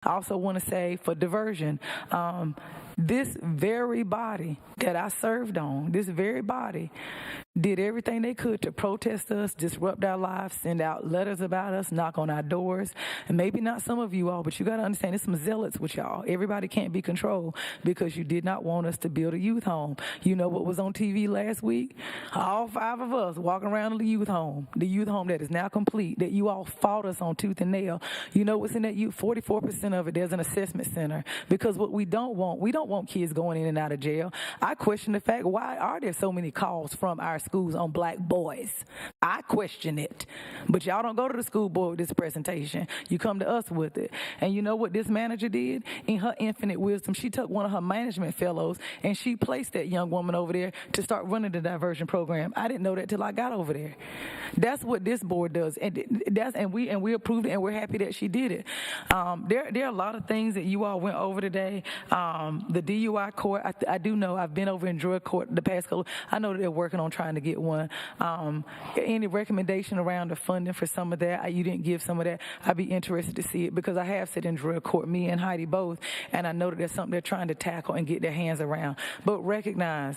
I also want to say for diversion, this very body that I served on, this very body did everything they could to protest us, disrupt our lives, send out letters about us, knock on our doors. And maybe not some of you all, but you got to understand there's some zealots with y'all. Everybody can't be controlled because you did not want us to build a youth home. You know what was on TV last week? All 5 of us walking around the youth home that is now complete, that you all fought us on tooth and nail. You know what's in that youth? 44% of it, there's an assessment center. Because what we don't want kids going in and out of jail. I question the fact, why are there so many calls from our schools on black boys? I question it. But y'all don't go to the school board with this presentation. You come to us with it. And you know what this manager did? In her infinite wisdom, she took one of her management fellows and she placed that young woman over there to start running the diversion program. I didn't know that till I got over there. That's what this board does. And we approved it, and we're happy that she did it. There are a lot of things that you all went over today. The DUI court, I do know, I've been over in drug court the past couple. I know that they're working on trying to get one. Any recommendation around the funding for some of that? You didn't give some of that. I'd be interested to see it because I have sat in drug court, me and Heidi both, and I know that there's something they're trying to tackle and get their hands around. But recognize,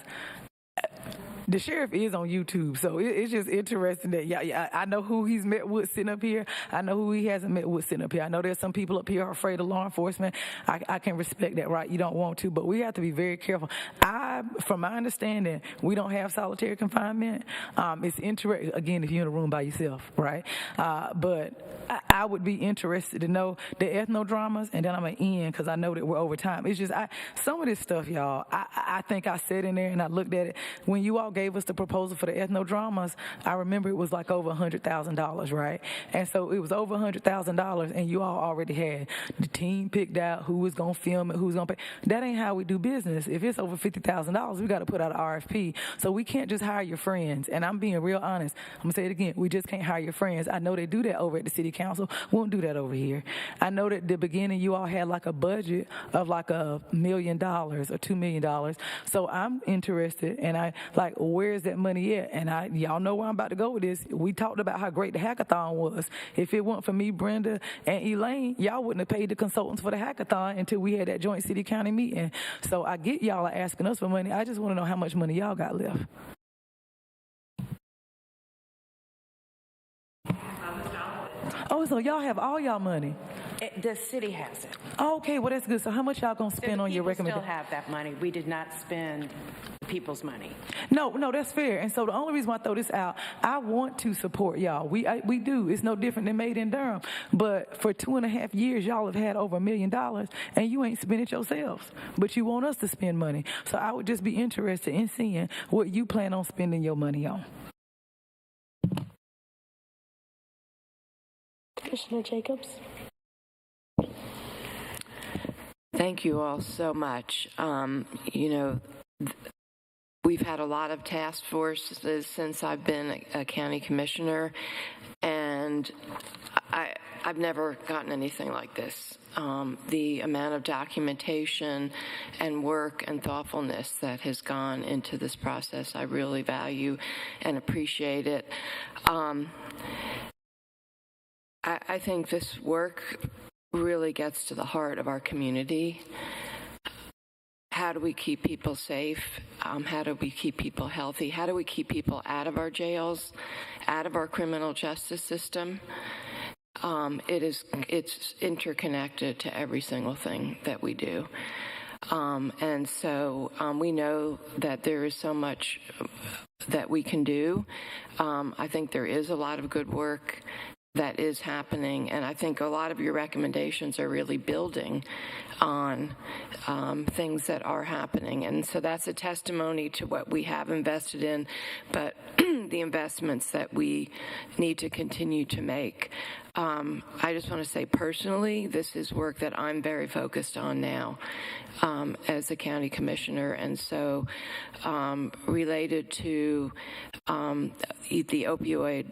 the sheriff is on YouTube, so it's just interesting that I know who he's met with sitting up here. I know who he hasn't met with sitting up here. I know there's some people up here who are afraid of law enforcement. I can respect that, right? You don't want to, but we have to be very careful. From my understanding, we don't have solitary confinement. It's interesting, again, if you're in a room by yourself, right? But I would be interested to know the ethno-dramas, and then I'm going to end because I know that we're over time. It's just some of this stuff, y'all, I think I sat in there and I looked at it. When you all gave us the proposal for the ethno-dramas, I remember it was like over $100,000, right? And so it was over $100,000, and you all already had the team picked out who was going to film it, who's going to pay. That ain't how we do business. If it's over $50,000, we got to put out an RFP. So we can't just hire your friends. And I'm being real honest. I'm going to say it again. We just can't hire your friends. I know they do that over at the city council. We won't do that over here. I know that at the beginning you all had like a budget of like $1 million or $2 million. So I'm interested, and where's that money at? And y'all know where I'm about to go with this. We talked about how great the hackathon was. If it weren't for me, Brenda, and Elaine, y'all wouldn't have paid the consultants for the hackathon until we had that joint city-county meeting. So I get y'all are asking us for money. I just want to know how much money y'all got left. Oh, so y'all have all y'all money? The city has it. Oh, okay, well, that's good. So how much y'all going to spend on your recommendation? We still have that money. We did not spend people's money. No, that's fair. And so the only reason why I throw this out, I want to support y'all. We do. It's no different than Made in Durham. But for 2.5 years, y'all have had over $1 million, and you ain't spent it yourselves. But you want us to spend money. So I would just be interested in seeing what you plan on spending your money on. Commissioner Jacobs. Thank you all so much. We've had a lot of task forces since I've been a county commissioner, and I've never gotten anything like this. The amount of documentation and work and thoughtfulness that has gone into this process, I really value and appreciate it. I think this work really gets to the heart of our community. How do we keep people safe? How do we keep people healthy? How do we keep people out of our jails, out of our criminal justice system? It's interconnected to every single thing that we do. And so we know that there is so much that we can do. I think there is a lot of good work that is happening, and I think a lot of your recommendations are really building on things that are happening, and so that's a testimony to what we have invested in, but the investments that we need to continue to make. I just want to say personally, this is work that I'm very focused on now as a county commissioner, and so related to the opioid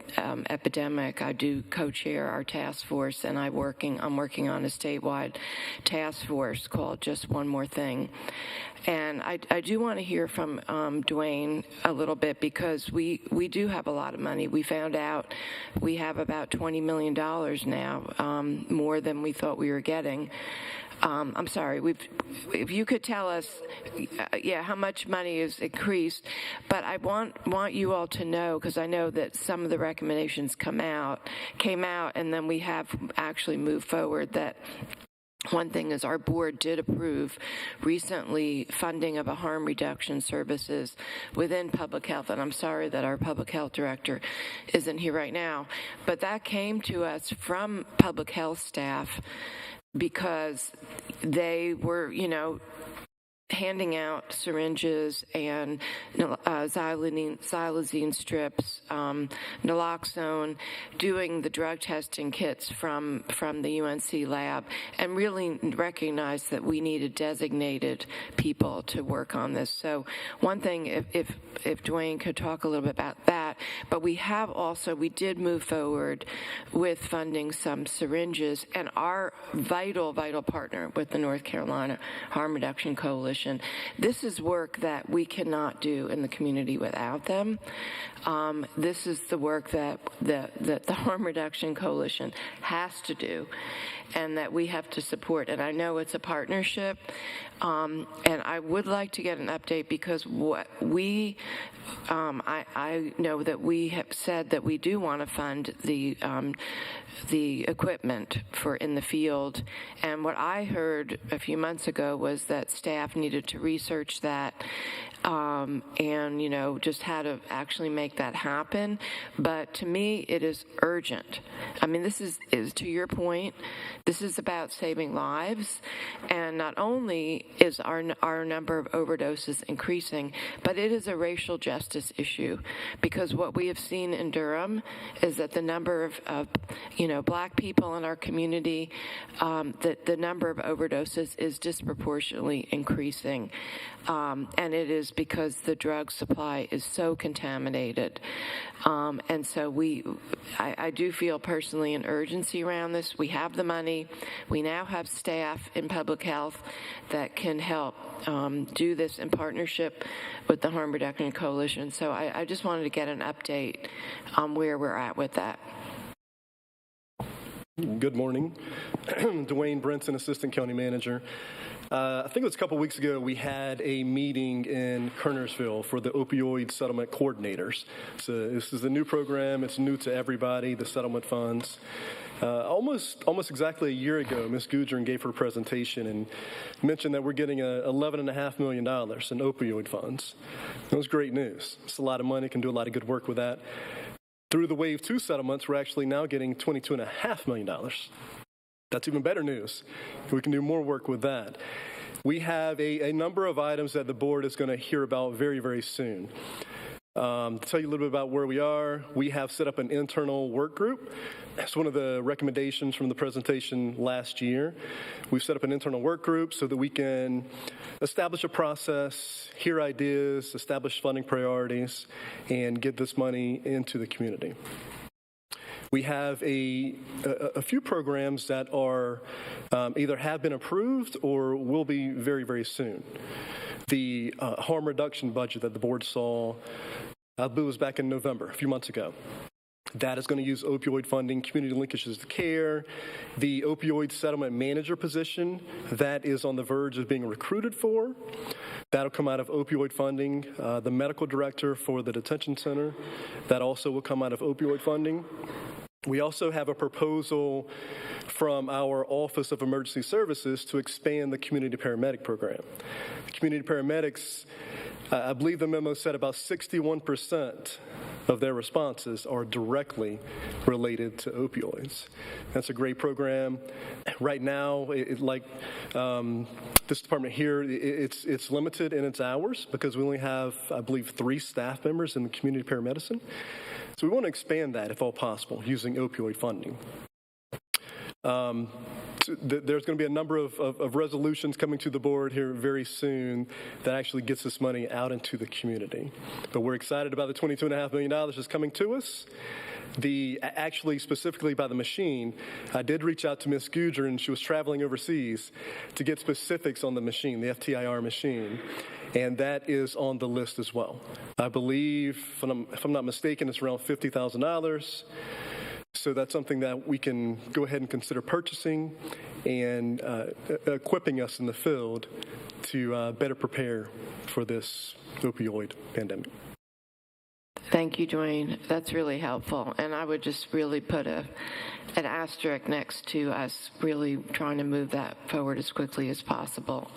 epidemic, I do co-chair our task force, and I'm working on a statewide task force called Just One More Thing. And I do want to hear from Dwayne a little bit, because we do have a lot of money. We found out we have about $20 million now, more than we thought we were getting. I'm sorry, if you could tell us, how much money is increased, but I want you all to know, because I know that some of the recommendations came out, and then we have actually moved forward that. One thing is our board did approve recently funding of a harm reduction services within public health, and I'm sorry that our public health director isn't here right now, but that came to us from public health staff because they were, handing out syringes and xylazine strips, naloxone, doing the drug testing kits from the UNC lab, and really recognized that we needed designated people to work on this. So one thing, if Dwayne could talk a little bit about that, but we did move forward with funding some syringes, and our vital partner with the North Carolina Harm Reduction Coalition. This is work that we cannot do in the community without them. This is the work that the Harm Reduction Coalition has to do, and that we have to support. And I know it's a partnership, and I would like to get an update, because what I know that we have said that we do want to fund the equipment for in the field, and what I heard a few months ago was that staff needed to research that, and just how to actually make that happen. But to me, it is urgent. I mean, this is to your point, this is about saving lives, and not only is our number of overdoses increasing, but it is a racial justice issue, because what we have seen in Durham is that the number of black people in our community, that the number of overdoses is disproportionately increasing, and it is because the drug supply is so contaminated. And so I do feel personally an urgency around this. We have the money. We now have staff in public health that can help do this in partnership with the Harm Reduction Coalition. So I just wanted to get an update on where we're at with that. Good morning. Dwayne Brinson, Assistant County Manager. I think it was a couple weeks ago we had a meeting in Kernersville for the opioid settlement coordinators. So this is a new program. It's new to everybody, the settlement funds. Almost exactly a year ago, Ms. Gudrun gave her presentation and mentioned that we're getting $11.5 million in opioid funds. That was great news. It's a lot of money, can do a lot of good work with that. Through the Wave 2 settlements, we're actually now getting $22.5 million. That's even better news. We can do more work with that. We have a number of items that the board is going to hear about very, very soon. To tell you a little bit about where we are, we have set up an internal work group. That's one of the recommendations from the presentation last year. We've set up an internal work group so that we can establish a process, hear ideas, establish funding priorities, and get this money into the community. We have a few programs that are either have been approved or will be very, very soon. The harm reduction budget that the board saw, I believe it was back in November, a few months ago. That is going to use opioid funding, community linkages to care. The opioid settlement manager position, that is on the verge of being recruited for. That'll come out of opioid funding. The medical director for the detention center, that also will come out of opioid funding. We also have a proposal from our Office of Emergency Services to expand the community paramedic program. Community paramedics, I believe the memo said about 61% of their responses are directly related to opioids. That's a great program. Right now, this department here, it's limited in its hours because we only have, I believe, 3 staff members in the community paramedicine. So we want to expand that, if all possible, using opioid funding. There's going to be a number of resolutions coming to the board here very soon that actually gets this money out into the community. But we're excited about the $22.5 million that's coming to us. Actually, specifically by the machine, I did reach out to Ms. Gudrun. She was traveling overseas to get specifics on the machine, the FTIR machine, and that is on the list as well. I believe, if I'm not mistaken, it's around $50,000. So that's something that we can go ahead and consider purchasing and equipping us in the field to better prepare for this opioid pandemic. Thank you, Dwayne. That's really helpful. And I would just really put an asterisk next to us really trying to move that forward as quickly as possible.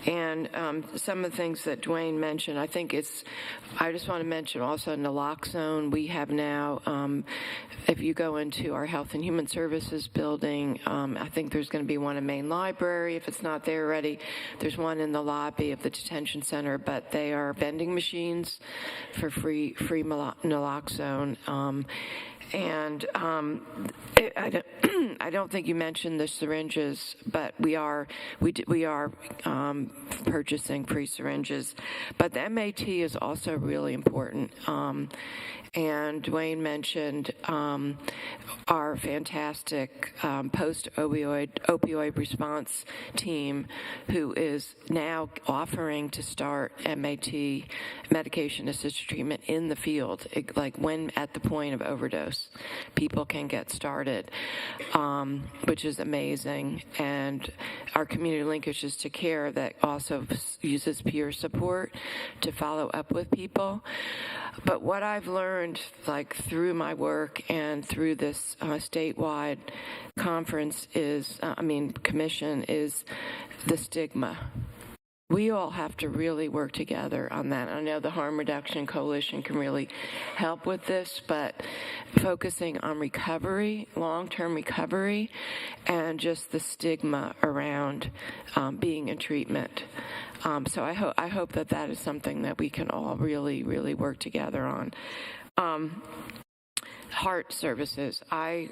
And some of the things that Dwayne mentioned, I just want to mention also naloxone. We have now, if you go into our Health and Human Services building, I think there's going to be one in Main Library. If it's not there already, there's one in the lobby of the detention center, but they are vending machines for free naloxone. I don't think you mentioned the syringes, but we are purchasing free syringes. But the MAT is also really important. And Dwayne mentioned our fantastic post-opioid response team, who is now offering to start MAT, medication-assisted treatment, in the field, like when at the point of overdose, people can get started, which is amazing. And our community linkages to care that also uses peer support to follow up with people. But what I've learned, like through my work and through this statewide commission, is the stigma. We all have to really work together on that. I know the Harm Reduction Coalition can really help with this, but focusing on recovery, long-term recovery, and just the stigma around being in treatment. So I hope that is something that we can all really, really work together on. Heart services. I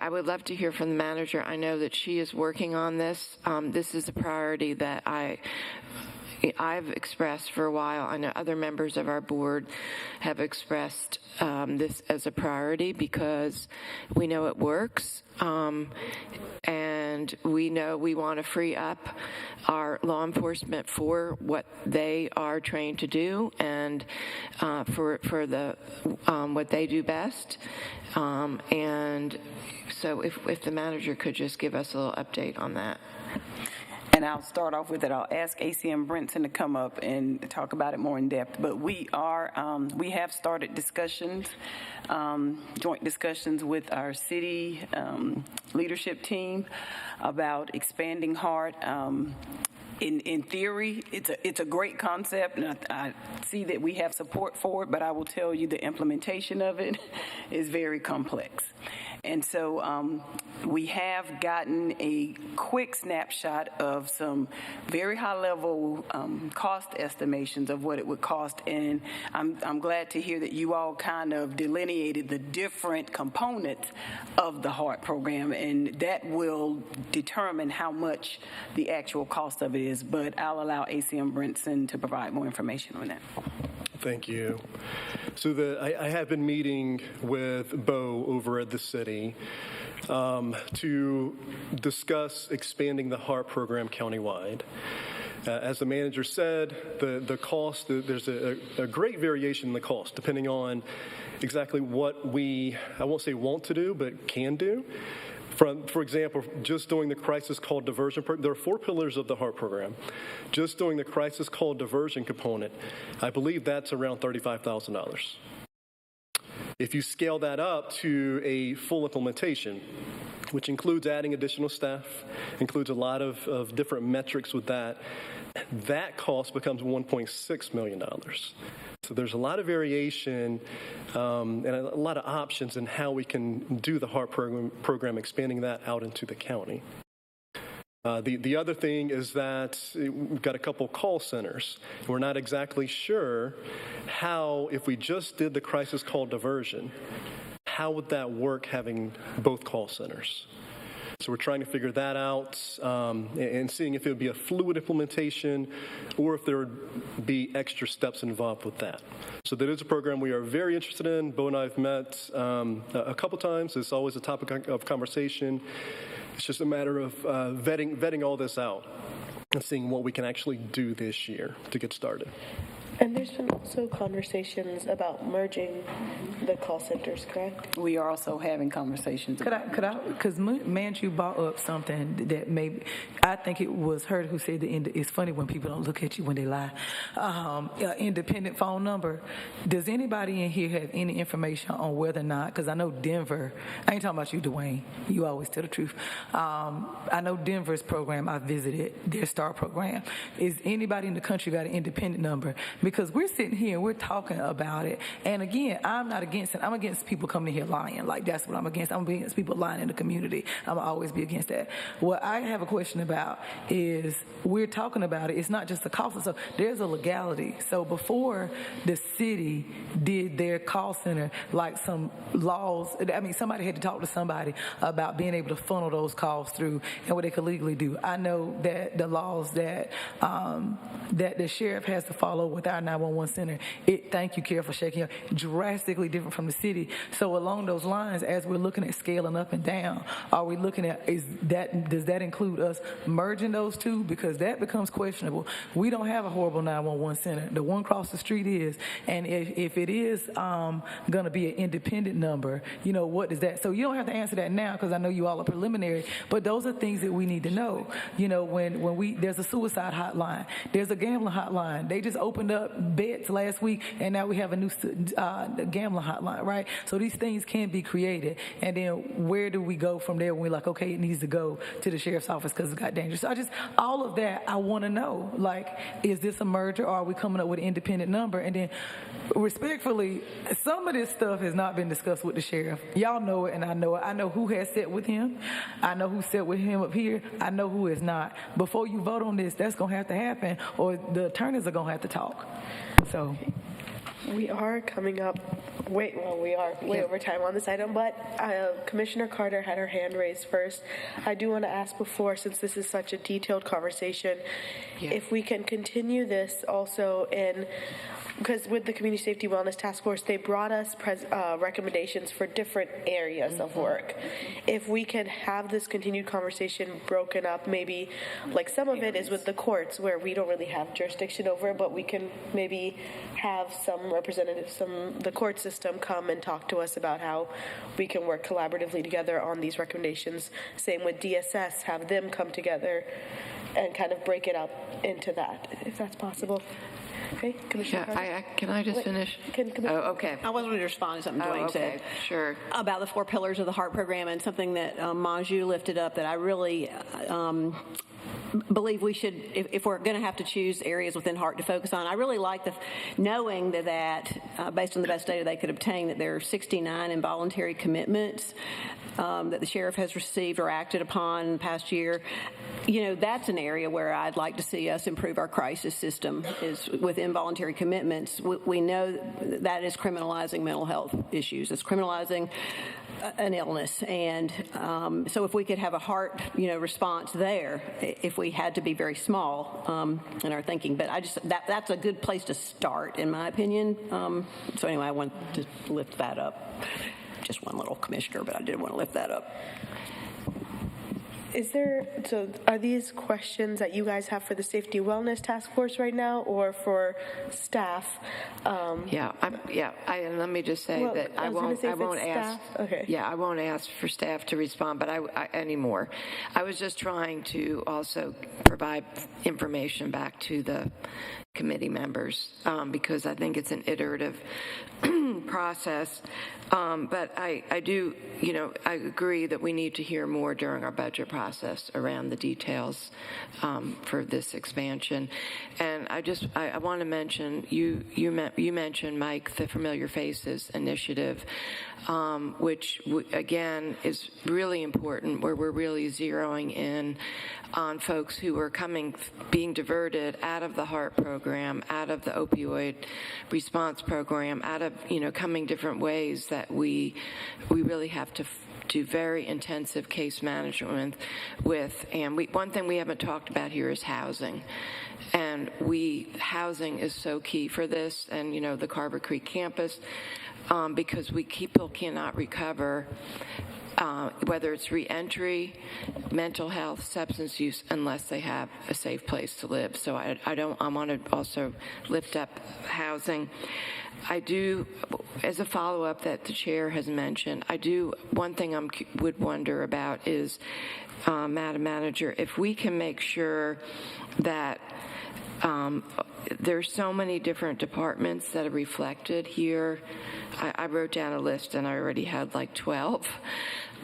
would love to hear from the manager. I know that she is working on this. This is a priority that I've expressed for a while. I know other members of our board have expressed this as a priority because we know it works. And we know we want to free up our law enforcement for what they are trained to do and for what they do best. And so if the manager could just give us a little update on that. And I'll start off with it. I'll ask ACM Brinson to come up and talk about it more in depth. But we have started discussions, joint discussions with our city leadership team about expanding HEART. In theory, it's a great concept, and I see that we have support for it, but I will tell you the implementation of it is very complex. And so we have gotten a quick snapshot of some very high-level cost estimations of what it would cost, and I'm glad to hear that you all kind of delineated the different components of the HEART program, and that will determine how much the actual cost of it is. But I'll allow ACM Brinson to provide more information on that. Thank you. So I have been meeting with Bo over at the city to discuss expanding the HEART program countywide. As the manager said, the cost, there's a great variation in the cost depending on exactly what I won't say want to do, but can do. For example, just doing the crisis call diversion, there are 4 pillars of the HEART program. Just doing the crisis call diversion component, I believe that's around $35,000. If you scale that up to a full implementation, which includes adding additional staff, includes a lot of different metrics with that cost becomes $1.6 million. So there's a lot of variation and a lot of options in how we can do the HEART program, expanding that out into the county. The other thing is that we've got a couple call centers. We're not exactly sure how, if we just did the crisis call diversion, how would that work having both call centers? So we're trying to figure that out and seeing if it would be a fluid implementation or if there would be extra steps involved with that. So that is a program we are very interested in. Bo and I have met a couple times. It's always a topic of conversation. It's just a matter of vetting all this out and seeing what we can actually do this year to get started. And there's been also conversations about merging the call centers, correct? We are also having conversations. Because Manju brought up something that maybe, I think it was her who said it's funny when people don't look at you when they lie. Independent phone number. Does anybody in here have any information on whether or not, because I know Denver, I ain't talking about you, Dwayne, you always tell the truth. I know Denver's program, I visited, their STAR program. Is anybody in the country got an independent number? Because we're sitting here and we're talking about it. And again, I'm not against it. I'm against people coming in here lying. Like, that's what I'm against. I'm against people lying in the community. I'm always be against that. What I have a question about is we're talking about it. It's not just the cost. So there's a legality. So before the city did their call center, like some laws, I mean, somebody had to talk to somebody about being able to funnel those calls through and what they could legally do. I know that the laws that that the sheriff has to follow with our 911 center, thank you, Kara, for shaking your, drastically different from the city. So along those lines, as we're looking at scaling up and down, are we looking at, does that include us merging those two? Because that becomes questionable. We don't have a horrible 911 center. The one across the street is, and if it is going to be an independent number, you know, what is that? So you don't have to answer that now because I know you all are preliminary, but those are things that we need to know. You know, when there's a suicide hotline, there's a gambling hotline. They just opened up bets last week, and now we have a new gambling hotline, right? So these things can be created, and then where do we go from there when we're like, okay, it needs to go to the sheriff's office because it got dangerous. So all of that, I want to know, like, is this a merger or are we coming up with an independent number? And then respectfully, some of this stuff has not been discussed with the sheriff. Y'all know it, and I know it. I know who has sat with him. I know who sat with him up here. I know who is not. Before you vote on this, that's going to have to happen, or the attorneys are going to have to talk. So we are coming up way over time on this item, but Commissioner Carter had her hand raised first. I do want to ask before, since this is such a detailed conversation, if we can continue this also because with the Community Safety Wellness Task Force, they brought us recommendations for different areas of work. If we can have this continued conversation broken up, maybe like some of it is with the courts where we don't really have jurisdiction over, but we can maybe have some representatives from the court system come and talk to us about how we can work collaboratively together on these recommendations. Same with DSS, have them come together and kind of break it up into that, if that's possible. Okay, Commissioner Carter? Can I just finish? Okay. I wanted to respond to something Dwayne said. Sure. About the 4 pillars of the HEART program, and something that Manju lifted up that I really believe we should, if we're going to have to choose areas within HEART to focus on. I really like knowing that based on the best data they could obtain, that there are 69 involuntary commitments that the sheriff has received or acted upon in the past year. You know, that's an area where I'd like to see us improve our crisis system, is with involuntary commitments. We know that is criminalizing mental health issues. It's criminalizing an illness. And so if we could have a HEART, response there, if we had to be very small in our thinking. But that's a good place to start, in my opinion. So anyway, I want to lift that up. Just one little commissioner, but I did want to lift that up. Are these questions that you guys have for the Safety Wellness Task Force right now, or for staff? Let me just say that I won't ask. Okay. Yeah, I won't ask for staff to respond, but I anymore. I was just trying to also provide information back to the committee members because I think it's an iterative process. But I do, I agree that we need to hear more during our budget process around the details for this expansion. And I want to mention, you mentioned, Mike, the Familiar Faces initiative, which again is really important, where we're really zeroing in on folks who are being diverted out of the HEART program, out of the opioid response program, out of, coming different ways that we really have to do very intensive case management with. And one thing we haven't talked about here is housing. And housing is so key for this, and, the Carver Creek campus, because people cannot recover whether it's reentry, mental health, substance use, unless they have a safe place to live. So I want to also lift up housing. I do, as a follow-up that the chair has mentioned, one thing I would wonder about is, Madam Manager, if we can make sure that there's so many different departments that are reflected here. I wrote down a list and I already had like 12.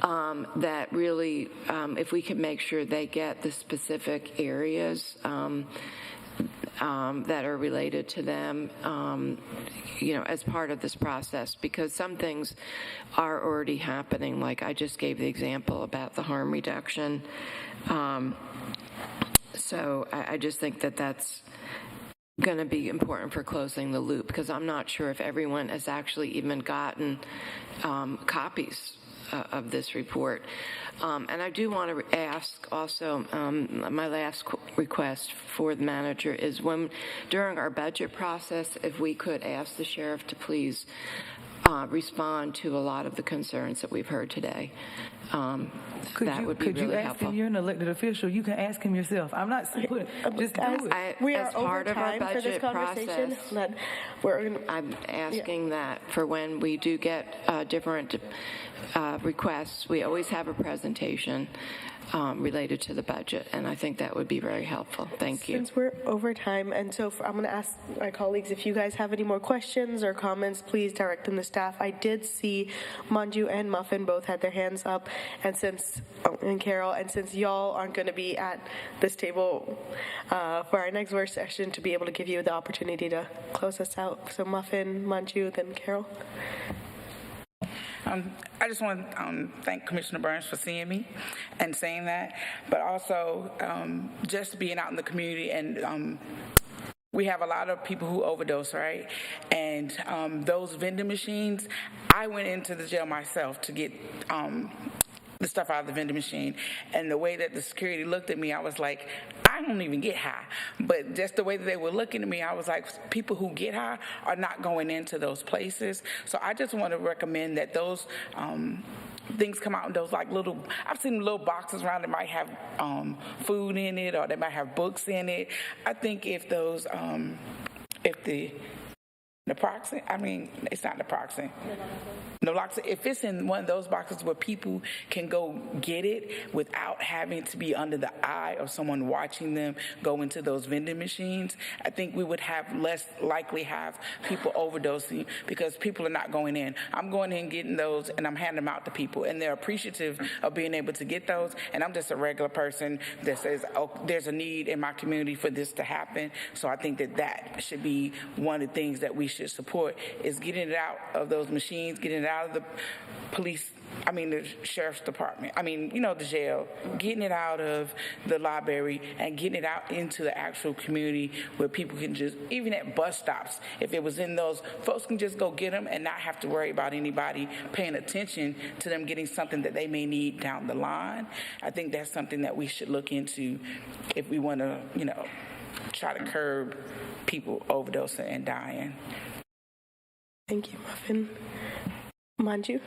That really, if we can make sure they get the specific areas that are related to them, as part of this process, because some things are already happening. Like I just gave the example about the harm reduction. So I just think that that's going to be important for closing the loop, because I'm not sure if everyone has actually even gotten copies of this report. And I do want to ask also, my last request for the manager is during our budget process, if we could ask the sheriff to please respond to a lot of the concerns that we've heard today. That would be could really you ask helpful. him? You're an elected official. You can ask him yourself. I'm not putting. Just do it. We are as part over of our time for this budget conversation. process, I'm asking that for when we do get different requests, we always have a presentation related to the budget, and I think that would be very helpful. Thank you. Since we're over time, and so I'm going to ask my colleagues, if you guys have any more questions or comments, please direct them to staff. I did see Manju and Muffin both had their hands up, and and Carol, and since y'all aren't going to be at this table for our next work session, to be able to give you the opportunity to close us out. So Muffin, Manju, then Carol. I just want to thank Commissioner Burns for seeing me and saying that, but also just being out in the community, and we have a lot of people who overdose, right? And those vending machines, I went into the jail myself to get the stuff out of the vending machine, and the way that the security looked at me, I was like, I don't even get high. But just the way that they were looking at me, I was like, people who get high are not going into those places. So I just want to recommend that those things come out in those like little, I've seen little boxes around that might have food in it, or they might have books in it. I think if those, if the naproxen, it's not naproxen. Naloxone, if it's in one of those boxes where people can go get it without having to be under the eye of someone watching them go into those vending machines, I think we would have less likely have people overdosing, because people are not going in. I'm going in getting those and I'm handing them out to people, and they're appreciative of being able to get those. And I'm just a regular person that says, oh, there's a need in my community for this to happen. So I think that should be one of the things that we should support, is getting it out of those machines, getting it out of the the sheriff's department, the jail, getting it out of the library and getting it out into the actual community where people can just, even at bus stops, if it was in those, folks can just go get them and not have to worry about anybody paying attention to them getting something that they may need down the line. I think that's something that we should look into if we want to, try to curb people overdosing and dying. Thank you, Muffin. Manju?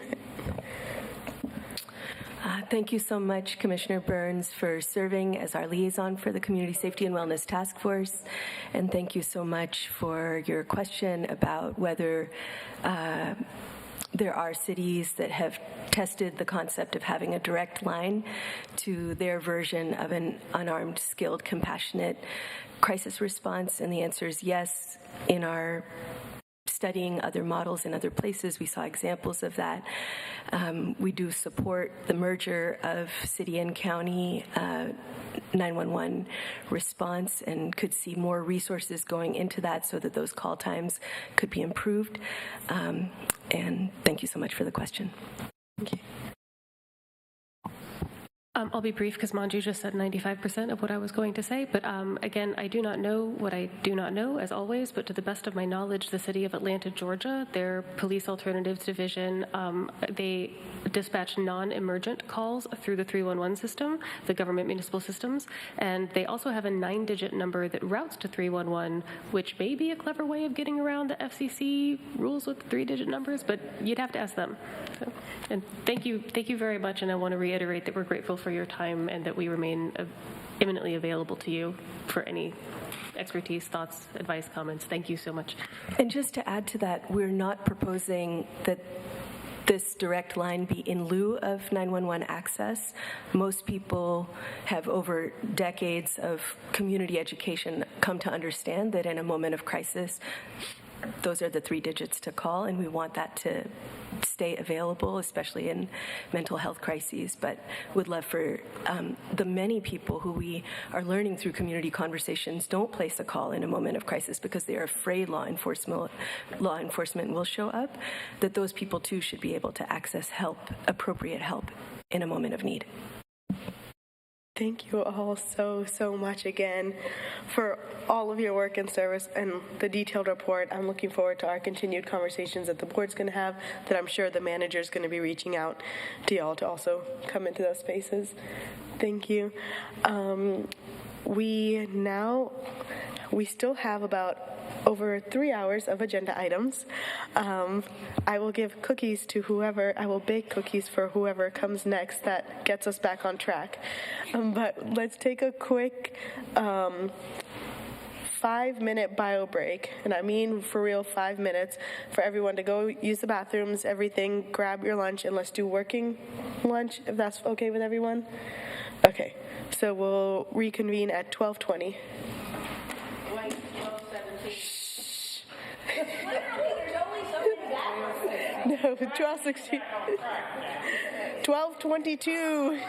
Thank you so much, Commissioner Burns, for serving as our liaison for the Community Safety and Wellness Task Force. And thank you so much for your question about whether there are cities that have tested the concept of having a direct line to their version of an unarmed, skilled, compassionate crisis response. And the answer is yes. In our studying other models in other places, we saw examples of that. We do support the merger of city and county 911 response, and could see more resources going into that so that those call times could be improved. And thank you so much for the question. Thank you. I'll be brief because Manju just said 95% of what I was going to say. But again, I do not know what I do not know, as always. But to the best of my knowledge, the city of Atlanta, Georgia, their Police Alternatives Division, they dispatch non-emergent calls through the 311 system, the government municipal systems. And they also have a 9-digit number that routes to 311, which may be a clever way of getting around the FCC rules with 3-digit numbers, but you'd have to ask them. So, and thank you very much. And I want to reiterate that we're grateful for your time and that we remain imminently available to you for any expertise, thoughts, advice, comments. Thank you so much. And just to add to that, we're not proposing that this direct line be in lieu of 911 access. Most people have, over decades of community education, come to understand that in a moment of crisis, those are the 3 digits to call, and we want that to stay available, especially in mental health crises. But would love for the many people who we are learning through community conversations don't place a call in a moment of crisis because they are afraid law enforcement will show up, that those people too should be able to access help, appropriate help in a moment of need. Thank you all so much again for all of your work and service and the detailed report. I'm looking forward to our continued conversations that the board's going to have, that I'm sure the manager's going to be reaching out to y'all to also come into those spaces. Thank you. We still have about over 3 hours of agenda items. I will give cookies to whoever, I will bake cookies for whoever comes next that gets us back on track. But let's take a quick 5-minute bio break, and I mean for real 5 minutes, for everyone to go use the bathrooms, everything, grab your lunch, and let's do working lunch, if that's okay with everyone. Okay, so we'll reconvene at 12:20. No, 12:16. 12:22.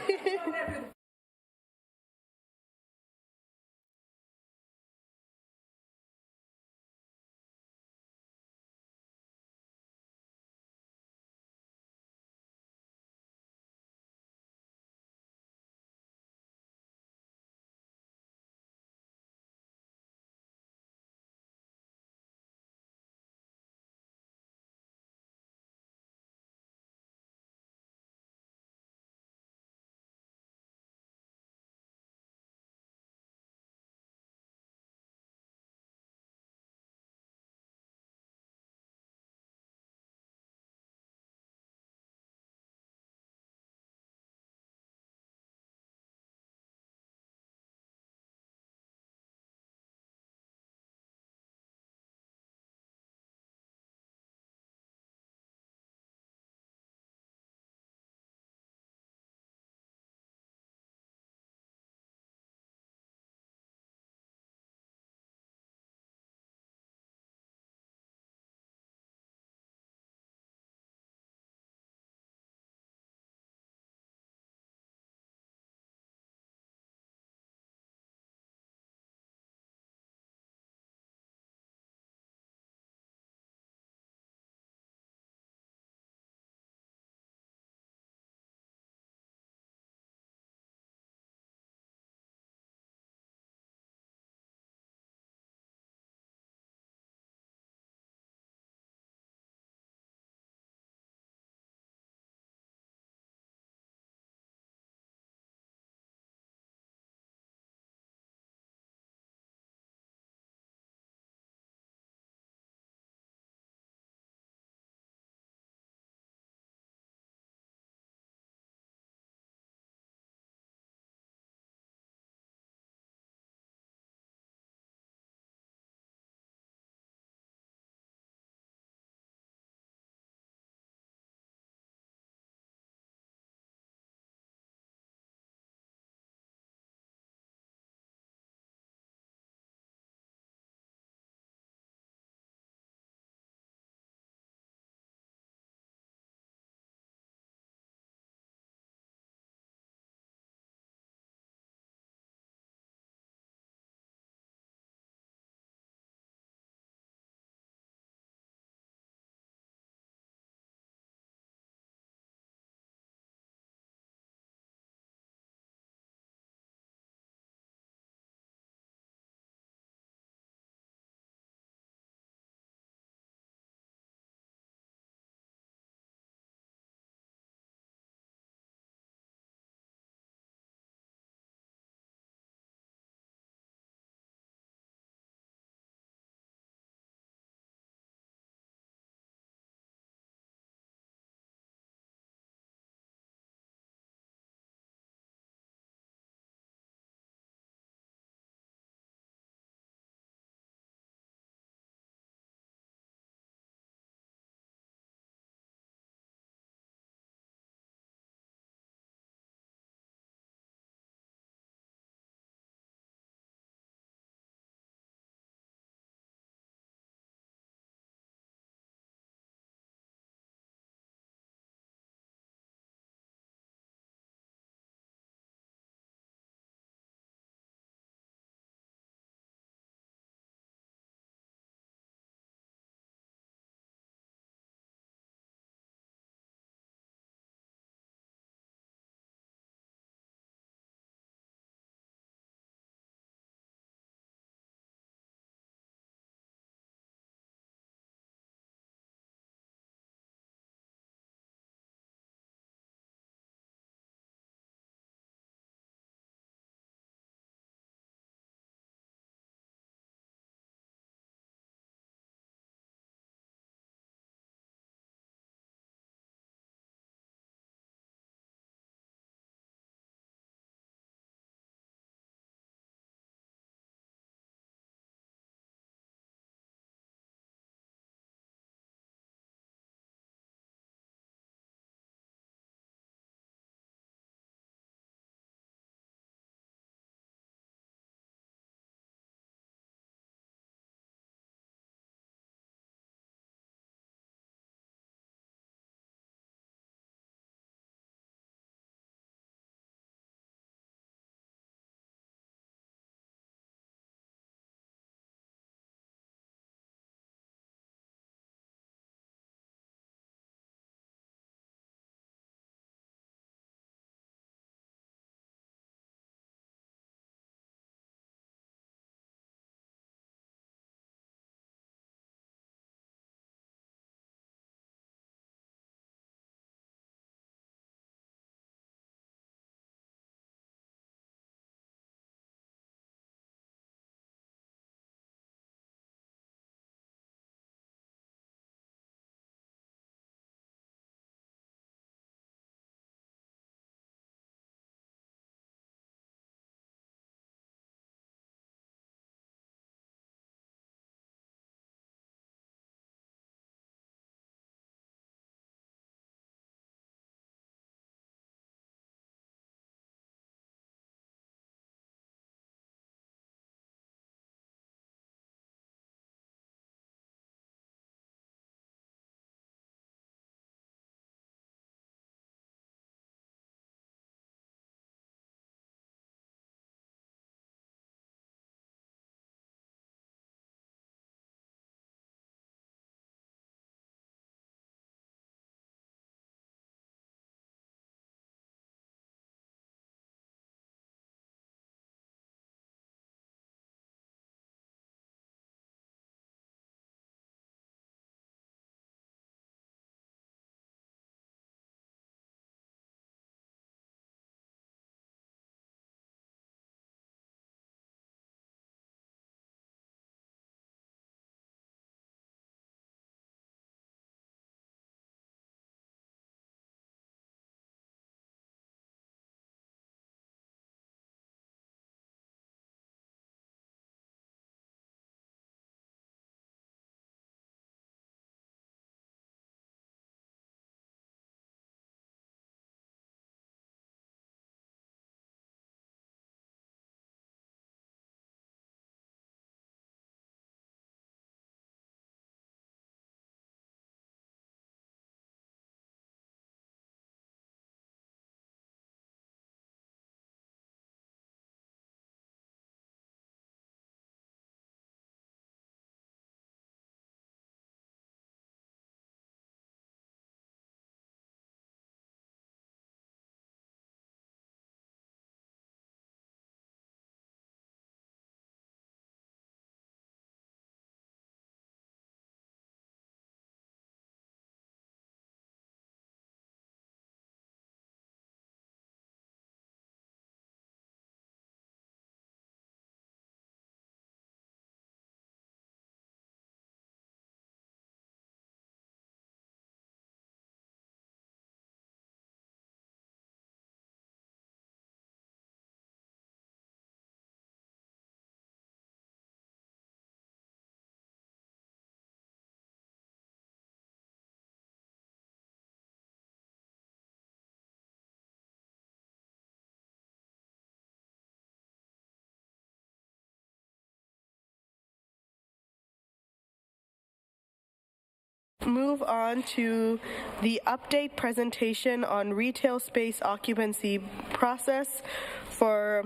move on to the update presentation on retail space occupancy process for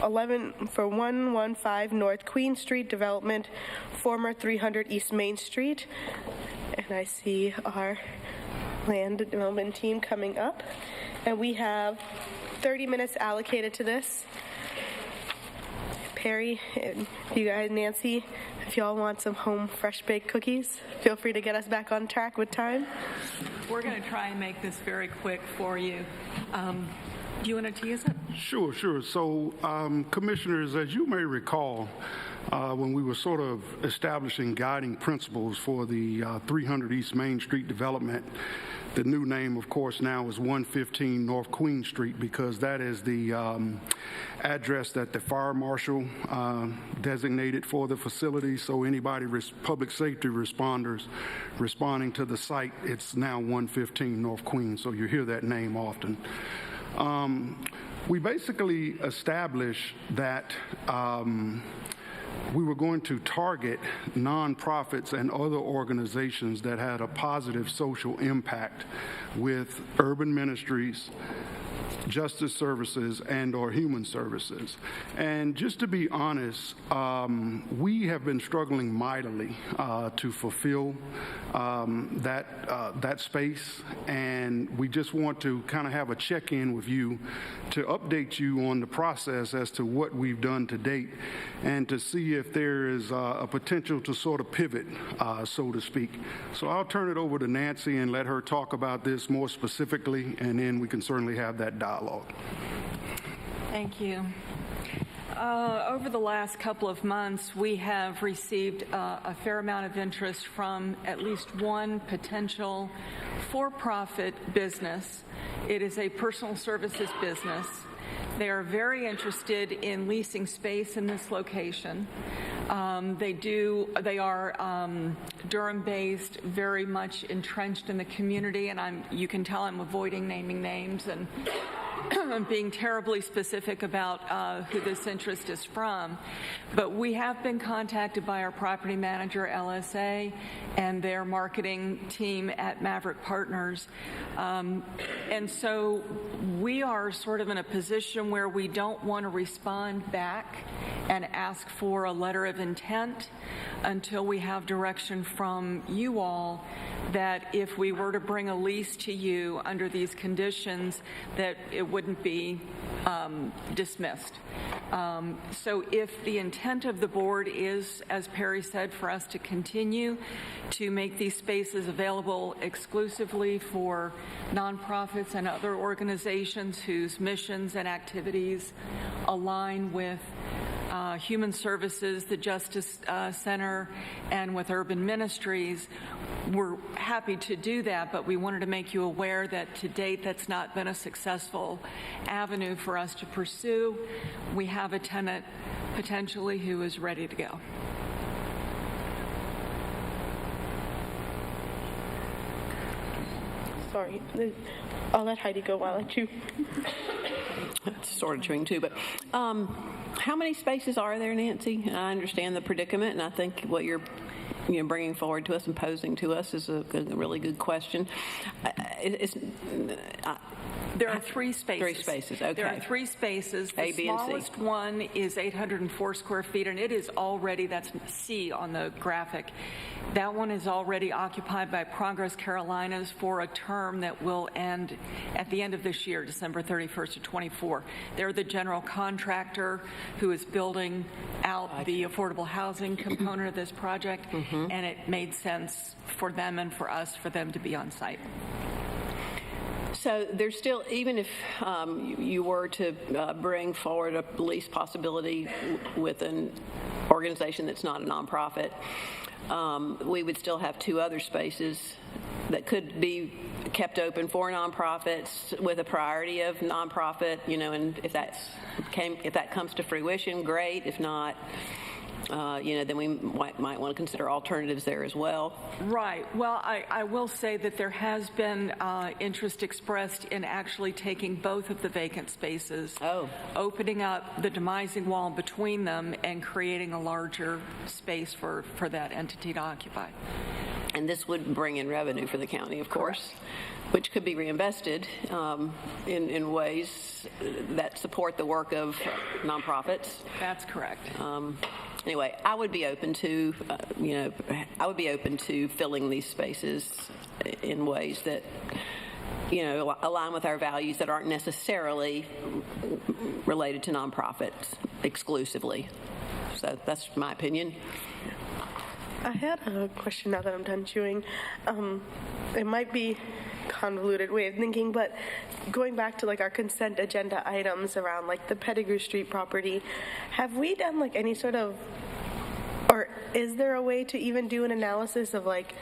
115 North Queen Street development, former 300 East Main Street. And I see our land development team coming up. And we have 30 minutes allocated to this. Perry, and you guys, Nancy, if y'all want some home fresh baked cookies, feel free to get us back on track with time. We're going to try and make this very quick for you. Do you want to tease it? Sure. So, commissioners, as you may recall, when we were sort of establishing guiding principles for the 300 East Main Street development, the new name, of course, now is 115 North Queen Street, because that is the address that the fire marshal designated for the facility. So anybody, public safety responders responding to the site, it's now 115 North Queen. So you hear that name often. We basically established that we were going to target nonprofits and other organizations that had a positive social impact with urban ministries, justice services, and or human services. And just to be honest, we have been struggling mightily to fulfill that space, and we just want to kind of have a check-in with you to update you on the process as to what we've done to date, and to see if there is a potential to sort of pivot, so to speak. So I'll turn it over to Nancy and let her talk about this more specifically, and then we can certainly have that dialogue. Thank you. Over the last couple of months, we have received a fair amount of interest from at least one potential for-profit business. It is a personal services business. They are very interested in leasing space in this location. They are Durham-based, very much entrenched in the community, and you can tell I'm avoiding naming names and being terribly specific about who this interest is from. But we have been contacted by our property manager, LSA, and their marketing team at Maverick Partners. And so we are sort of in a position where we don't want to respond back and ask for a letter of intent until we have direction from you all that if we were to bring a lease to you under these conditions, that it wouldn't be dismissed. So if the intent of the board is, as Perry said, for us to continue to make these spaces available exclusively for nonprofits and other organizations whose missions and activities align with Human Services, the Justice Center, and with Urban Ministries, we're happy to do that, but we wanted to make you aware that to date that's not been a successful avenue for us to pursue. We have a tenant potentially who is ready to go. Sorry, I'll let Heidi go while I chew. Sort of chewing too, but how many spaces are there, Nancy? I understand the predicament, and I think what you're bringing forward to us and posing to us is a really good question. There are 3 spaces. 3 spaces, okay. There are 3 spaces. The A, B, and C. smallest one is 804 square feet, and it is already, that's C on the graphic. That one is already occupied by Progress Carolinas for a term that will end at the end of this year, December 31st of 24. They're the general contractor who is building out the affordable housing component of this project, and it made sense for them and for us for them to be on site. So there's still, even if you were to bring forward a lease possibility with an organization that's not a nonprofit, we would still have 2 other spaces that could be kept open for nonprofits with a priority of nonprofit, and if that comes to fruition, great. If not, then we might want to consider alternatives there as well. Right. Well, I will say that there has been interest expressed in actually taking both of the vacant spaces, opening up the demising wall between them, and creating a larger space for that entity to occupy. And this would bring in revenue for the county, of course, which could be reinvested in ways that support the work of nonprofits. That's correct. Anyway, I would be open to, I would be open to filling these spaces in ways that, align with our values that aren't necessarily related to nonprofits exclusively. So that's my opinion. I had a question now that I'm done chewing. It might be convoluted way of thinking, but going back to like our consent agenda items around like the Pettigrew Street property, have we done like any sort of, or is there a way to even do an analysis of like,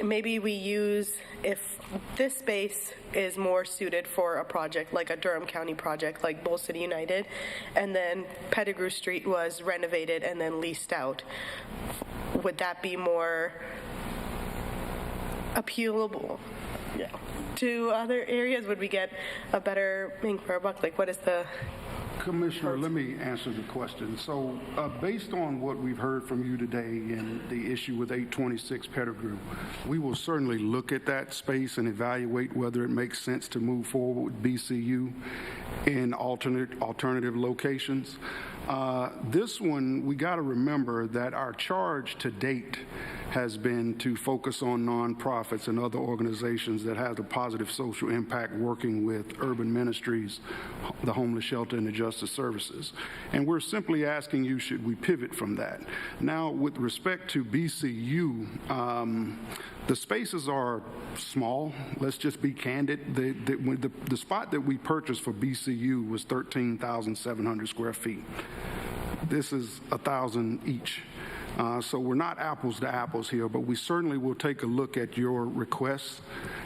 maybe we use, if this space is more suited for a project like a Durham County project like Bull City United, and then Pettigrew Street was renovated and then leased out, would that be more appealable to other areas? Would we get a better bang for our buck? Like, what is the... Commissioner, let me answer the question. So based on what we've heard from you today and the issue with 826 Pettigrew, we will certainly look at that space and evaluate whether it makes sense to move forward with BCU in alternative locations. This one, we got to remember that our charge to date has been to focus on nonprofits and other organizations that have a positive social impact working with urban ministries, the homeless shelter, and the justice services. And we're simply asking you, should we pivot from that? Now, with respect to BCU, the spaces are small. Let's just be candid. The spot that we purchased for BCU was 13,700 square feet. This is 1,000 each. So we're not apples to apples here, but we certainly will take a look at your requests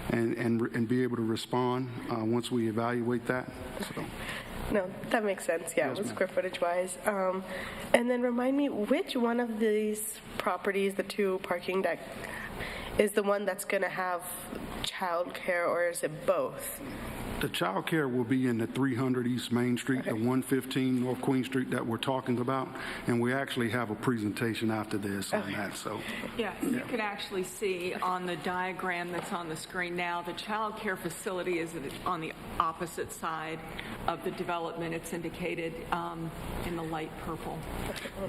and be able to respond once we evaluate that. So. No, that makes sense. Yeah, Yes, it was square footage wise. And then remind me, which one of these properties, the two parking deck, is the one that's going to have childcare, or is it both? The child care will be in the 300 East Main Street, the 115 North Queen Street that we're talking about, and we actually have a presentation after this on that. So, yeah, you can actually see on the diagram that's on the screen now, the child care facility is on the opposite side of the development. It's indicated in the light purple.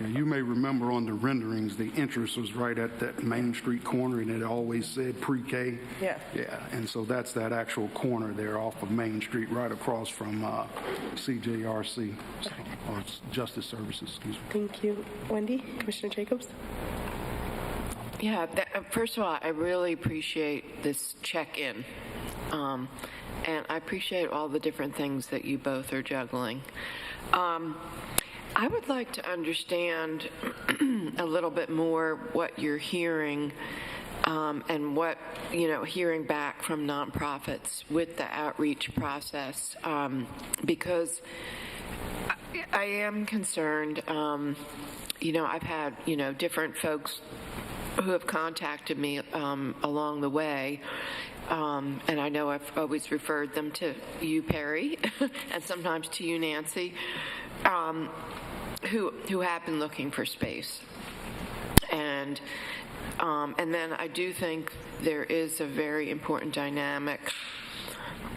Yeah, you may remember on the renderings, the entrance was right at that Main Street corner, and it always said pre-K. Yeah. Yeah, and so that's that actual corner there off of Main Street, right across from CJRC, or Justice Services, excuse me. Thank you. Wendy, Commissioner Jacobs? Yeah, first of all, I really appreciate this check-in. And I appreciate all the different things that you both are juggling. I would like to understand a little bit more what you're hearing and what, hearing back from nonprofits with the outreach process, because I am concerned. I've had, different folks who have contacted me along the way. And I know I've always referred them to you, Perry, and sometimes to you, Nancy, who have been looking for space. And then I do think there is a very important dynamic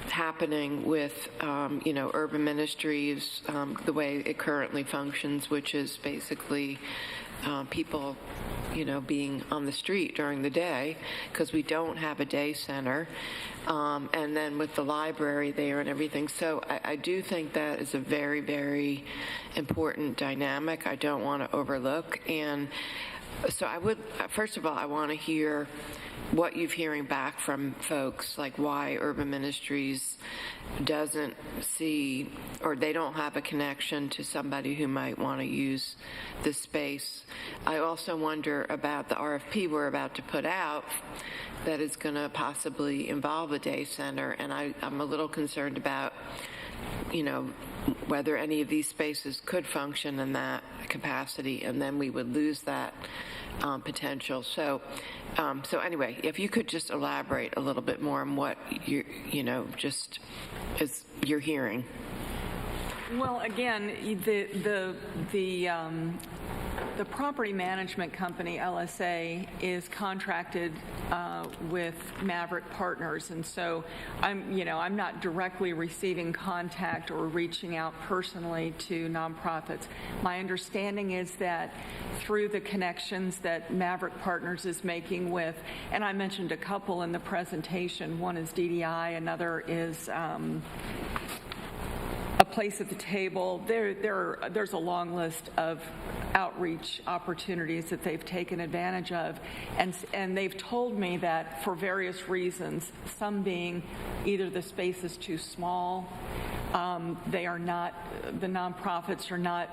happening with, urban ministries, the way it currently functions, which is basically people, being on the street during the day because we don't have a day center, and then with the library there and everything. So I do think that is a very, very important dynamic I don't want to overlook. And so I would, first of all, I want to hear what you're hearing back from folks, like why Urban Ministries doesn't see, or they don't have a connection to somebody who might want to use this space. I also wonder about the RFP we're about to put out that is going to possibly involve a day center, and I'm a little concerned about, whether any of these spaces could function in that capacity, and then we would lose that potential. So anyway, if you could just elaborate a little bit more on what just as you're hearing. Well, again, the property management company, LSA, is contracted with Maverick Partners, and so I'm not directly receiving contact or reaching out personally to nonprofits. My understanding is that through the connections that Maverick Partners is making with, and I mentioned a couple in the presentation, one is DDI, another is a place at the table. There's a long list of outreach opportunities that they've taken advantage of, and they've told me that for various reasons, some being either the space is too small, the nonprofits are not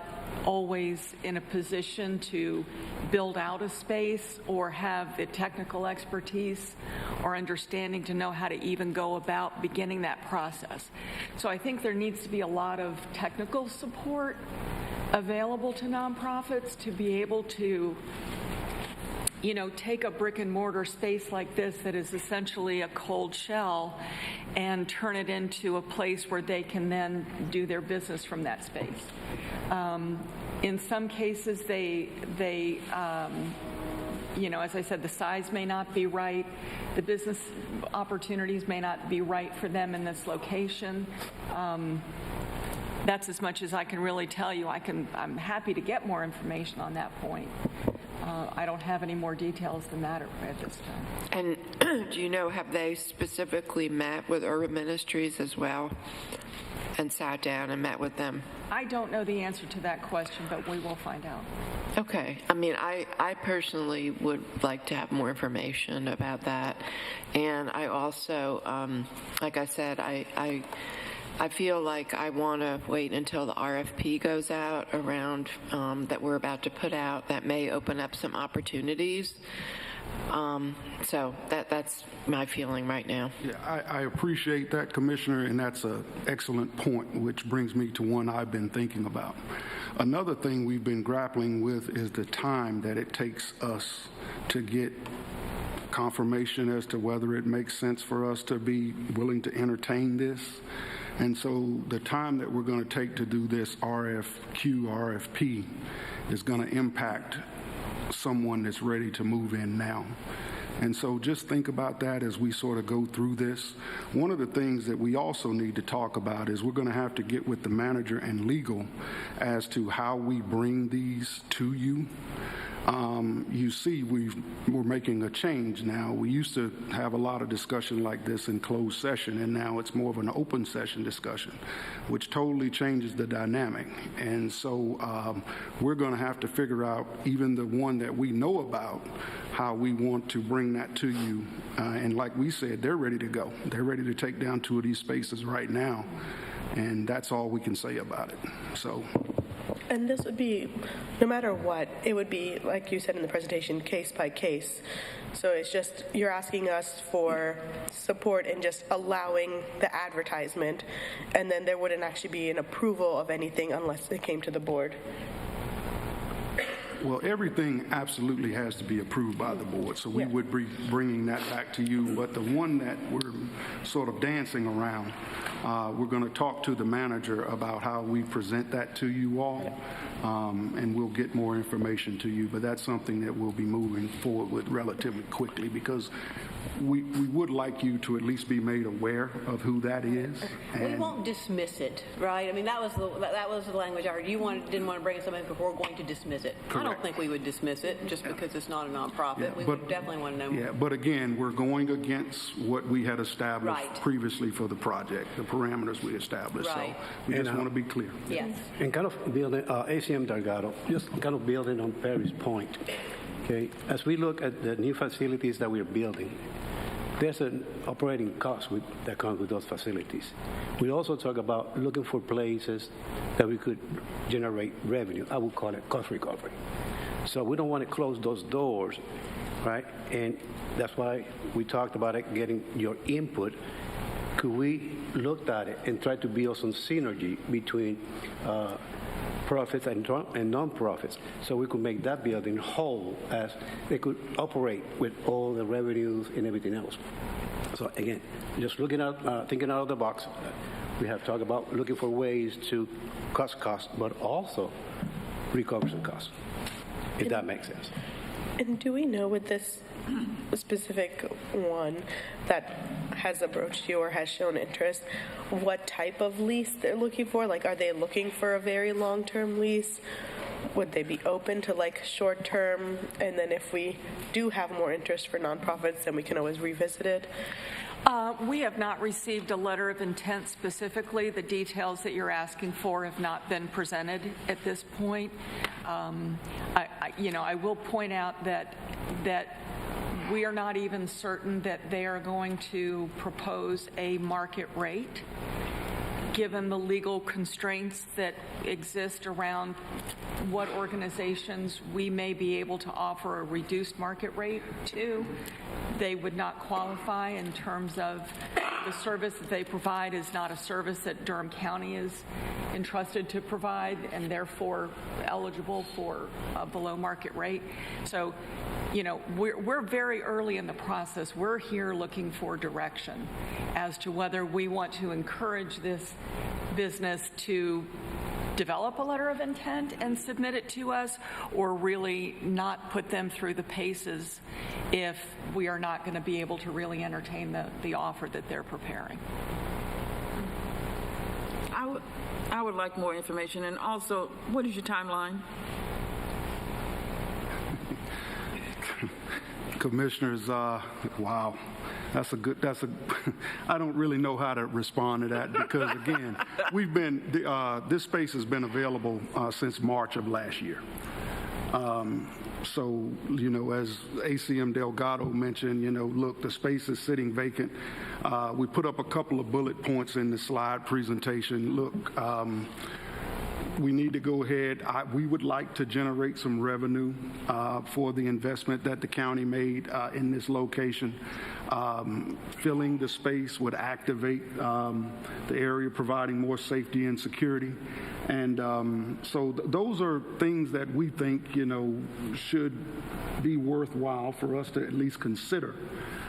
always in a position to build out a space or have the technical expertise or understanding to know how to even go about beginning that process. So I think there needs to be a lot of technical support available to nonprofits to be able to take a brick and mortar space like this that is essentially a cold shell and turn it into a place where they can then do their business from that space. In some cases, they as I said, the size may not be right. The business opportunities may not be right for them in this location. That's as much as I can really tell you. I'm happy to get more information on that point. I don't have any more details than that at this time. And do you know, have they specifically met with Urban Ministries as well and sat down and met with them? I don't know the answer to that question, but we will find out. Okay. I mean, I personally would like to have more information about that. And I also, like I said, I feel like I want to wait until the RFP goes out around that we're about to put out. That may open up some opportunities. So that's my feeling right now. Yeah, I appreciate that, Commissioner, and that's an excellent point, which brings me to one I've been thinking about. Another thing we've been grappling with is the time that it takes us to get confirmation as to whether it makes sense for us to be willing to entertain this. And so the time that we're going to take to do this RFP is going to impact someone that's ready to move in now. And so just think about that as we sort of go through this. One of the things that we also need to talk about is we're going to have to get with the manager and legal as to how we bring these to you. You see, we're making a change now. We used to have a lot of discussion like this in closed session, and now it's more of an open session discussion, which totally changes the dynamic. And so we're going to have to figure out, even the one that we know about, how we want to bring that to you. And like we said, they're ready to go. They're ready to take down 2 of these spaces right now, and that's all we can say about it. So. And this would be, no matter what, it would be, like you said in the presentation, case by case. So it's just, you're asking us for support in just allowing the advertisement, and then there wouldn't actually be an approval of anything unless it came to the board. Well, everything absolutely has to be approved by the board, so we would be bringing that back to you. But the one that we're sort of dancing around, we're going to talk to the manager about how we present that to you all, and we'll get more information to you. But that's something that we'll be moving forward with relatively quickly, because we would like you to at least be made aware of who that is. We won't dismiss it, right? I mean, that was the language I heard. You didn't want to bring something before we're going to dismiss it. Correct. I don't think we would dismiss it just because it's not a nonprofit. Yeah, we would definitely want to know more. Yeah, but again, we're going against what we had established previously for the project, the parameters we established. Right. So we just want to be clear. Yes. And kind of building, ACM Delgado, just kind of building on Perry's point. Okay, as we look at the new facilities that we're building, there's an operating cost that comes with those facilities. We also talk about looking for places that we could generate revenue. I would call it cost recovery. So we don't want to close those doors, right? And that's why we talked about it, getting your input. Could we look at it and try to build some synergy between profits and non-profits, so we could make that building whole, as they could operate with all the revenues and everything else. So again, just looking at, thinking out of the box, we have talked about looking for ways to cut costs, but also recover some costs. if that makes sense. And do we know with this specific one that has approached you or has shown interest, what type of lease they're looking for? Like, are they looking for a very long-term lease? Would they be open to like short-term? And then if we do have more interest for nonprofits, then we can always revisit it? We have not received a letter of intent specifically. The details that you're asking for have not been presented at this point. I will point out that we are not even certain that they are going to propose a market rate, given the legal constraints that exist around what organizations we may be able to offer a reduced market rate to. They would not qualify in terms of the service that they provide is not a service that Durham County is entrusted to provide and therefore eligible for a below market rate. So, we're very early in the process. We're here looking for direction as to whether we want to encourage this business to develop a letter of intent and submit it to us, or really not put them through the paces if we are not going to be able to really entertain the offer that they're preparing. I would like more information, and also, what is your timeline? Commissioners, wow. I don't really know how to respond to that because, again, this space has been available since March of last year. So, as ACM Delgado mentioned, look, the space is sitting vacant. We put up a couple of bullet points in the slide presentation. Look, we need to go ahead. We would like to generate some revenue for the investment that the county made in this location. Filling the space would activate the area, providing more safety and security. And so those are things that we think, should be worthwhile for us to at least consider.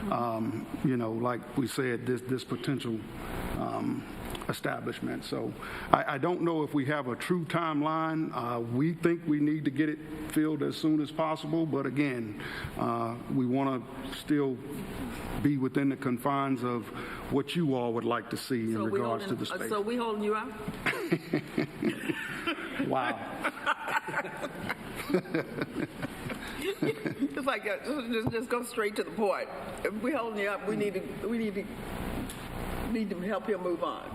Like we said, this potential establishment. So I don't know if we have a true timeline. We think we need to get it filled as soon as possible, but again, we want to still be within the confines of what you all would like to see in regards to the space. So we holding you out? Wow. It's like just go straight to the point. If we holding you up, we need to help him move on.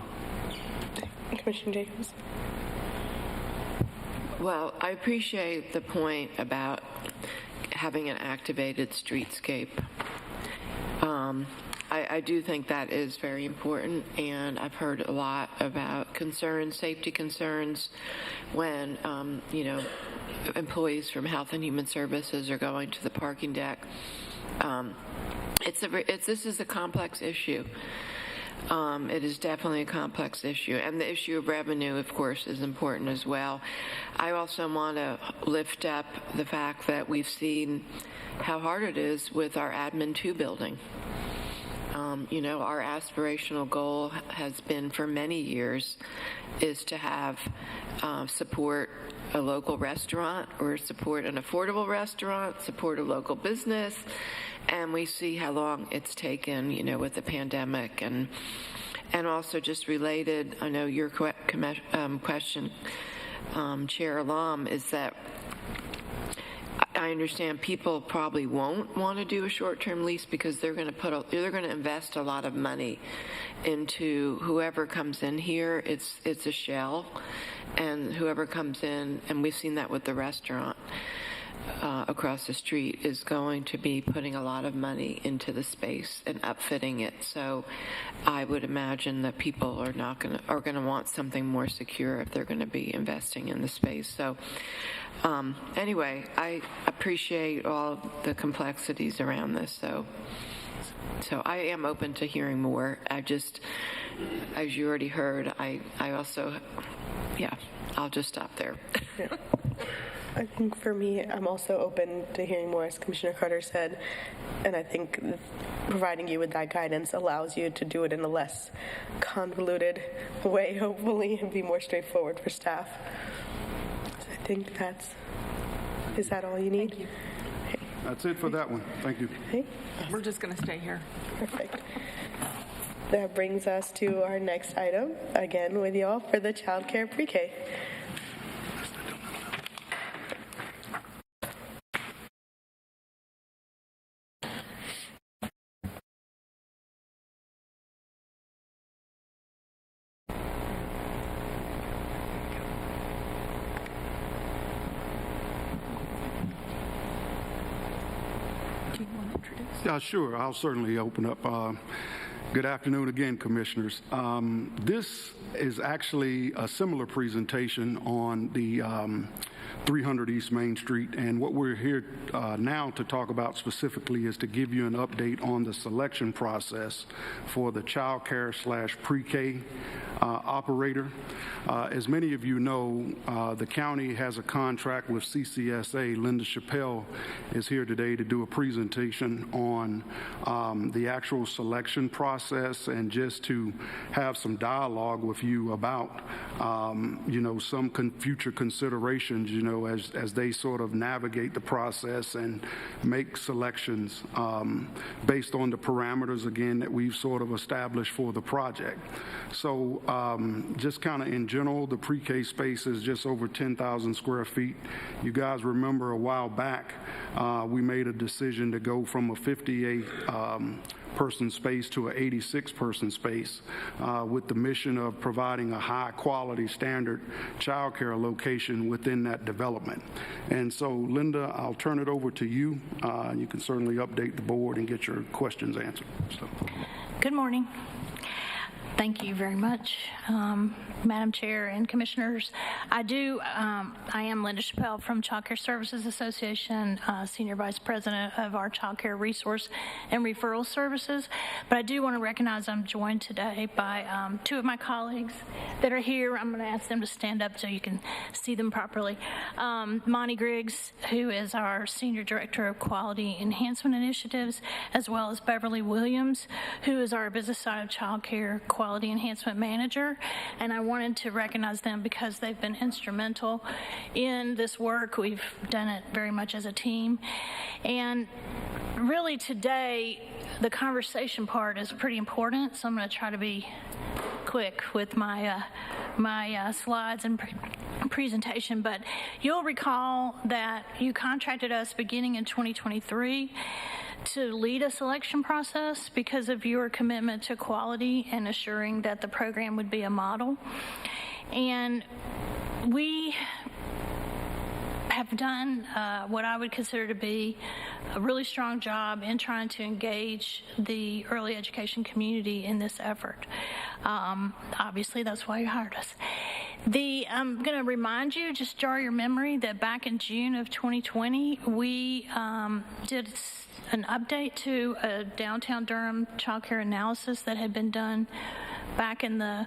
Commissioner Jacobs. Well, I appreciate the point about having an activated streetscape. I do think that is very important, and I've heard a lot about safety concerns when, employees from Health and Human Services are going to the parking deck. This is a complex issue. It is definitely a complex issue, and the issue of revenue, of course, is important as well. I also want to lift up the fact that we've seen how hard it is with our Admin 2 building. Our aspirational goal has been for many years is to have support a local restaurant or support an affordable restaurant, support a local business, and we see how long it's taken, with the pandemic. And also just related, I know your question, Chair Alam, is that I understand people probably won't want to do a short-term lease because they're going to invest a lot of money into whoever comes in here. It's a shell, and whoever comes in, and we've seen that with the restaurant across the street, is going to be putting a lot of money into the space and upfitting it. So I would imagine that people are going to want something more secure if they're going to be investing in the space. So anyway, I appreciate all the complexities around this. So I am open to hearing more. I just, as you already heard, I also, I'll just stop there. Yeah. I think for me, I'm also open to hearing more, as Commissioner Carter said, and I think providing you with that guidance allows you to do it in a less convoluted way, hopefully, and be more straightforward for staff. So I think that's Is that all you need? Thank you. That's it for that one. Thank you. Okay. We're just going to stay here. Perfect. That brings us to our next item, again with y'all for the child care pre-K. Yeah, sure. I'll certainly open up. Good afternoon again, Commissioners. This is actually a similar presentation on the 300 East Main Street, and what we're here now to talk about specifically is to give you an update on the selection process for the child care / pre-K operator. As many of you know, the county has a contract with CCSA. Linda Chappelle is here today to do a presentation on the actual selection process and just to have some dialogue with you about, some future considerations, as they sort of navigate the process and make selections based on the parameters, again, that we've sort of established for the project. So just kind of in general, the pre-K space is just over 10,000 square feet. You guys remember a while back, we made a decision to go from a 58 person space to an 86-person space with the mission of providing a high-quality standard child care location within that development. And so, Linda, I'll turn it over to you. You can certainly update the board and get your questions answered. So. Good morning. Thank you very much, Madam Chair and Commissioners. I am Linda Chappelle from Child Care Services Association, Senior Vice President of our Child Care Resource and Referral Services. But I do want to recognize I'm joined today by two of my colleagues that are here. I'm going to ask them to stand up so you can see them properly. Monty Griggs, who is our Senior Director of Quality Enhancement Initiatives, as well as Beverly Williams, who is our Business Side of Child Care Quality Enhancement Manager, and I wanted to recognize them because they've been instrumental in this work. We've done it very much as a team, and really today the conversation part is pretty important, so I'm going to try to be quick with my slides and presentation, but you'll recall that you contracted us beginning in 2023 to lead a selection process because of your commitment to quality and assuring that the program would be a model. And we have done what I would consider to be a really strong job in trying to engage the early education community in this effort. Obviously, that's why you hired us. I'm going to remind you, just jar your memory, that back in June of 2020, we did an update to a downtown Durham child care analysis that had been done back in the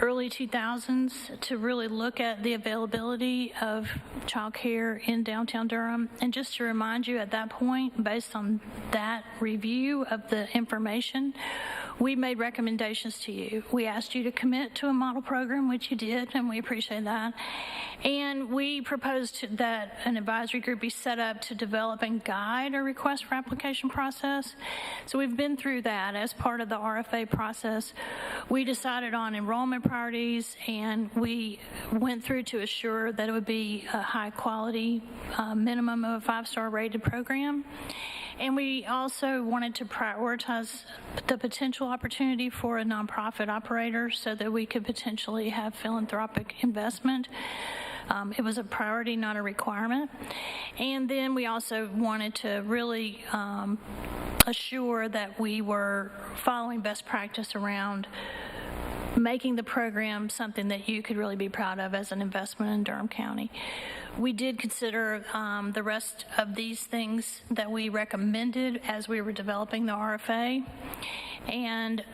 early 2000s to really look at the availability of child care in downtown Durham. And just to remind you, at that point, based on that review of the information, we made recommendations to you. We asked you to commit to a model program, which you did, and we appreciate that. And we proposed that an advisory group be set up to develop and guide a request for application process. So we've been through that. As part of the RFA process, we decided on enrollment priorities, and we went through to assure that it would be a high quality minimum of a 5-star rated program. And we also wanted to prioritize the potential opportunity for a nonprofit operator so that we could potentially have philanthropic investment. It was a priority, not a requirement. And then we also wanted to really assure that we were following best practice around making the program something that you could really be proud of as an investment in Durham County. We did consider the rest of these things that we recommended as we were developing the RFA, and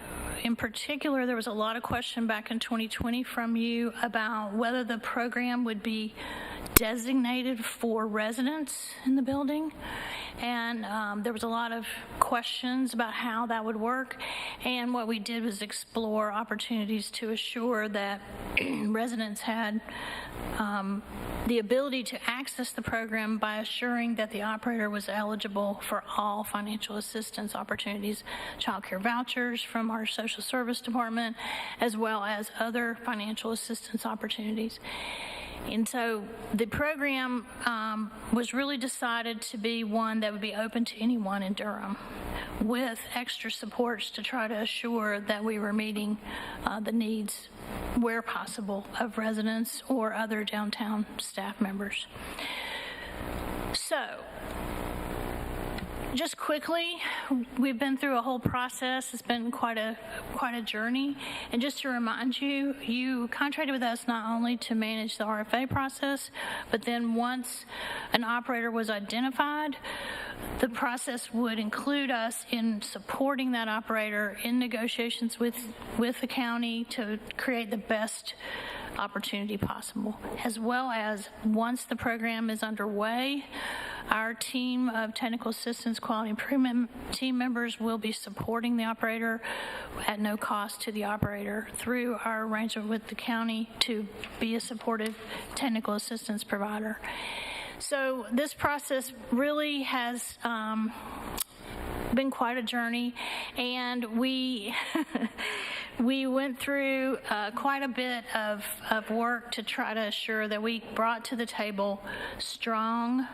in particular, there was a lot of question back in 2020 from you about whether the program would be designated for residents in the building. And there was a lot of questions about how that would work. And what we did was explore opportunities to assure that residents had the ability to access the program by assuring that the operator was eligible for all financial assistance opportunities, child care vouchers from our social service department, as well as other financial assistance opportunities. And so the program was really decided to be one that would be open to anyone in Durham, with extra supports to try to assure that we were meeting the needs, where possible, of residents or other downtown staff members. So, just quickly, we've been through a whole process. It's been quite a journey. And just to remind you, you contracted with us not only to manage the RFA process, but then once an operator was identified, the process would include us in supporting that operator in negotiations with the county to create the best opportunity possible, as well as once the program is underway, our team of technical assistance quality improvement team members will be supporting the operator at no cost to the operator through our arrangement with the county to be a supportive technical assistance provider. So this process really has been quite a journey, and we we went through quite a bit of work to try to assure that we brought to the table strong,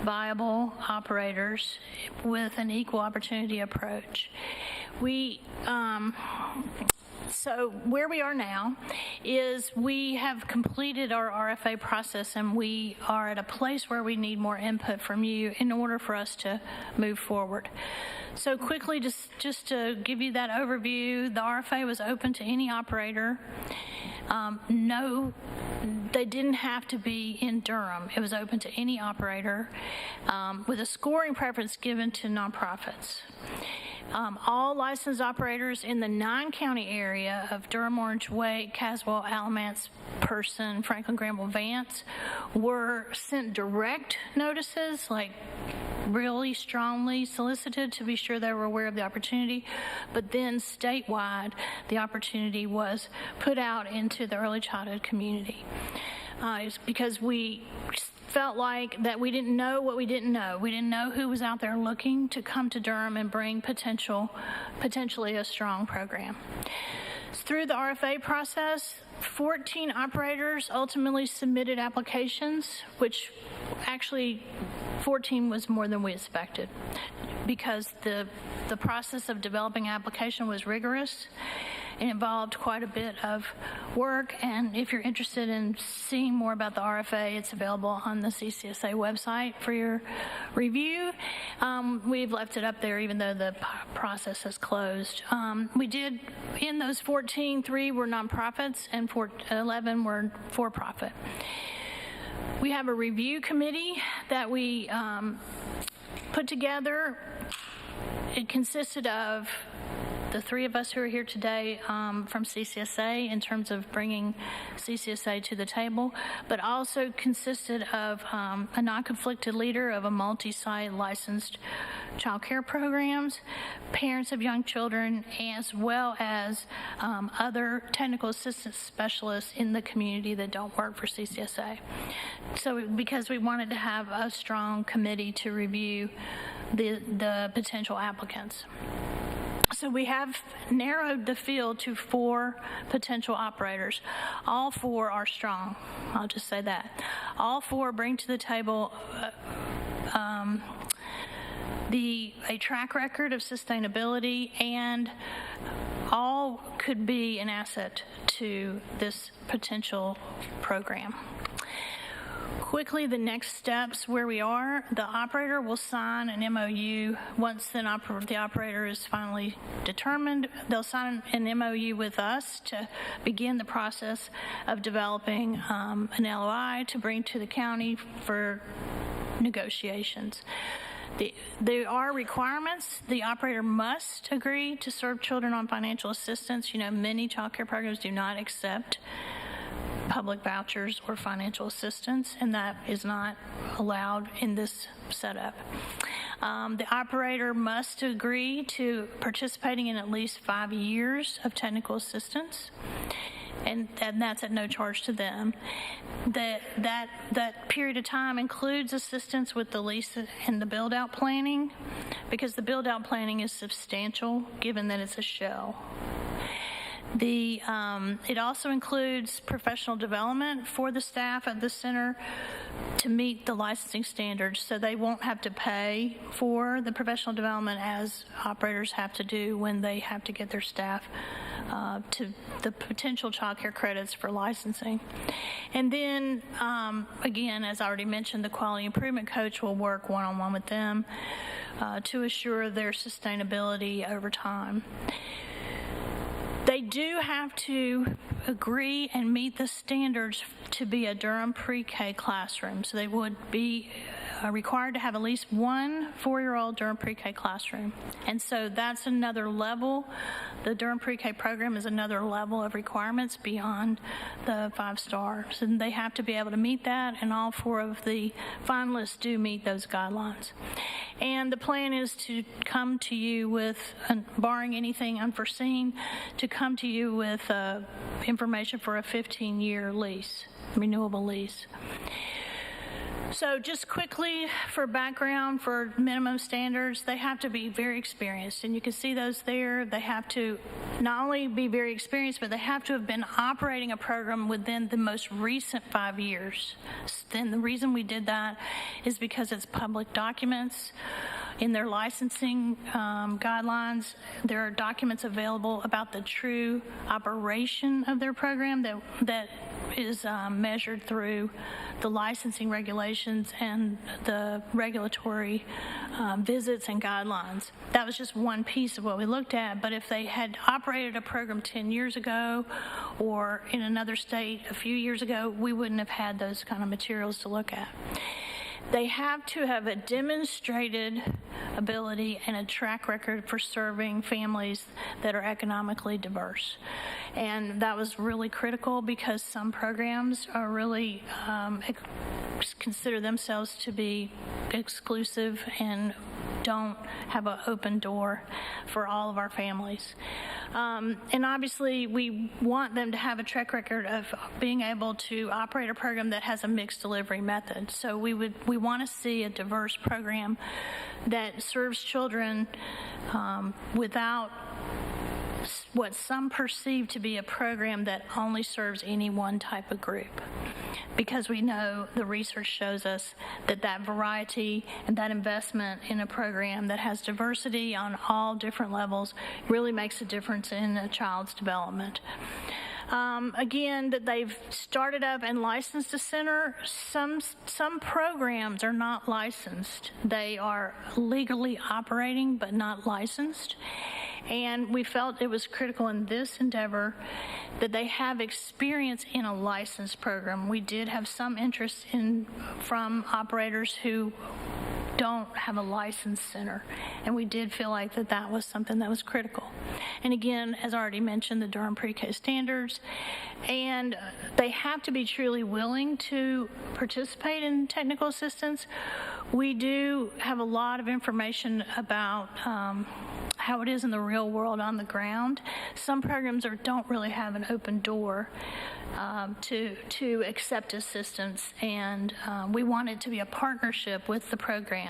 viable operators with an equal opportunity approach. So where we are now is we have completed our RFA process, and we are at a place where we need more input from you in order for us to move forward. So quickly, just to give you that overview, the RFA was open to any operator. No, they didn't have to be in Durham. It was open to any operator with a scoring preference given to nonprofits. All licensed operators in the 9-county area of Durham, Orange, Wake, Caswell, Alamance, Person, Franklin, Granville, Vance were sent direct notices, like really strongly solicited to be sure they were aware of the opportunity. But then statewide, the opportunity was put out into the early childhood community. It's because we felt like that we didn't know what we didn't know. We didn't know who was out there looking to come to Durham and bring potentially a strong program. Through the RFA process, 14 operators ultimately submitted applications, which actually 14 was more than we expected, because the process of developing an application was rigorous. It involved quite a bit of work, and if you're interested in seeing more about the RFA, it's available on the CCSA website for your review. We've left it up there even though the process has closed. We did, in those 14, 3 were nonprofits and 11 were for-profit. We have a review committee that we put together. It consisted of the 3 of us who are here today from CCSA in terms of bringing CCSA to the table, but also consisted of a non-conflicted leader of a multi-site licensed child care programs, parents of young children, as well as other technical assistance specialists in the community that don't work for CCSA. So because we wanted to have a strong committee to review the potential applicants. So we have narrowed the field to 4 potential operators. All 4 are strong. I'll just say that. All 4 bring to the table a track record of sustainability, and all could be an asset to this potential program. Quickly, the next steps where we are, the operator will sign an MOU. Once the operator is finally determined, they'll sign an MOU with us to begin the process of developing an LOI to bring to the county for negotiations. There are requirements. The operator must agree to serve children on financial assistance. You know, many child care programs do not accept public vouchers or financial assistance, and that is not allowed in this setup. The operator must agree to participating in at least 5 years of technical assistance, and that's at no charge to them. That period of time includes assistance with the lease and the build-out planning, because the build-out planning is substantial given that it's a shell. It also includes professional development for the staff at the center to meet the licensing standards, so they won't have to pay for the professional development as operators have to do when they have to get their staff to the potential child care credits for licensing. And then, again, as I already mentioned, the quality improvement coach will work one-on-one with them to assure their sustainability over time. They do have to agree and meet the standards to be a Durham pre-K classroom. So they would be required to have at least one 4-year-old Durham pre-K classroom. And so that's another level. The Durham pre-K program is another level of requirements beyond the 5 stars. And they have to be able to meet that, and all 4 of the finalists do meet those guidelines. And the plan is to come to you with, barring anything unforeseen, to come to you with information for a 15-year lease, renewable lease. So just quickly for background, for minimum standards, they have to be very experienced, and you can see those there. They have to not only be very experienced, but they have to have been operating a program within the most recent 5 years. Then the reason we did that is because it's public documents. In their licensing guidelines, there are documents available about the true operation of their program that is measured through the licensing regulations and the regulatory visits and guidelines. That was just one piece of what we looked at, but if they had operated a program 10 years ago or in another state a few years ago, we wouldn't have had those kind of materials to look at. They have to have a demonstrated ability and a track record for serving families that are economically diverse. And that was really critical because some programs are really consider themselves to be exclusive and don't have an open door for all of our families. And obviously, we want them to have a track record of being able to operate a program that has a mixed delivery method. So we want to see a diverse program that serves children without what some perceive to be a program that only serves any one type of group. Because we know the research shows us that that variety and that investment in a program that has diversity on all different levels really makes a difference in a child's development. Again, that they've started up and licensed a center. Some programs are not licensed. They are legally operating but not licensed. And we felt it was critical in this endeavor that they have experience in a licensed program. We did have some interest from operators who don't have a licensed center, and we did feel like that was something that was critical. And again, as I already mentioned, the Durham pre-K standards, and they have to be truly willing to participate in technical assistance. We do have a lot of information about how it is in the real world on the ground. Some programs don't really have an open door to accept assistance, and we want it to be a partnership with the program.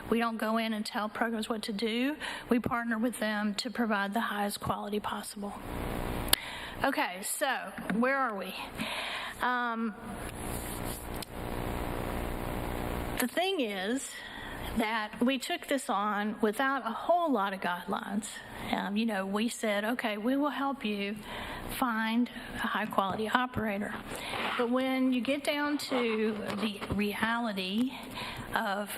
We don't go in and tell programs what to do. We partner with them to provide the highest quality possible. Okay, so where are we? The thing is that we took this on without a whole lot of guidelines. We said, okay, we will help you find a high-quality operator. But when you get down to the reality of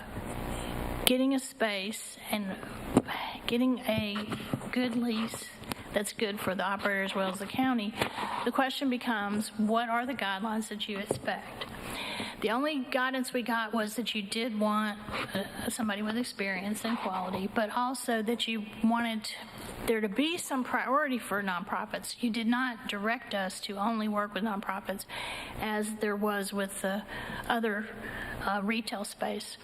getting a space and getting a good lease that's good for the operator as well as the county, the question becomes, what are the guidelines that you expect? The only guidance we got was that you did want somebody with experience and quality, but also that you wanted there to be some priority for nonprofits. You did not direct us to only work with nonprofits as there was with the other retail space.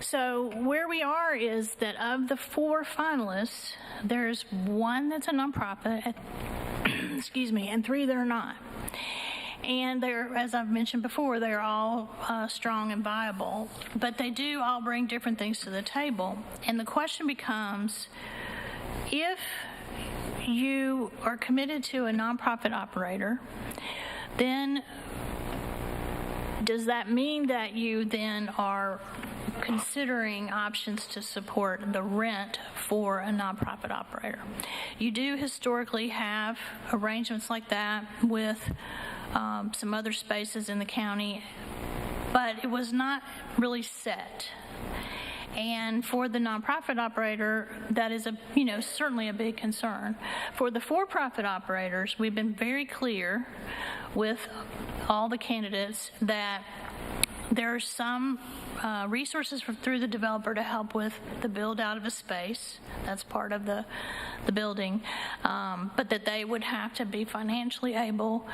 So where we are is that of the 4 finalists, there's 1 that's a nonprofit, excuse me, and 3 that are not. And they're, as I've mentioned before, they're all strong and viable, but they do all bring different things to the table. And the question becomes, if you are committed to a nonprofit operator, then does that mean that you then are considering options to support the rent for a nonprofit operator? You do historically have arrangements like that with some other spaces in the county, but it was not really set. And for the nonprofit operator, that is certainly a big concern. For the for-profit operators, we've been very clear with all the candidates that there are some resources through the developer to help with the build out of a space. That's part of the building, but that they would have to be financially able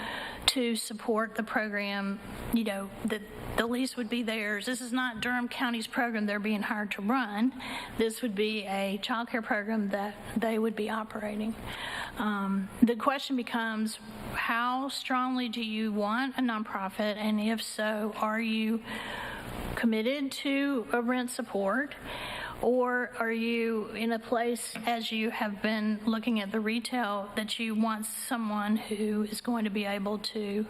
to support the program, that the lease would be theirs. This is not Durham County's program they're being hired to run. This would be a child care program that they would be operating. The question becomes, how strongly do you want a nonprofit, and if so, are you committed to a rent support, or are you in a place, as you have been looking at the retail, that you want someone who is going to be able to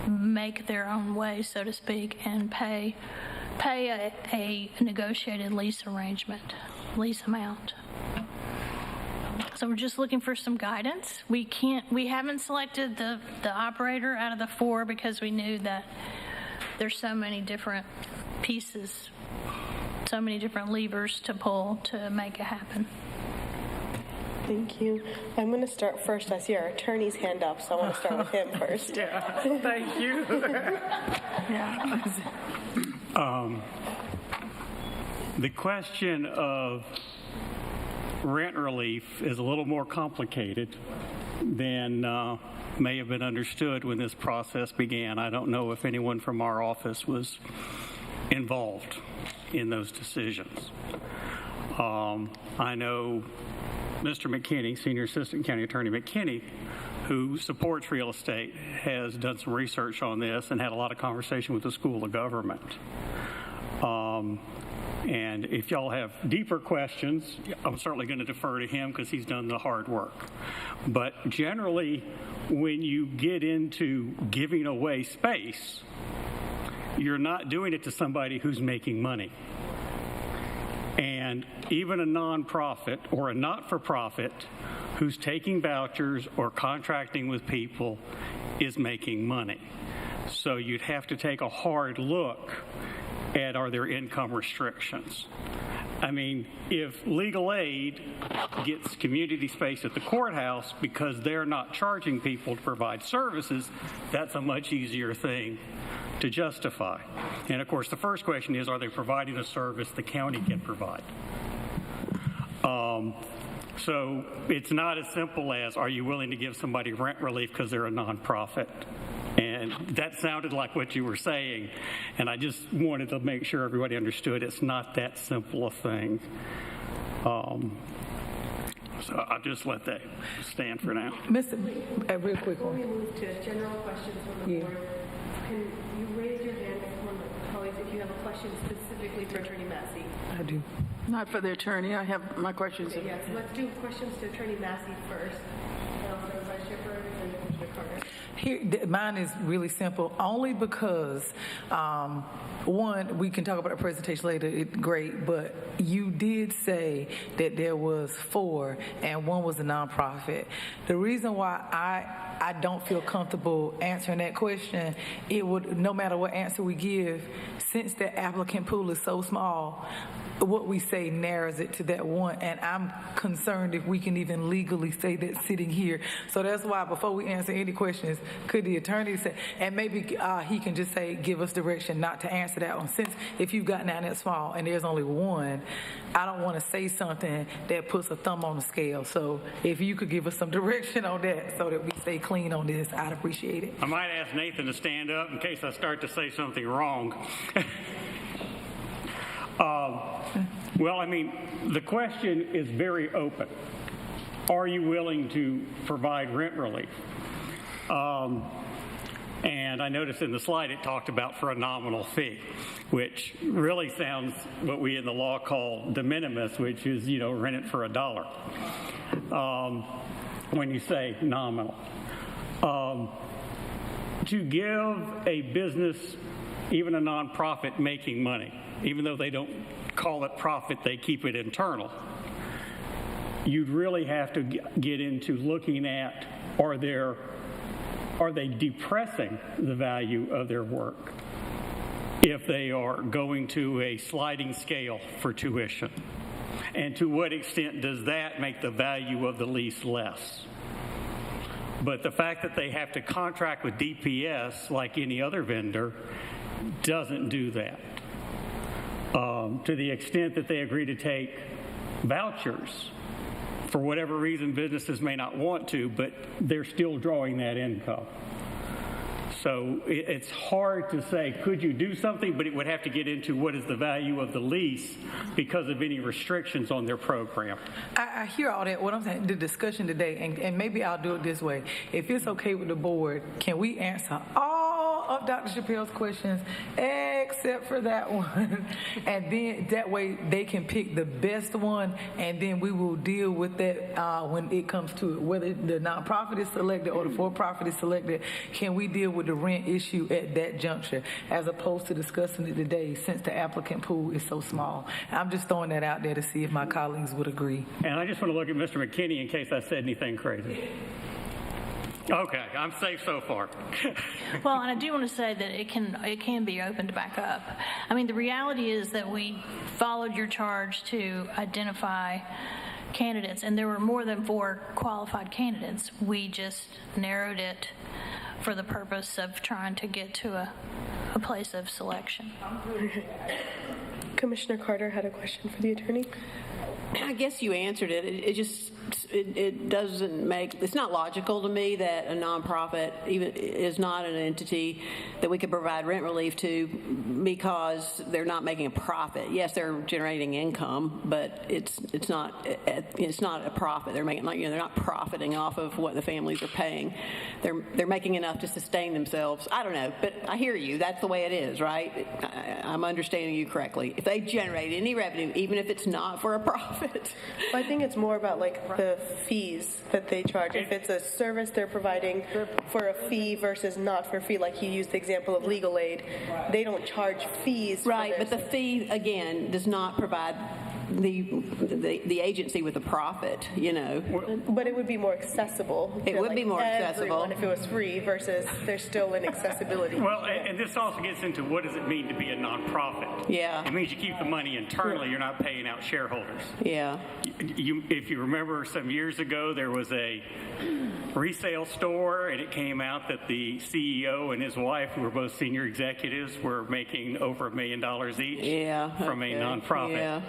make their own way, so to speak, and pay a negotiated lease amount? So we're just looking for some guidance. We haven't selected the operator out of the 4 because we knew that there's so many different pieces, so many different levers to pull to make it happen. Thank you. I'm going to start first. I see our attorney's hand up, so I want to start with him first. Yeah, thank you. The question of rent relief is a little more complicated than may have been understood when this process began. I don't know if anyone from our office was involved in those decisions. I know Mr. McKinney, Senior Assistant County Attorney McKinney, who supports real estate, has done some research on this and had a lot of conversation with the School of Government. And if y'all have deeper questions, I'm certainly going to defer to him because he's done the hard work. But generally, when you get into giving away space, you're not doing it to somebody who's making money. And even a nonprofit or a not-for-profit who's taking vouchers or contracting with people is making money. So you'd have to take a hard look at, are there income restrictions? I mean, if legal aid gets community space at the courthouse because they're not charging people to provide services, that's a much easier thing to justify. And of course, the first question is, are they providing a service the county can provide? So it's not as simple as, are you willing to give somebody rent relief because they're a nonprofit? And that sounded like what you were saying, and I just wanted to make sure everybody understood it's not that simple a thing. So I'll just let that stand for now. Mr. Real quick Before we move to general questions from the board, can you raise your hand, one of my colleagues, if you have a question specifically for Attorney Massey? I do. Not for the attorney. I have my questions. Okay, yes, let's do questions to Attorney Massey first. And I'll start with Vice Chair Burns and then Commissioner Carter. Here, mine is really simple, only because, one, we can talk about the presentation later, great, but you did say that there was 4 and 1 was a nonprofit. The reason why I don't feel comfortable answering that question, it would, no matter what answer we give, since the applicant pool is so small, what we say narrows it to that one, and I'm concerned if we can even legally say that sitting here. So that's why before we answer any questions, could the attorney say, and maybe he can just say, give us direction not to answer that one. Since if you've gotten down that small and there's only one, I don't want to say something that puts a thumb on the scale. So if you could give us some direction on that so that we stay clean on this, I'd appreciate it. I might ask Nathan to stand up in case I start to say something wrong. Well, I mean, the question is very open. Are you willing to provide rent relief? And I noticed in the slide it talked about for a nominal fee, which really sounds what we in the law call de minimis, which is, rent it for $1 when you say nominal. To give a business, even a nonprofit, making money, even though they don't call it profit, they keep it internal, you'd really have to get into looking at, are they depressing the value of their work if they are going to a sliding scale for tuition? And to what extent does that make the value of the lease less? But the fact that they have to contract with DPS like any other vendor doesn't do that. To the extent that they agree to take vouchers, for whatever reason businesses may not want to, but they're still drawing that income. So it's hard to say, could you do something, but it would have to get into what is the value of the lease because of any restrictions on their program. I hear all that. What I'm saying, the discussion today, and maybe I'll do it this way. If it's okay with the board, can we answer all of Dr. Chappelle's questions except for that one? And then that way they can pick the best one, and then we will deal with that when it comes to it. Whether the nonprofit is selected or the for-profit is selected, can we deal with the rent issue at that juncture as opposed to discussing it today since the applicant pool is so small? I'm just throwing that out there to see if my colleagues would agree. And I just want to look at Mr. McKinney in case I said anything crazy. Okay, I'm safe so far. Well, and I do want to say that it can be opened back up. I mean, the reality is that we followed your charge to identify candidates, and there were more than 4 qualified candidates. We just narrowed it for the purpose of trying to get to a place of selection. Commissioner Carter had a question for the attorney. I guess you answered it. It doesn't make, it's not logical to me that a nonprofit even is not an entity that we could provide rent relief to because they're not making a profit. Yes, they're generating income, but it's not a profit. They're making, they're not profiting off of what the families are paying. They're making enough to sustain themselves. I don't know, but I hear you. That's the way it is, right? I'm understanding you correctly. If they generate any revenue, even if it's not for a profit. Well, I think it's more about the fees that they charge. If it's a service they're providing for a fee versus not for a fee, like you used the example of legal aid, they don't charge fees. Right, but the fee, again, does not provide the agency with a profit, But it would be more accessible. It would be more accessible if it was free versus there's still an accessibility. Well, and this also gets into what does it mean to be a nonprofit? Yeah. It means you keep the money internally. You're not paying out shareholders. Yeah. If you remember some years ago, there was a resale store, and it came out that the CEO and his wife, who were both senior executives, were making over $1 million each from a nonprofit. Yeah.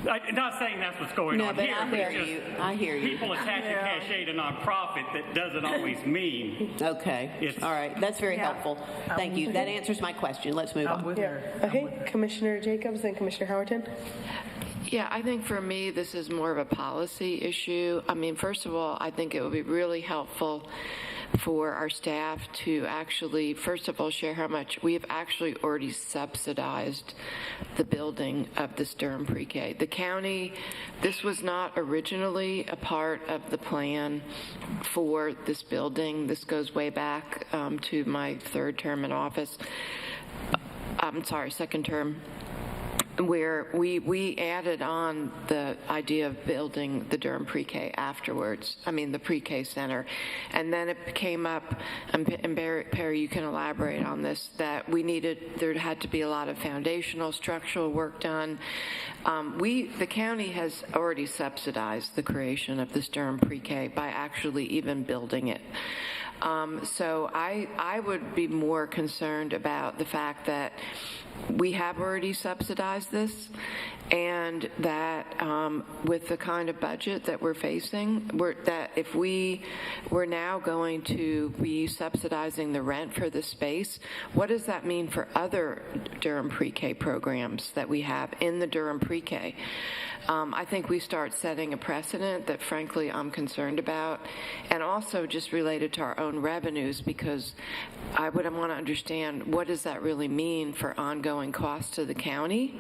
I'm not saying that's what's going on but here. I hear you. People attach a cachet to nonprofit that doesn't always mean. Okay. All right. That's very helpful. Thank you. That answers my question. Let's move on. Okay. Commissioner Jacobs and Commissioner Howerton. Yeah, I think for me, this is more of a policy issue. I mean, first of all, I think it would be really helpful for our staff to actually, first of all, share how much we have actually already subsidized the building of this Durham pre-K. The county, this was not originally a part of the plan for this building. This goes way back to my second term. where we added on the idea of building the Durham Pre-K afterwards, the Pre-K Center. And then it came up, and Perry, you can elaborate on this, that there had to be a lot of foundational structural work done. The county has already subsidized the creation of this Durham Pre-K by actually even building it. So I would be more concerned about the fact that we have already subsidized this, and that with the kind of budget that we're facing, that if we're now going to be subsidizing the rent for the space, what does that mean for other Durham Pre-K programs that we have in the Durham Pre-K? I think we start setting a precedent that, frankly, I'm concerned about, and also just related to our own revenues, because I would want to understand what does that really mean for ongoing costs to the county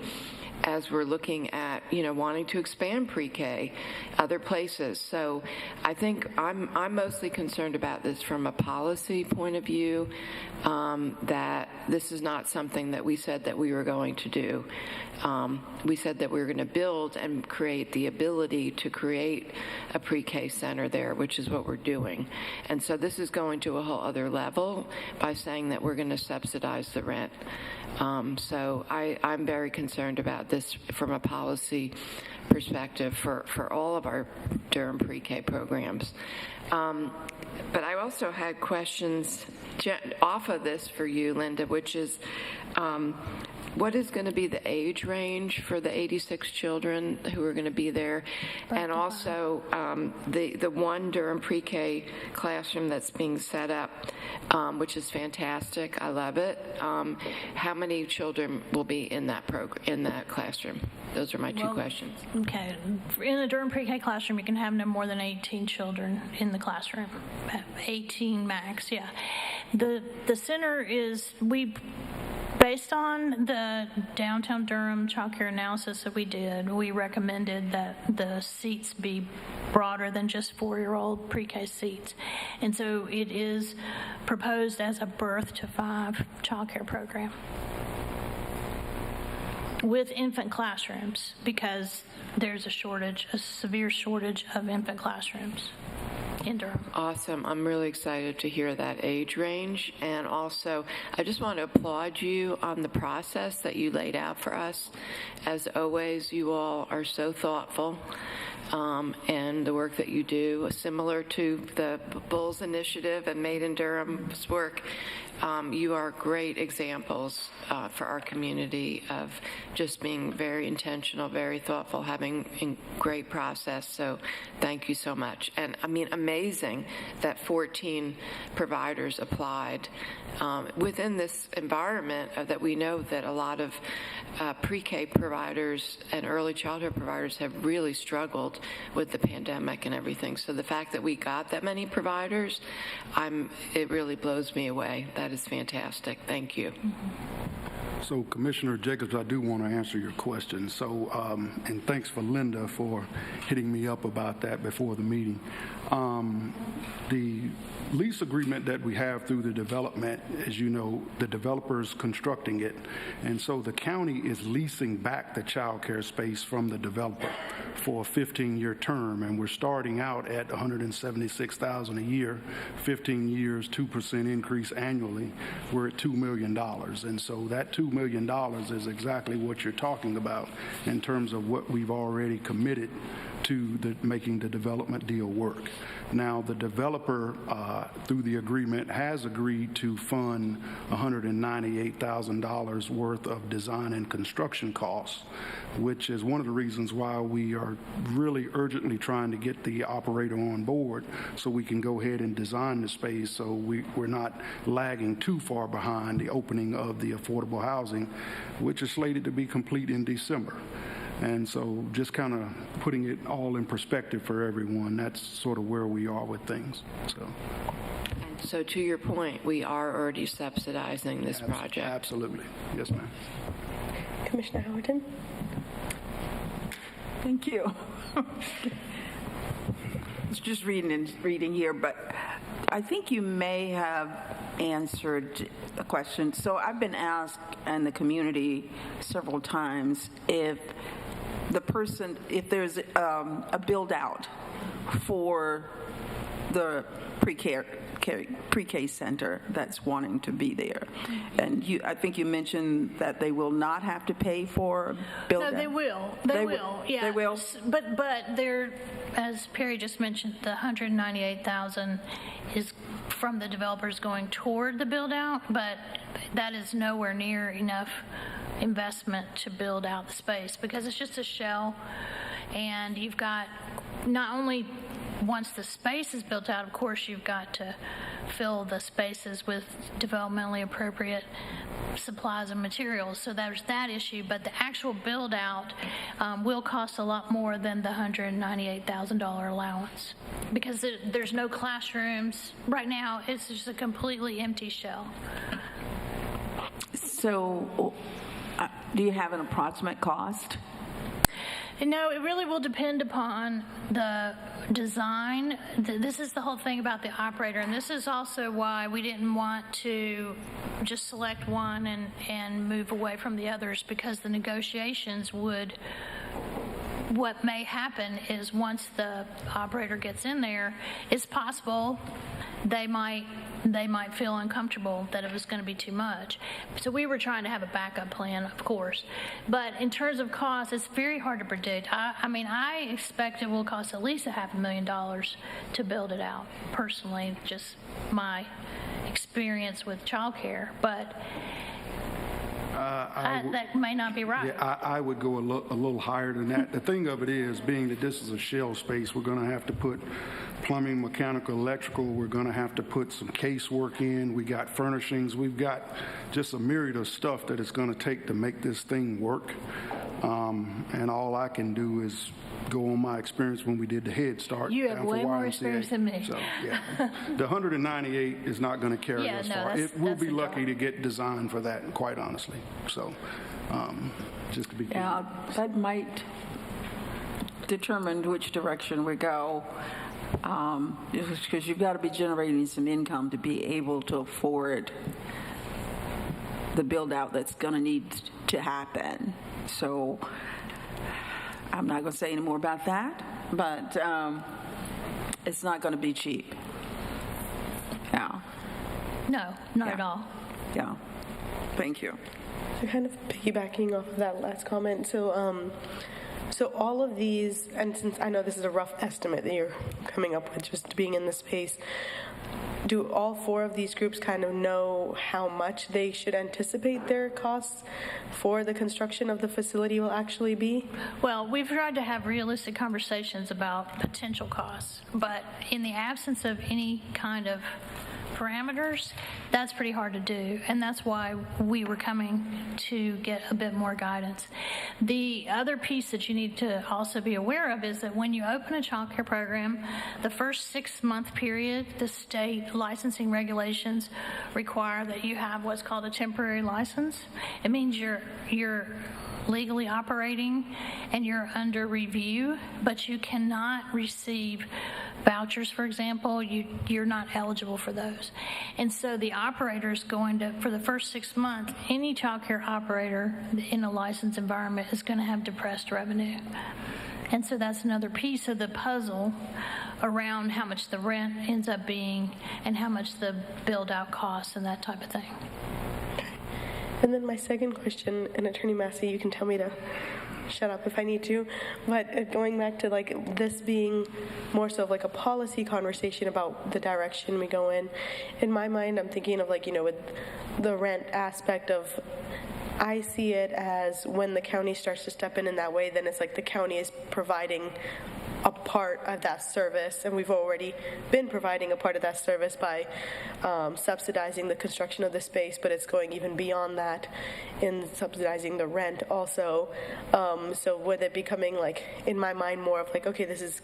as we're looking at, wanting to expand pre-K other places. So I think I'm mostly concerned about this from a policy point of view, that this is not something that we said that we were going to do. We said that we were going to build and create the ability to create a pre-K center there, which is what we're doing. And so this is going to a whole other level by saying that we're going to subsidize the rent. So I'm very concerned about this from a policy perspective for all of our Durham pre-K programs. But I also had questions off of this for you, Linda, which is what is going to be the age range for the 86 children who are going to be there? And also the one Durham pre-K classroom that's being set up, which is fantastic. I love it. How many children will be in that classroom? Those are my two questions. Okay. In the Durham pre-K classroom, you can have no more than 18 children in the classroom. 18 max, yeah. The center is, based on the downtown Durham child care analysis that we did, we recommended that the seats be broader than just 4-year-old pre-K seats. And so it is proposed as a birth to 5 child care program with infant classrooms, because there's a severe shortage of infant classrooms in Durham. Awesome. I'm really excited to hear that age range. And also, I just want to applaud you on the process that you laid out for us. As always, you all are so thoughtful. And the work that you do, similar to the Bulls Initiative and Made in Durham's work, you are great examples for our community of just being very intentional, very thoughtful, having a great process. So thank you so much. And amazing that 14 providers applied within this environment that we know that a lot of pre-K providers and early childhood providers have really struggled with the pandemic and everything. So the fact that we got that many providers, it really blows me away. That is fantastic. Thank you. So, Commissioner Jacobs, I do want to answer your question. So, and thanks for Linda for hitting me up about that before the meeting. The lease agreement that we have through the development, as you know, the developer's constructing it, and so the county is leasing back the child care space from the developer for a 15-year term, and we're starting out at $176,000 a year, 15 years, 2% increase annually. We're at $2 million, and so that $2 million is exactly what you're talking about in terms of what we've already committed to making the development deal work. Now, the developer, through the agreement, has agreed to fund $198,000 worth of design and construction costs, which is one of the reasons why we are really urgently trying to get the operator on board so we can go ahead and design the space so we're not lagging too far behind the opening of the affordable housing, which is slated to be complete in December. And so just kind of putting it all in perspective for everyone, that's sort of where we are with things. So to your point, we are already subsidizing this project. Absolutely. Yes, ma'am. Commissioner Howerton. Thank you. It's just reading here, but I think you may have answered a question. So I've been asked in the community several times if there's a build out for the pre-K center that's wanting to be there. And I think you mentioned that they will not have to pay for build out. No, they will. They will. Yeah. They will. But they're, as Perry just mentioned, the $198,000 is from the developers going toward the build out, but that is nowhere near enough investment to build out the space because it's just a shell, and you've got not only once the space is built out, of course, you've got to fill the spaces with developmentally appropriate supplies and materials. So there's that issue, but the actual build out will cost a lot more than the $198,000 allowance because there's no classrooms. Right now, it's just a completely empty shell. So do you have an approximate cost? No, it really will depend upon the design. This is the whole thing about the operator, and this is also why we didn't want to just select one and move away from the others, because the negotiations what may happen is once the operator gets in there, it's possible they might feel uncomfortable that it was going to be too much. So we were trying to have a backup plan, of course. But in terms of cost, it's very hard to predict. I expect it will cost at least $500,000 to build it out, personally, just my experience with childcare. But that may not be right. Yeah, I would go a little higher than that. The thing of it is, being that this is a shell space, we're going to have to put plumbing, mechanical, electrical. We're going to have to put some casework in. We got furnishings. We've got just a myriad of stuff that it's going to take to make this thing work. And all I can do is go on my experience when we did the Head Start. You have way more experience than me. So, yeah. The 198 is not going to carry us far. We'll be lucky to get designed for that, quite honestly. So, just to be clear. Yeah, that might determine which direction we go. Because you've got to be generating some income to be able to afford the build out that's going to need to happen. So I'm not going to say any more about that, but it's not going to be cheap. Yeah. No, not at all. Yeah. Thank you. So kind of piggybacking off of that last comment, so all of these, and since I know this is a rough estimate that you're coming up with just being in the space, do all four of these groups kind of know how much they should anticipate their costs for the construction of the facility will actually be? Well, we've tried to have realistic conversations about potential costs, but in the absence of any kind of parameters, that's pretty hard to do, and that's why we were coming to get a bit more guidance. The other piece that you need to also be aware of is that when you open a child care program, the first 6-month period, the state licensing regulations require that you have what's called a temporary license. It means you're legally operating and you're under review, but you cannot receive vouchers, for example. You're not eligible for those. And so the operator is going to, for the first 6 months, any child care operator in a licensed environment is going to have depressed revenue. And so that's another piece of the puzzle around how much the rent ends up being and how much the build out costs and that type of thing. And then my second question, and Attorney Massey, you can tell me to shut up if I need to, but going back to like this being more so of like a policy conversation about the direction we go in my mind I'm thinking of like, with the rent aspect of, I see it as when the county starts to step in that way, then it's like the county is providing a part of that service, and we've already been providing a part of that service by subsidizing the construction of the space, but it's going even beyond that in subsidizing the rent also. So with it becoming like, in my mind, more of like, okay, this is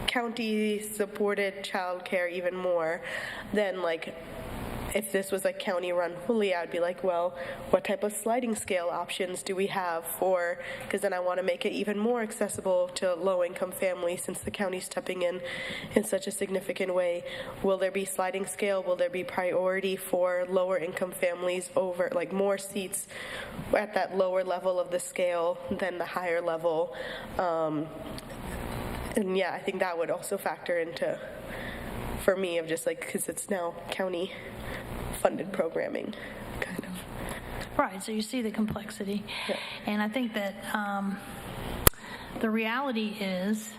county supported childcare even more than like if this was like county run fully, I'd be like, well, what type of sliding scale options do we have for, because then I want to make it even more accessible to low-income families since the county's stepping in such a significant way. Will there be sliding scale? Will there be priority for lower-income families over, like, more seats at that lower level of the scale than the higher level? And yeah, I think that would also factor into, for me, of just like, because it's now county funded programming, kind of. Right, so you see the complexity. Yeah. And I think that the reality is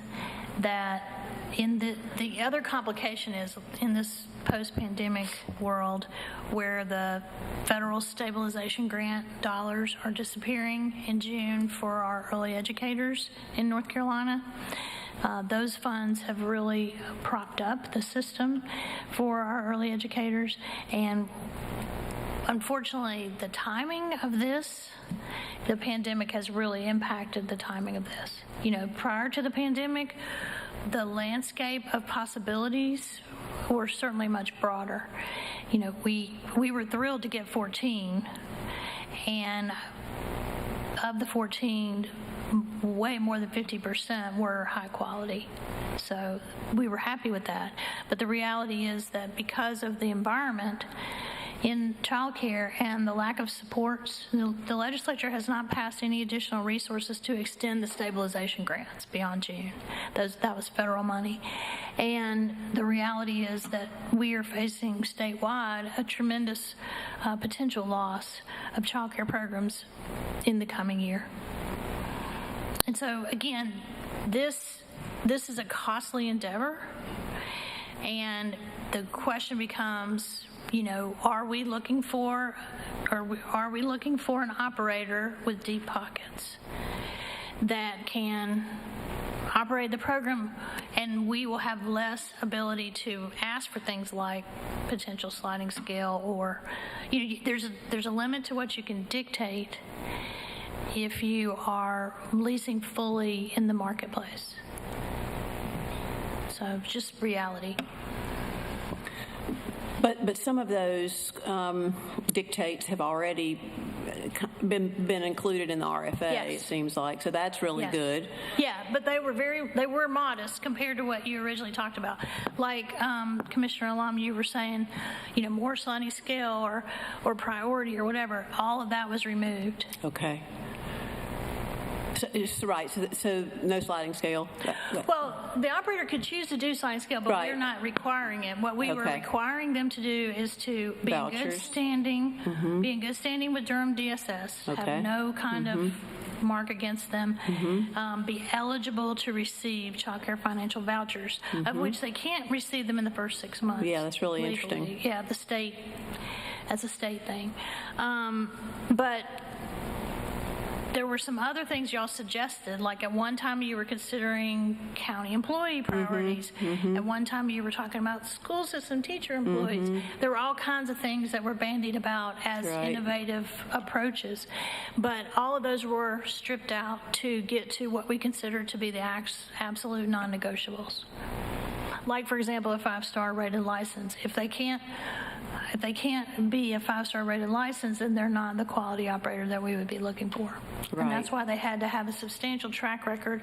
that in the other complication is in this post-pandemic world where the federal stabilization grant dollars are disappearing in June for our early educators in North Carolina. Those funds have really propped up the system for our early educators, and unfortunately, the timing of this, the pandemic has really impacted the timing of this. You know, prior to the pandemic, the landscape of possibilities were certainly much broader. You know, we were thrilled to get 14, and of the 14, way more than 50% were high quality. So we were happy with that. But the reality is that because of the environment in childcare and the lack of supports, the legislature has not passed any additional resources to extend the stabilization grants beyond June. That was federal money. And the reality is that we are facing statewide a tremendous potential loss of childcare programs in the coming year. And so, again, this is a costly endeavor, and the question becomes, you know, are we looking for an operator with deep pockets that can operate the program, and we will have less ability to ask for things like potential sliding scale, or there's a limit to what you can dictate if you are leasing fully in the marketplace. So just reality. But some of those dictates have already been included in the RFA. Yes. It seems like, so that's really good. Yeah, but they were modest compared to what you originally talked about. Like Commissioner Alam, you were saying, you know, more sliding scale or priority or whatever. All of that was removed. Okay. So, right, so no sliding scale? Well, the operator could choose to do sliding scale, but we're not requiring it. What we were requiring them to do is to be in good standing, be in good standing with Durham DSS, have no kind of mark against them, be eligible to receive child care financial vouchers, of which they can't receive them in the first 6 months. Yeah, that's really legally. Interesting. Yeah, that's a state thing. But there were some other things y'all suggested, like at one time you were considering county employee priorities. At one time you were talking about school system teacher employees. There were all kinds of things that were bandied about as innovative approaches. But all of those were stripped out to get to what we consider to be the absolute non-negotiables. Like, for example, a 5-star rated license. If they can't be a 5-star rated license, then they're not the quality operator that we would be looking for. Right. And that's why they had to have a substantial track record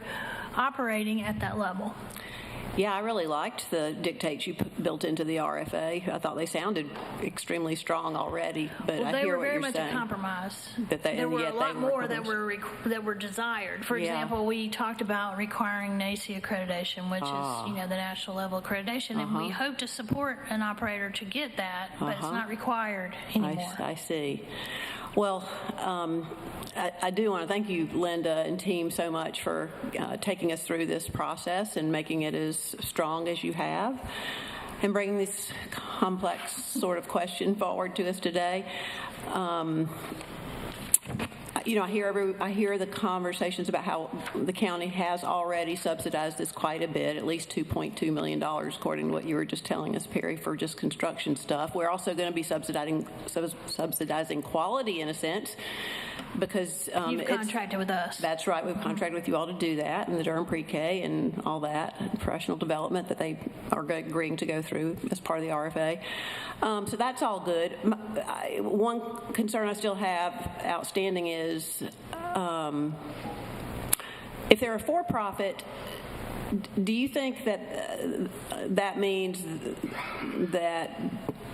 operating at that level. Yeah, I really liked the dictates you built into the RFA. I thought they sounded extremely strong already, but I hear what you're saying. They were very much a compromise. There were a lot more that were desired. For example, we talked about requiring NACE accreditation, which is the national level accreditation, and we hope to support an operator to get that, but it's not required anymore. I see. Well, I do want to thank you, Linda and team, so much for taking us through this process and making it as strong as you have and bringing this complex sort of question forward to us today. I hear the conversations about how the county has already subsidized this quite a bit, at least $2.2 million, according to what you were just telling us, Perry, for just construction stuff. We're also going to be subsidizing quality in a sense, because you've contracted with us. That's right. We've contracted with you all to do that, and the Durham Pre-K and all that, and professional development that they are agreeing to go through as part of the RFA. So that's all good. One concern I still have outstanding is if they're a for-profit, do you think that that means that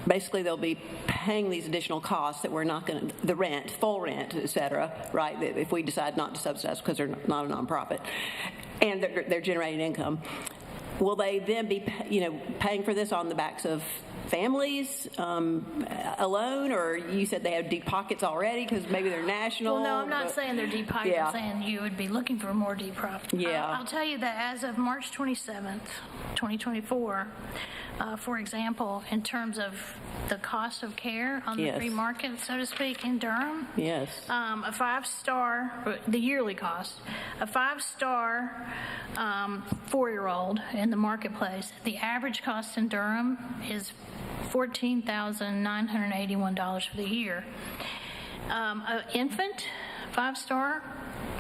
basically they'll be paying these additional costs that we're not going to, the rent, full rent, et cetera, right, if we decide not to subsidize because they're not a nonprofit, and they're generating income? Will they then be, paying for this on the backs of families alone, or you said they have deep pockets already because maybe they're national? Well, no, I'm not saying they're deep pockets. Yeah. I'm saying you would be looking for more deep pockets. Yeah. I'll tell you that as of March 27th, 2024, for example, in terms of the cost of care on the free market, so to speak, in Durham, yes, a 5-star, the yearly cost, a 5-star 4-year-old in the marketplace, the average cost in Durham is $14,981 for the year. An infant, 5-star,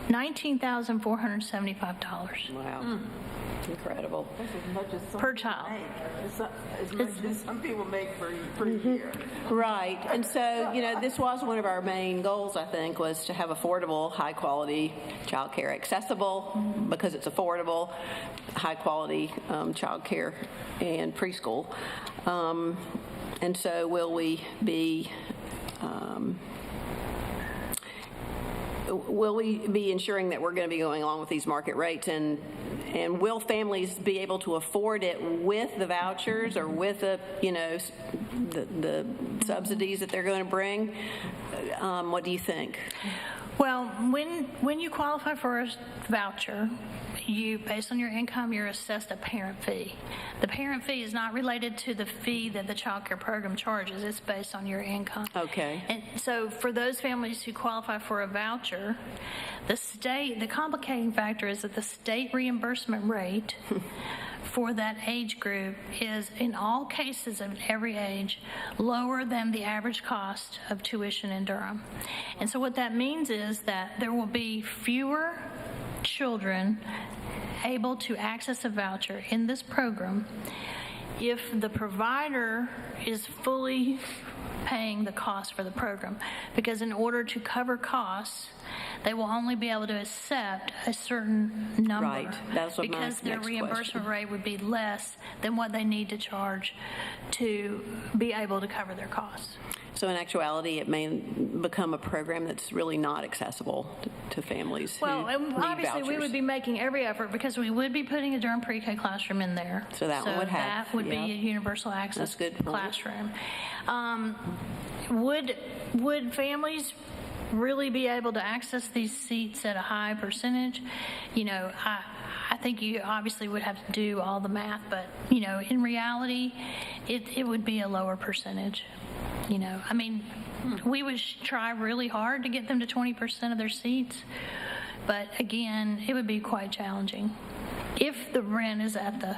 $19,475. Wow. Incredible. That's as much as per child. As much as some people make per year. Right. And so, this was one of our main goals, I think, was to have affordable, high-quality child care, accessible because it's affordable, high-quality child care and preschool. And so will we be ensuring that we're going to be going along with these market rates, and will families be able to afford it with the vouchers or with the subsidies that they're going to bring? What do you think? Well, when you qualify for a voucher, based on your income, you're assessed a parent fee. The parent fee is not related to the fee that the child care program charges. It's based on your income. Okay. And so for those families who qualify for a voucher, the complicating factor is that the state reimbursement rate for that age group is, in all cases of every age, lower than the average cost of tuition in Durham. And so what that means is that there will be fewer children able to access a voucher in this program if the provider is fully paying the cost for the program, because in order to cover costs, they will only be able to accept a certain number. Right. That's what because my their next reimbursement question. rate would be less than what they need to charge to be able to cover their costs. So in actuality, it may become a program that's really not accessible to families who Well, need obviously, we vouchers. would be making every effort because we would be putting a Durham Pre-K classroom in there. So that one would have, that would be yeah. a universal access That's good point. classroom. Would families really be able to access these seats at a high percentage? I think you obviously would have to do all the math, but in reality, it would be a lower percentage. We would try really hard to get them to 20% of their seats, but again, it would be quite challenging. If the rent is at the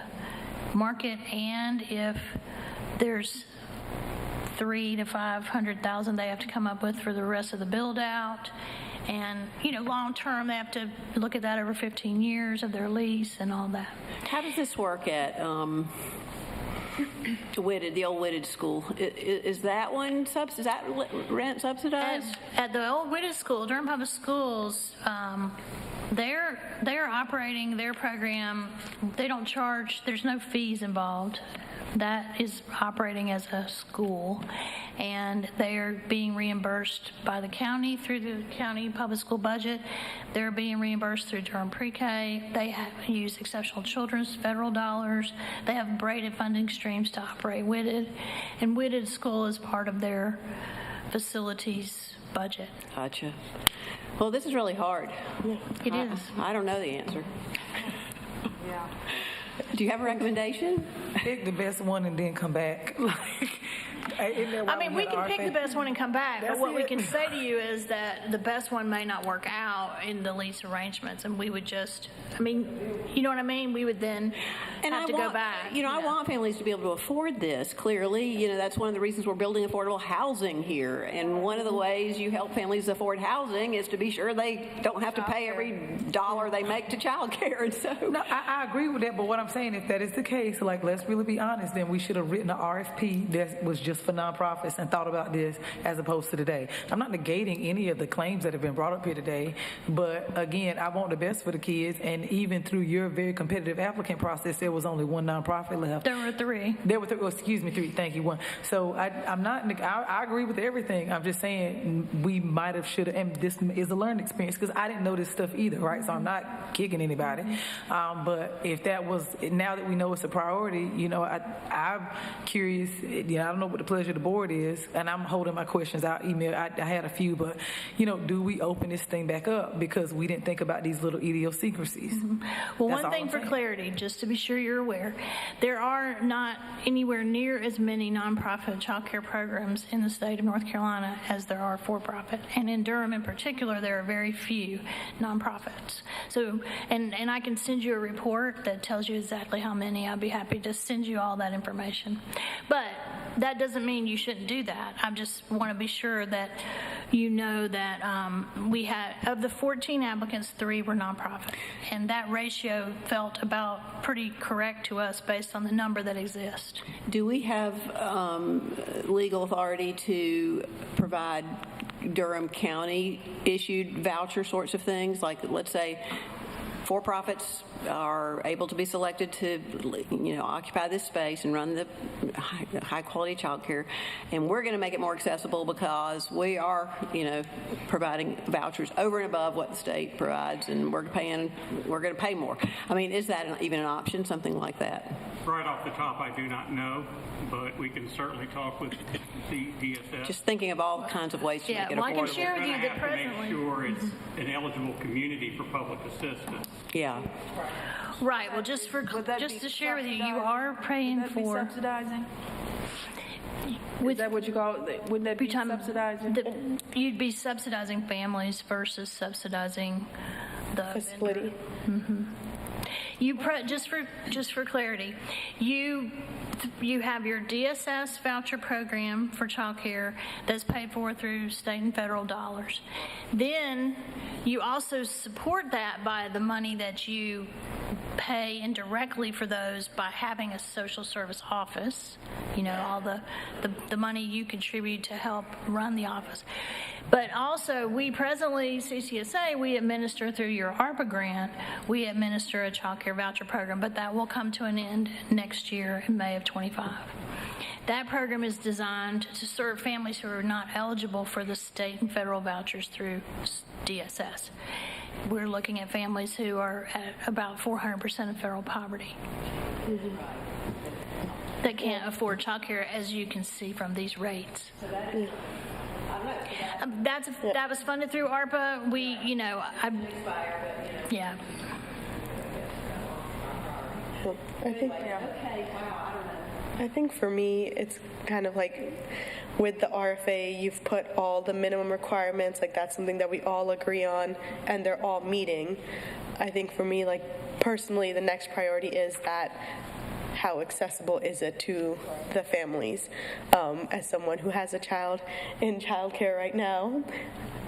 market and if there's $300,000 to $500,000 they have to come up with for the rest of the build out, and long term they have to look at that over 15 years of their lease and all that. How does this work at Whitted, the old Whitted school? Is that one is that rent subsidized? At the old Whitted school, Durham Public Schools, they're operating their program. They don't charge. There's no fees involved. That is operating as a school, and they are being reimbursed by the county through the county public school budget. They're being reimbursed through Durham Pre-K. They use Exceptional Children's federal dollars. They have braided funding streams to operate Whitted, and Whitted School is part of their facilities budget. Gotcha. Well, this is really hard. Yeah, it is. I don't know the answer. Yeah. Do you have a recommendation? Pick the best one and then come back. I mean, we can pick the best one and come back, but what we can say to you is that the best one may not work out in the lease arrangements, and we would just, I mean, you know what I mean? We would then have to go back. I want families to be able to afford this, clearly. That's one of the reasons we're building affordable housing here. And one of the ways you help families afford housing is to be sure they don't have to pay every dollar they make to child care. And so, no, I agree with that, but what I'm saying, if that is the case, like, let's really be honest, then we should have written an RFP that was just for nonprofits and thought about this as opposed to today. I'm not negating any of the claims that have been brought up here today, but again, I want the best for the kids, and even through your very competitive applicant process, there was only one nonprofit left. There were three. Excuse me, three. Thank you. One. So I agree with everything. I'm just saying we might have, should have, and this is a learning experience because I didn't know this stuff either, right? So I'm not kicking anybody. But if that was, now that we know it's a priority, I'm curious. I don't know what the pleasure of the board is, and I'm holding my questions out. Email. I had a few, but do we open this thing back up because we didn't think about these little idiosyncrasies? Mm-hmm. Well, one thing for clarity, just to be sure you're aware, there are not anywhere near as many nonprofit child care programs in the state of North Carolina as there are for-profit. And in Durham in particular, there are very few nonprofits. So, and I can send you a report that tells you exactly how many. I'd be happy to send you all that information. But that doesn't mean you shouldn't do that. I just want to be sure that you know that we had, of the 14 applicants, 3 were nonprofit. And that ratio felt about pretty correct to us based on the number that exists. do we have legal authority to provide Durham County issued voucher sorts of things? Like, let's say, for-profits are able to be selected to, occupy this space and run the high-quality child care, and we're going to make it more accessible because we are, providing vouchers over and above what the state provides, and we're going to pay more. I mean, is that even an option, something like that? Right off the top, I do not know, but we can certainly talk with the DSS. Just thinking of all kinds of ways to make it affordable. I can share with you that presently, make sure it's an eligible community for public assistance. Yeah. Right. Well, just to share with you, you are paying for subsidizing. Is that what you call it? Wouldn't that be subsidizing? You'd be subsidizing families versus subsidizing the facility. Mm-hmm. Just for clarity, you have your DSS voucher program for child care that's paid for through state and federal dollars. Then you also support that by the money that you pay indirectly for those by having a social service office, all the money you contribute to help run the office. But also, we presently, CCSA, we administer through your ARPA grant, we administer a child care voucher program, but that will come to an end next year in May of 25. That program is designed to serve families who are not eligible for the state and federal vouchers through DSS. We're looking at families who are at about 400% of federal poverty. Mm-hmm. That can't afford child care, as you can see from these rates. So that was funded through ARPA. Yeah. I think for me, it's kind of like with the RFA, you've put all the minimum requirements, like that's something that we all agree on, and they're all meeting. I think for me, like personally, the next priority is that how accessible is it to the families? As someone who has a child in childcare right now,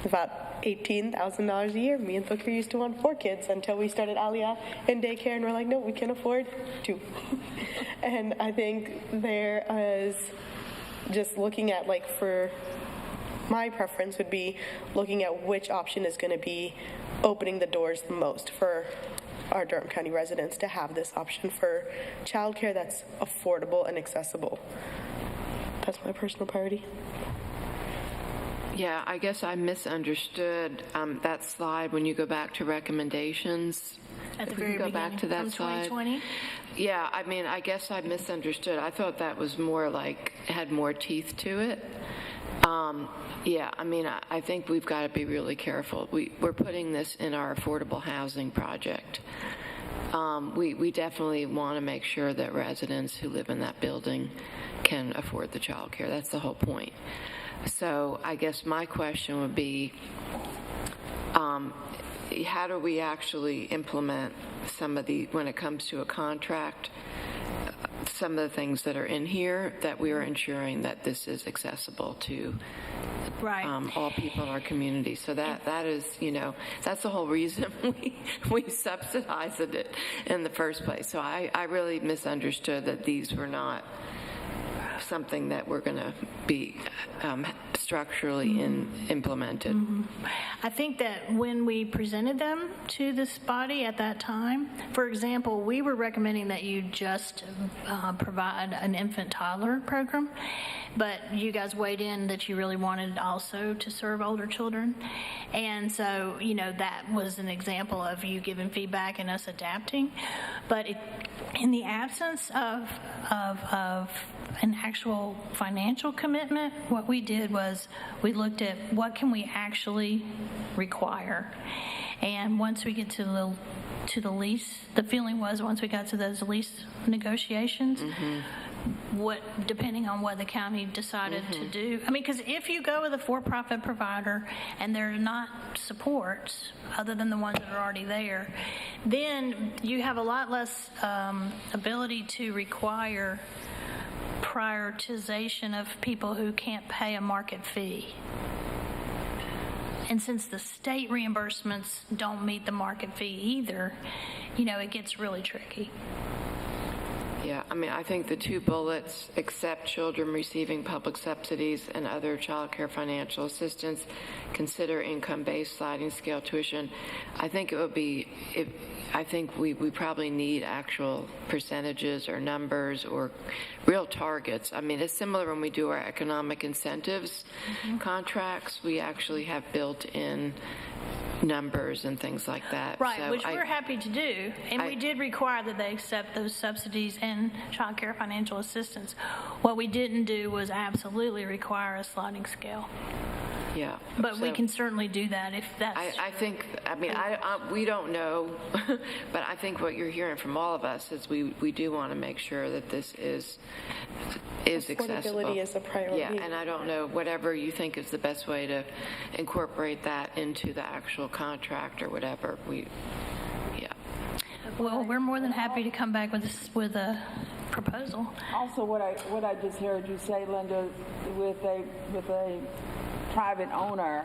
about $18,000 a year. Me and Booker used to want 4 kids until we started Aliyah in daycare, and we're like, no, we can afford 2. And I think there is just looking at, like, for my preference would be looking at which option is going to be opening the doors the most for our Durham County residents to have this option for childcare that's affordable and accessible. That's my personal priority. Yeah, I guess I misunderstood that slide when you go back to recommendations. At the very beginning, back to that from slide. 2020? Yeah, I mean, I guess I misunderstood. I thought that was more like, had more teeth to it. Yeah, I mean, I think we've got to be really careful. We're putting this in our affordable housing project. we definitely want to make sure that residents who live in that building can afford the child care. That's the whole point. So I guess my question would be, how do we actually implement some of the, when it comes to a contract, some of the things that are in here that we are ensuring that this is accessible to all people in our community. So that is, that's the whole reason we subsidized it in the first place. So I really misunderstood that these were not something that we're going to be structurally implemented. I think that when we presented them to this body at that time, for example, we were recommending that you just provide an infant toddler program, but you guys weighed in that you really wanted also to serve older children. And so, that was an example of you giving feedback and us adapting. But in the absence of an actual financial commitment, what we did was we looked at what can we actually require. And once we get to the lease, the feeling was once we got to those lease negotiations, depending on what the county decided to do. I mean, because if you go with a for-profit provider and there are not supports other than the ones that are already there, then you have a lot less ability to require prioritization of people who can't pay a market fee. And since the state reimbursements don't meet the market fee either, it gets really tricky. Yeah, I mean, I think the two bullets, except children receiving public subsidies and other child care financial assistance, consider income-based sliding scale tuition. I think it would be, I think we probably need actual percentages or numbers or real targets. I mean, it's similar when we do our economic incentives contracts. We actually have built-in numbers and things like that. Right, so which we're happy to do. And we did require that they accept those subsidies and child care financial assistance. What we didn't do was absolutely require a sliding scale. Yeah. But we can certainly do that if that's... I think, we don't know, but I think what you're hearing from all of us is we do want to make sure that this is accessible. Affordability is a priority. Yeah, and I don't know, whatever you think is the best way to incorporate that into the actual contract or whatever, Well, we're more than happy to come back with a proposal. Also, what I just heard you say, Linda, with a private owner,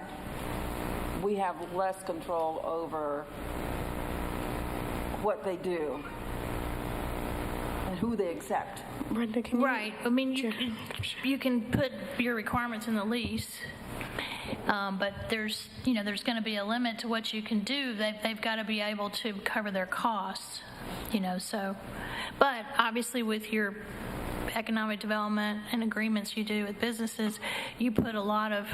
we have less control over what they do and who they accept. Brenda, can you... Right. I mean, you can put your requirements in the lease, but there's going to be a limit to what you can do. They've got to be able to cover their costs, so. But obviously with your economic development and agreements you do with businesses, you put a lot of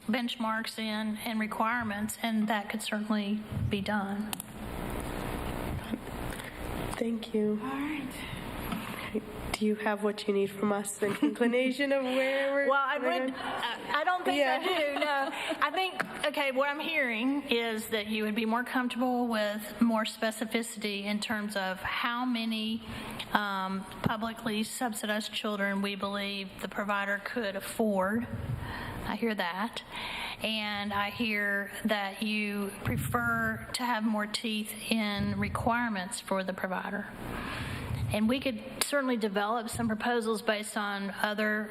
benchmarks in and requirements, and that could certainly be done. Thank you. All right. Do you have what you need from us, an inclination of where we're... Well, I don't think I do, no. I think, what I'm hearing is that you would be more comfortable with more specificity in terms of how many publicly subsidized children we believe the provider could afford. I hear that. And I hear that you prefer to have more teeth in requirements for the provider. And we could certainly develop some proposals based on other,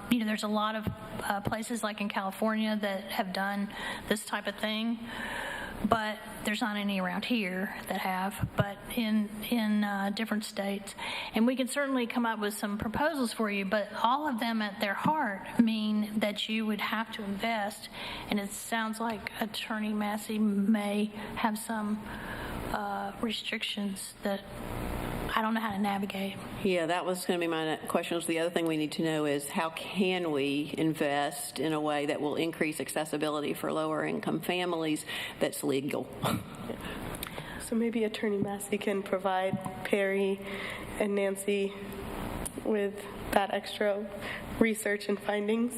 there's a lot of places like in California that have done this type of thing, but there's not any around here that have, but in different states. And we can certainly come up with some proposals for you, but all of them at their heart mean that you would have to invest, and it sounds like Attorney Massey may have some restrictions that I don't know how to navigate. Yeah, that was going to be my question. The other thing we need to know is how can we invest in a way that will increase accessibility for lower income families that's legal? So maybe Attorney Massey can provide Perry and Nancy with that extra research and findings.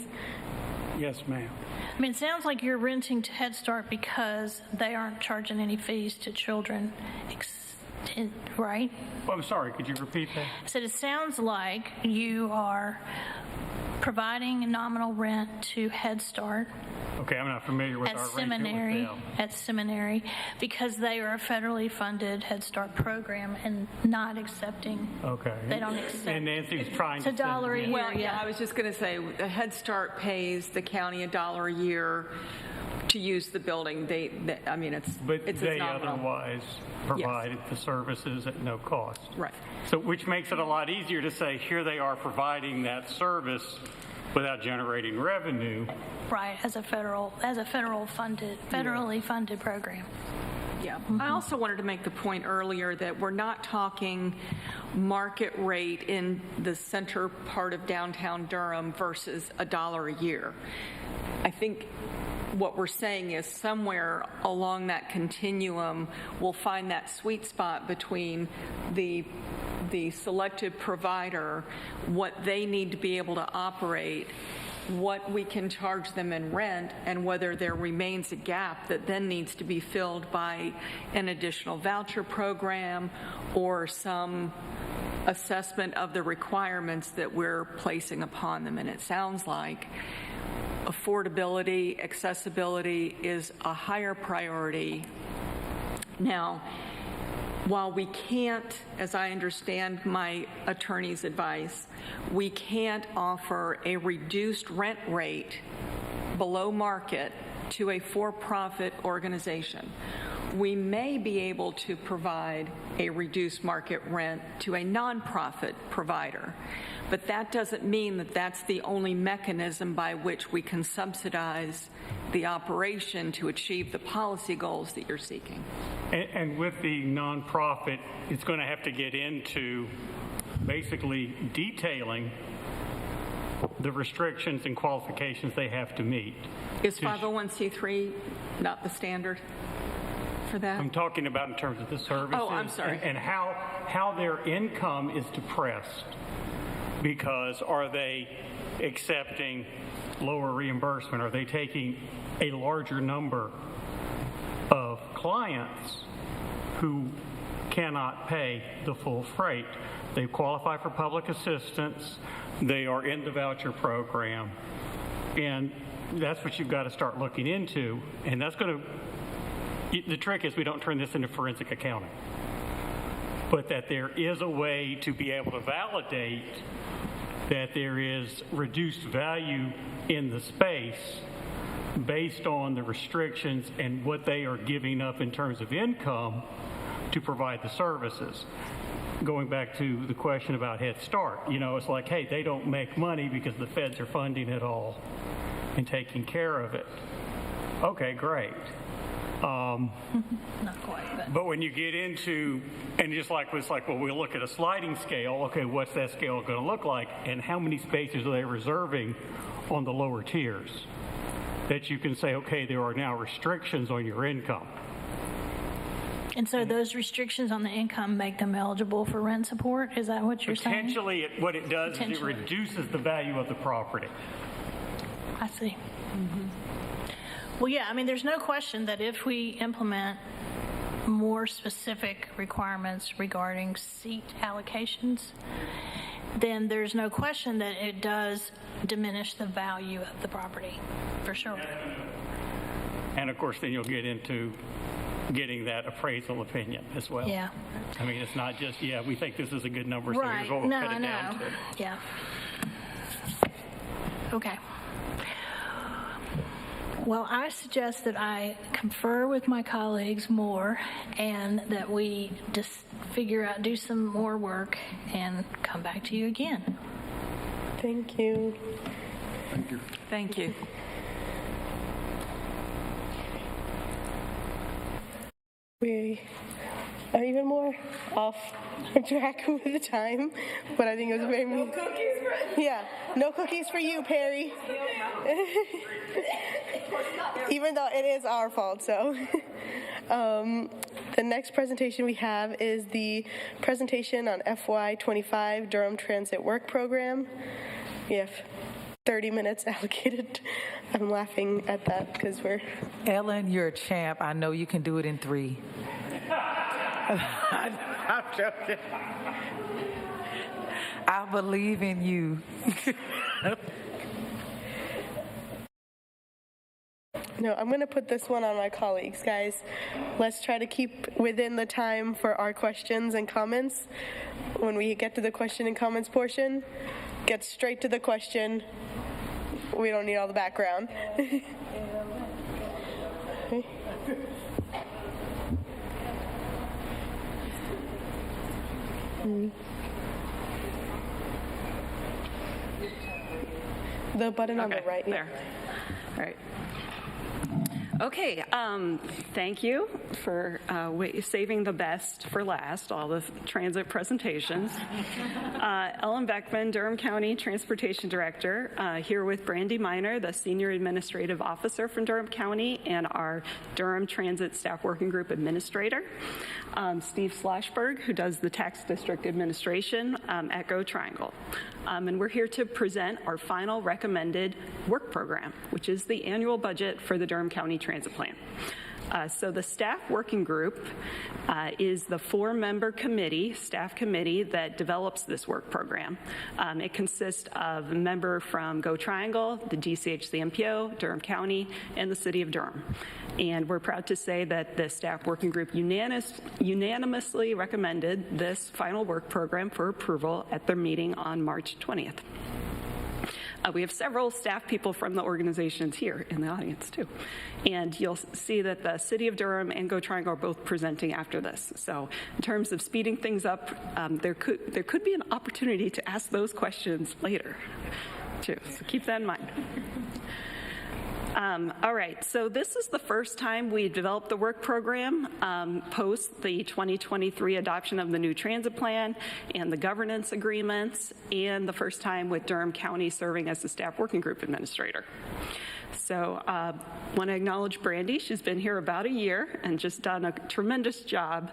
Yes, ma'am. I mean, it sounds like you're renting to Head Start because they aren't charging any fees to children, right? Well, I'm sorry, could you repeat that? I said it sounds like you are providing a nominal rent to Head Start. Okay, I'm not familiar with at our seminary, arrangement with them. at seminary, because they are a federally funded Head Start program and not accepting. Okay. They don't accept. And Nancy's trying to to $1 a year. Well, yeah, I was just going to say, the Head Start pays the county $1 a year to use the building. I mean, it's they nominal. otherwise provide the services at no cost. Right. So, which makes it a lot easier to say, here they are providing that service without generating revenue. Right, as a federally funded program. Yeah. I also wanted to make the point earlier that we're not talking market rate in the center part of downtown Durham versus $1 a year. I think what we're saying is somewhere along that continuum, we'll find that sweet spot between the selected provider, what they need to be able to operate, what we can charge them in rent, and whether there remains a gap that then needs to be filled by an additional voucher program or some assessment of the requirements that we're placing upon them. And it sounds like affordability, accessibility is a higher priority. Now, while we can't, as I understand my attorney's advice, we can't offer a reduced rent rate below market to a for-profit organization. We may be able to provide a reduced market rent to a nonprofit provider, but that doesn't mean that that's the only mechanism by which we can subsidize the operation to achieve the policy goals that you're seeking. And with the nonprofit, it's going to have to get into basically detailing the restrictions and qualifications they have to meet. Is 501c3 not the standard for that? I'm talking about in terms of the services. Oh, I'm sorry. And how their income is depressed. Because are they accepting lower reimbursement? Are they taking a larger number of clients who cannot pay the full freight? They qualify for public assistance. They are in the voucher program. And that's what you've got to start looking into. And that's going to, the trick is we don't turn this into forensic accounting. But that there is a way to be able to validate that there is reduced value in the space based on the restrictions and what they are giving up in terms of income to provide the services. Going back to the question about Head Start, it's like, hey, they don't make money because the feds are funding it all and taking care of it. Okay, great. Not quite, but when you get into, and just like it's like, well, we'll look at a sliding scale. Okay, what's that scale going to look like, and how many spaces are they reserving on the lower tiers? That you can say, okay, there are now restrictions on your income. And so those restrictions on the income make them eligible for rent support? Is that what you're saying? Potentially, what it does is it reduces the value of the property. I see. Mm-hmm. Well, yeah, I mean, there's no question that if we implement more specific requirements regarding seat allocations, then there's no question that it does diminish the value of the property, for sure. And of course, then you'll get into getting that appraisal opinion as well. Yeah. I mean, it's not just, we think this is a good number, so right. here's what we'll cut it down to. Yeah. Okay. Well, I suggest that I confer with my colleagues more and that we just figure out, do some more work and come back to you again. Thank you. Thank you. Thank you. We are even more off track with the time, but I think it was very... No cookies for... Yeah, no cookies for you, Perry. Even though it is our fault, so. The next presentation we have is the presentation on FY25 Durham Transit Work Program. We have 30 minutes allocated. I'm laughing at that because we're... Ellen, you're a champ. I know you can do it in 3. I'm joking. I believe in you. No, I'm going to put this one on my colleagues, guys. Let's try to keep within the time for our questions and comments. When we get to the question and comments portion, get straight to the question. We don't need all the background. Okay. The button on the right. There. All right. Okay, thank you for saving the best for last, all the transit presentations. Ellen Beckman, Durham County Transportation Director, here with Brandy Miner, the Senior Administrative Officer from Durham County, and our Durham Transit Staff Working Group Administrator, Steve Sloshberg, who does the Tax District Administration at Go Triangle. And we're here to present our final recommended work program, which is the annual budget for the Durham County Transit Plan. So the staff working group is the 4-member committee, staff committee, that develops this work program. It consists of a member from Go Triangle, the DCHC-MPO, Durham County, and the City of Durham. And we're proud to say that the staff working group unanimously recommended this final work program for approval at their meeting on March 20th. We have several staff people from the organizations here in the audience too. And you'll see that the City of Durham and Go Triangle are both presenting after this. So in terms of speeding things up, there could be an opportunity to ask those questions later too. So keep that in mind. All right, so this is the first time we developed the work program post the 2023 adoption of the new transit plan and the governance agreements, and the first time with Durham County serving as the staff working group administrator. So I want to acknowledge Brandy. She's been here about a year and just done a tremendous job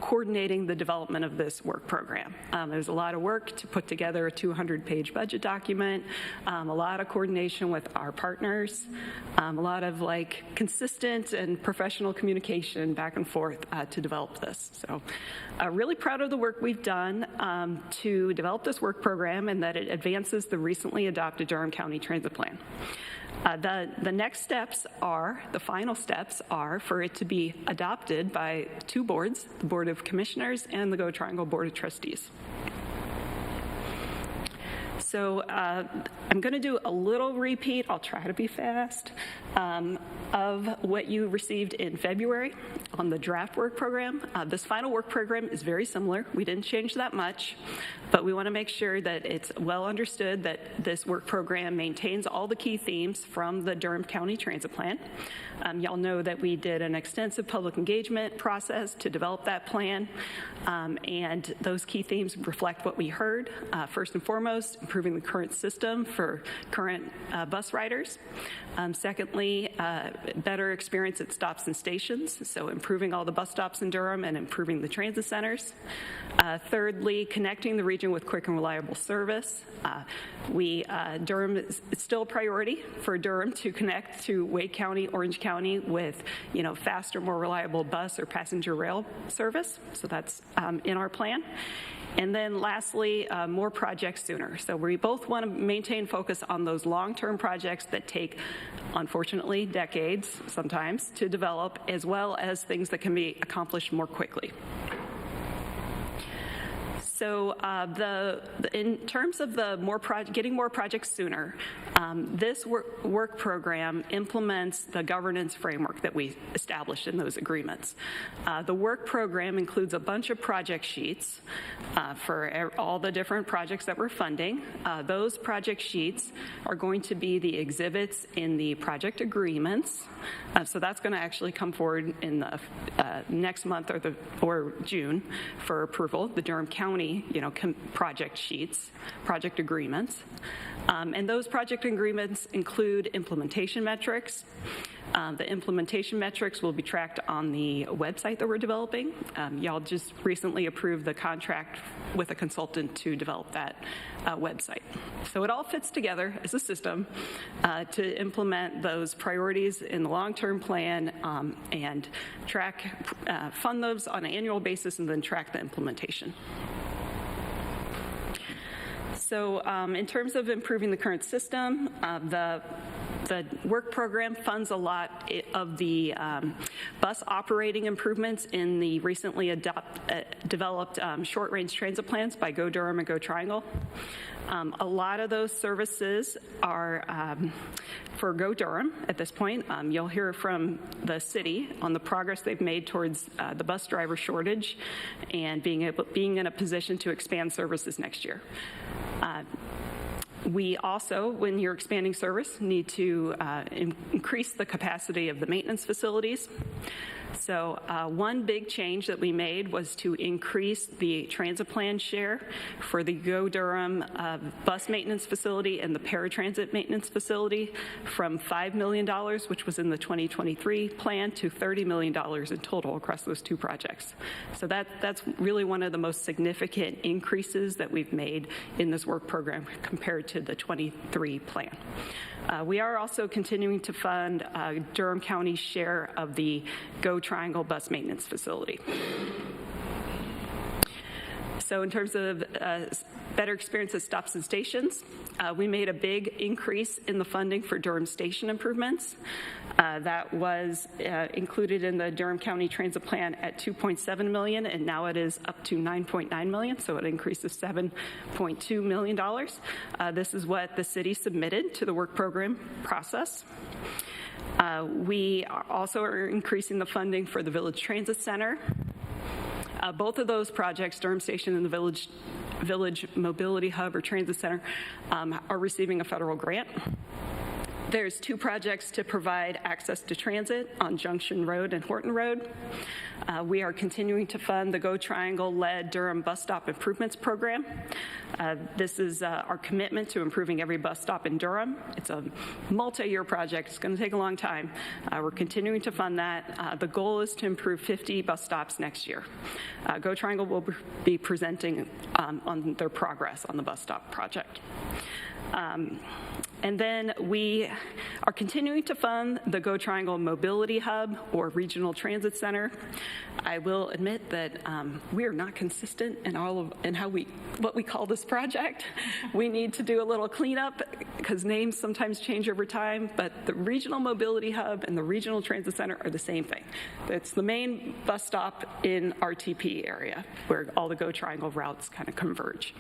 coordinating the development of this work program. There's a lot of work to put together a 200-page budget document, a lot of coordination with our partners, a lot of consistent and professional communication back and forth to develop this. So really proud of the work we've done to develop this work program and that it advances the recently adopted Durham County Transit Plan. The next steps are, the final steps are for it to be adopted by 2 boards, the Board of Commissioners and the Go Triangle Board of Trustees. So I'm going to do a little repeat, I'll try to be fast, of what you received in February on the draft work program. This final work program is very similar. We didn't change that much, but we want to make sure that it's well understood that this work program maintains all the key themes from the Durham County Transit Plan. Y'all know that we did an extensive public engagement process to develop that plan, and those key themes reflect what we heard. First and foremost, improving the current system for current bus riders. Secondly, better experience at stops and stations, so improving all the bus stops in Durham and improving the transit centers. Thirdly, connecting the region with quick and reliable service. Durham is still a priority for Durham to connect to Wake County, Orange County with, faster, more reliable bus or passenger rail service. So that's in our plan. And then lastly, more projects sooner. So we both want to maintain focus on those long-term projects that take, unfortunately, decades sometimes to develop, as well as things that can be accomplished more quickly. So in terms of the getting more projects sooner, this work program implements the governance framework that we established in those agreements. The work program includes a bunch of project sheets for all the different projects that we're funding. Those project sheets are going to be the exhibits in the project agreements. So that's going to actually come forward in the next month or June for approval. The Durham County, project sheets, project agreements. And those project agreements include implementation metrics, The implementation metrics will be tracked on the website that we're developing. Y'all just recently approved the contract with a consultant to develop that website. So it all fits together as a system to implement those priorities in the long-term plan and fund those on an annual basis and then track the implementation. So in terms of improving the current system, the work program funds a lot of the bus operating improvements in the recently developed short-range transit plans by Go Durham and Go Triangle. A lot of those services are for Go Durham at this point. You'll hear from the city on the progress they've made towards the bus driver shortage and being in a position to expand services next year. We also, when you're expanding service, need to increase the capacity of the maintenance facilities. So one big change that we made was to increase the transit plan share for the Go Durham bus maintenance facility and the paratransit maintenance facility from $5 million, which was in the 2023 plan, to $30 million in total across those two projects. So that's really one of the most significant increases that we've made in this work program compared to the 23 plan. We are also continuing to fund Durham County's share of the Go Triangle bus maintenance facility. So in terms of better experience at stops and stations, we made a big increase in the funding for Durham station improvements. That was included in the Durham County Transit Plan at $2.7 million, and now it is up to $9.9 million, so an increase of $7.2 million. This is what the city submitted to the work program process. We also are increasing the funding for the Village Transit Center. Both of those projects, Durham Station and the Village Mobility Hub or Transit Center, are receiving a federal grant. There's two projects to provide access to transit on Junction Road and Horton Road. We are continuing to fund the Go Triangle-led Durham Bus Stop Improvements Program. This is our commitment to improving every bus stop in Durham. It's a multi-year project. It's going to take a long time. We're continuing to fund that. The goal is to improve 50 bus stops next year. Go Triangle will be presenting on their progress on the bus stop project. And then we are continuing to fund the Go Triangle Mobility Hub or Regional Transit Center. I will admit that we are not consistent in what we call this project. We need to do a little cleanup because names sometimes change over time, but the Regional Mobility Hub and the Regional Transit Center are the same thing. It's the main bus stop in RTP area where all the Go Triangle routes kind of converge.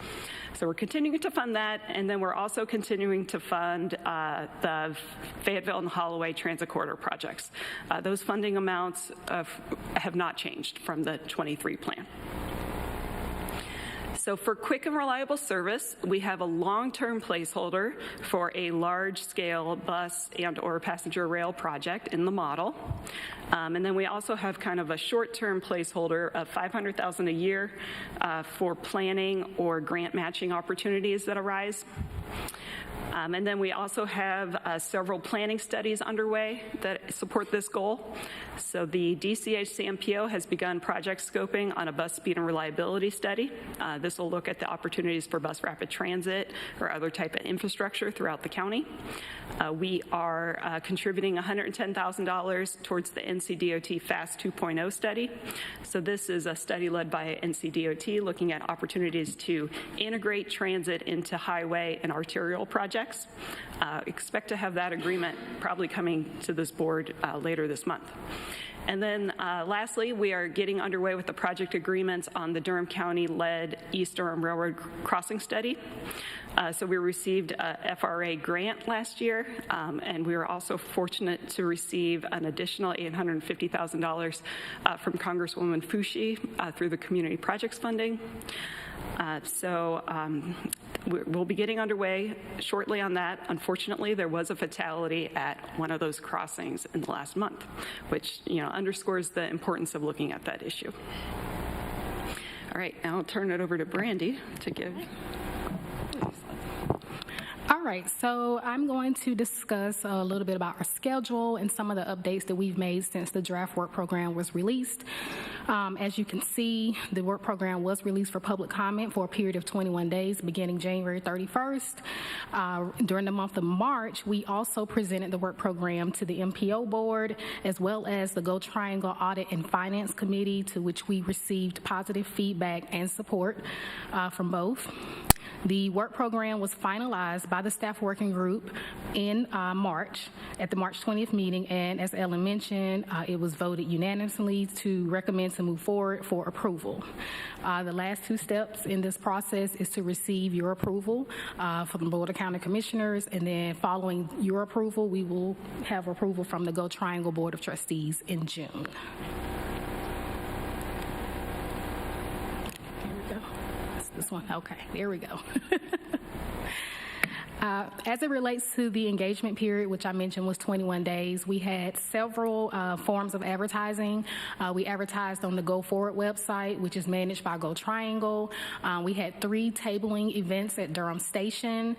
So we're continuing to fund that, and then we're also continuing to fund the Fayetteville and Holloway Transit Corridor projects. Those funding amounts have not changed from the 23 plan. So for quick and reliable service, we have a long-term placeholder for a large-scale bus and or passenger rail project in the model. And then we also have kind of a short-term placeholder of $500,000 a year for planning or grant matching opportunities that arise. And then we also have several planning studies underway that support this goal. So the DCH CMPO has begun project scoping on a bus speed and reliability study. This will look at the opportunities for bus rapid transit or other type of infrastructure throughout the county. We are contributing $110,000 towards the NCDOT FAST 2.0 study. So this is a study led by NCDOT looking at opportunities to integrate transit into highway and arterial projects. Expect to have that agreement probably coming to this board later this month. And then lastly, we are getting underway with the project agreements on the Durham County-led East Durham Railroad Crossing Study. So we received a FRA grant last year, and we were also fortunate to receive an additional $850,000 from Congresswoman Fushi through the Community Projects Funding. We'll be getting underway shortly on that. Unfortunately, there was a fatality at one of those crossings in the last month, which underscores the importance of looking at that issue. All right, now I'll turn it over to Brandy to give. All All right, so I'm going to discuss a little bit about our schedule and some of the updates that we've made since the draft work program was released. As you can see, the work program was released for public comment for a period of 21 days beginning January 31st. During the month of March, we also presented the work program to the MPO board as well as the Go Triangle Audit and Finance Committee, to which we received positive feedback and support from both. The work program was finalized by the staff working group in March, at the March 20th meeting, and as Ellen mentioned, it was voted unanimously to recommend to move forward for approval. The last two steps in this process is to receive your approval from the Board of County Commissioners, and then following your approval, we will have approval from the Go Triangle Board of Trustees in June. This one, okay, there we go. As it relates to the engagement period, which I mentioned was 21 days, we had several forms of advertising. We advertised on the Go Forward website, which is managed by Go Triangle. We had 3 tabling events at Durham Station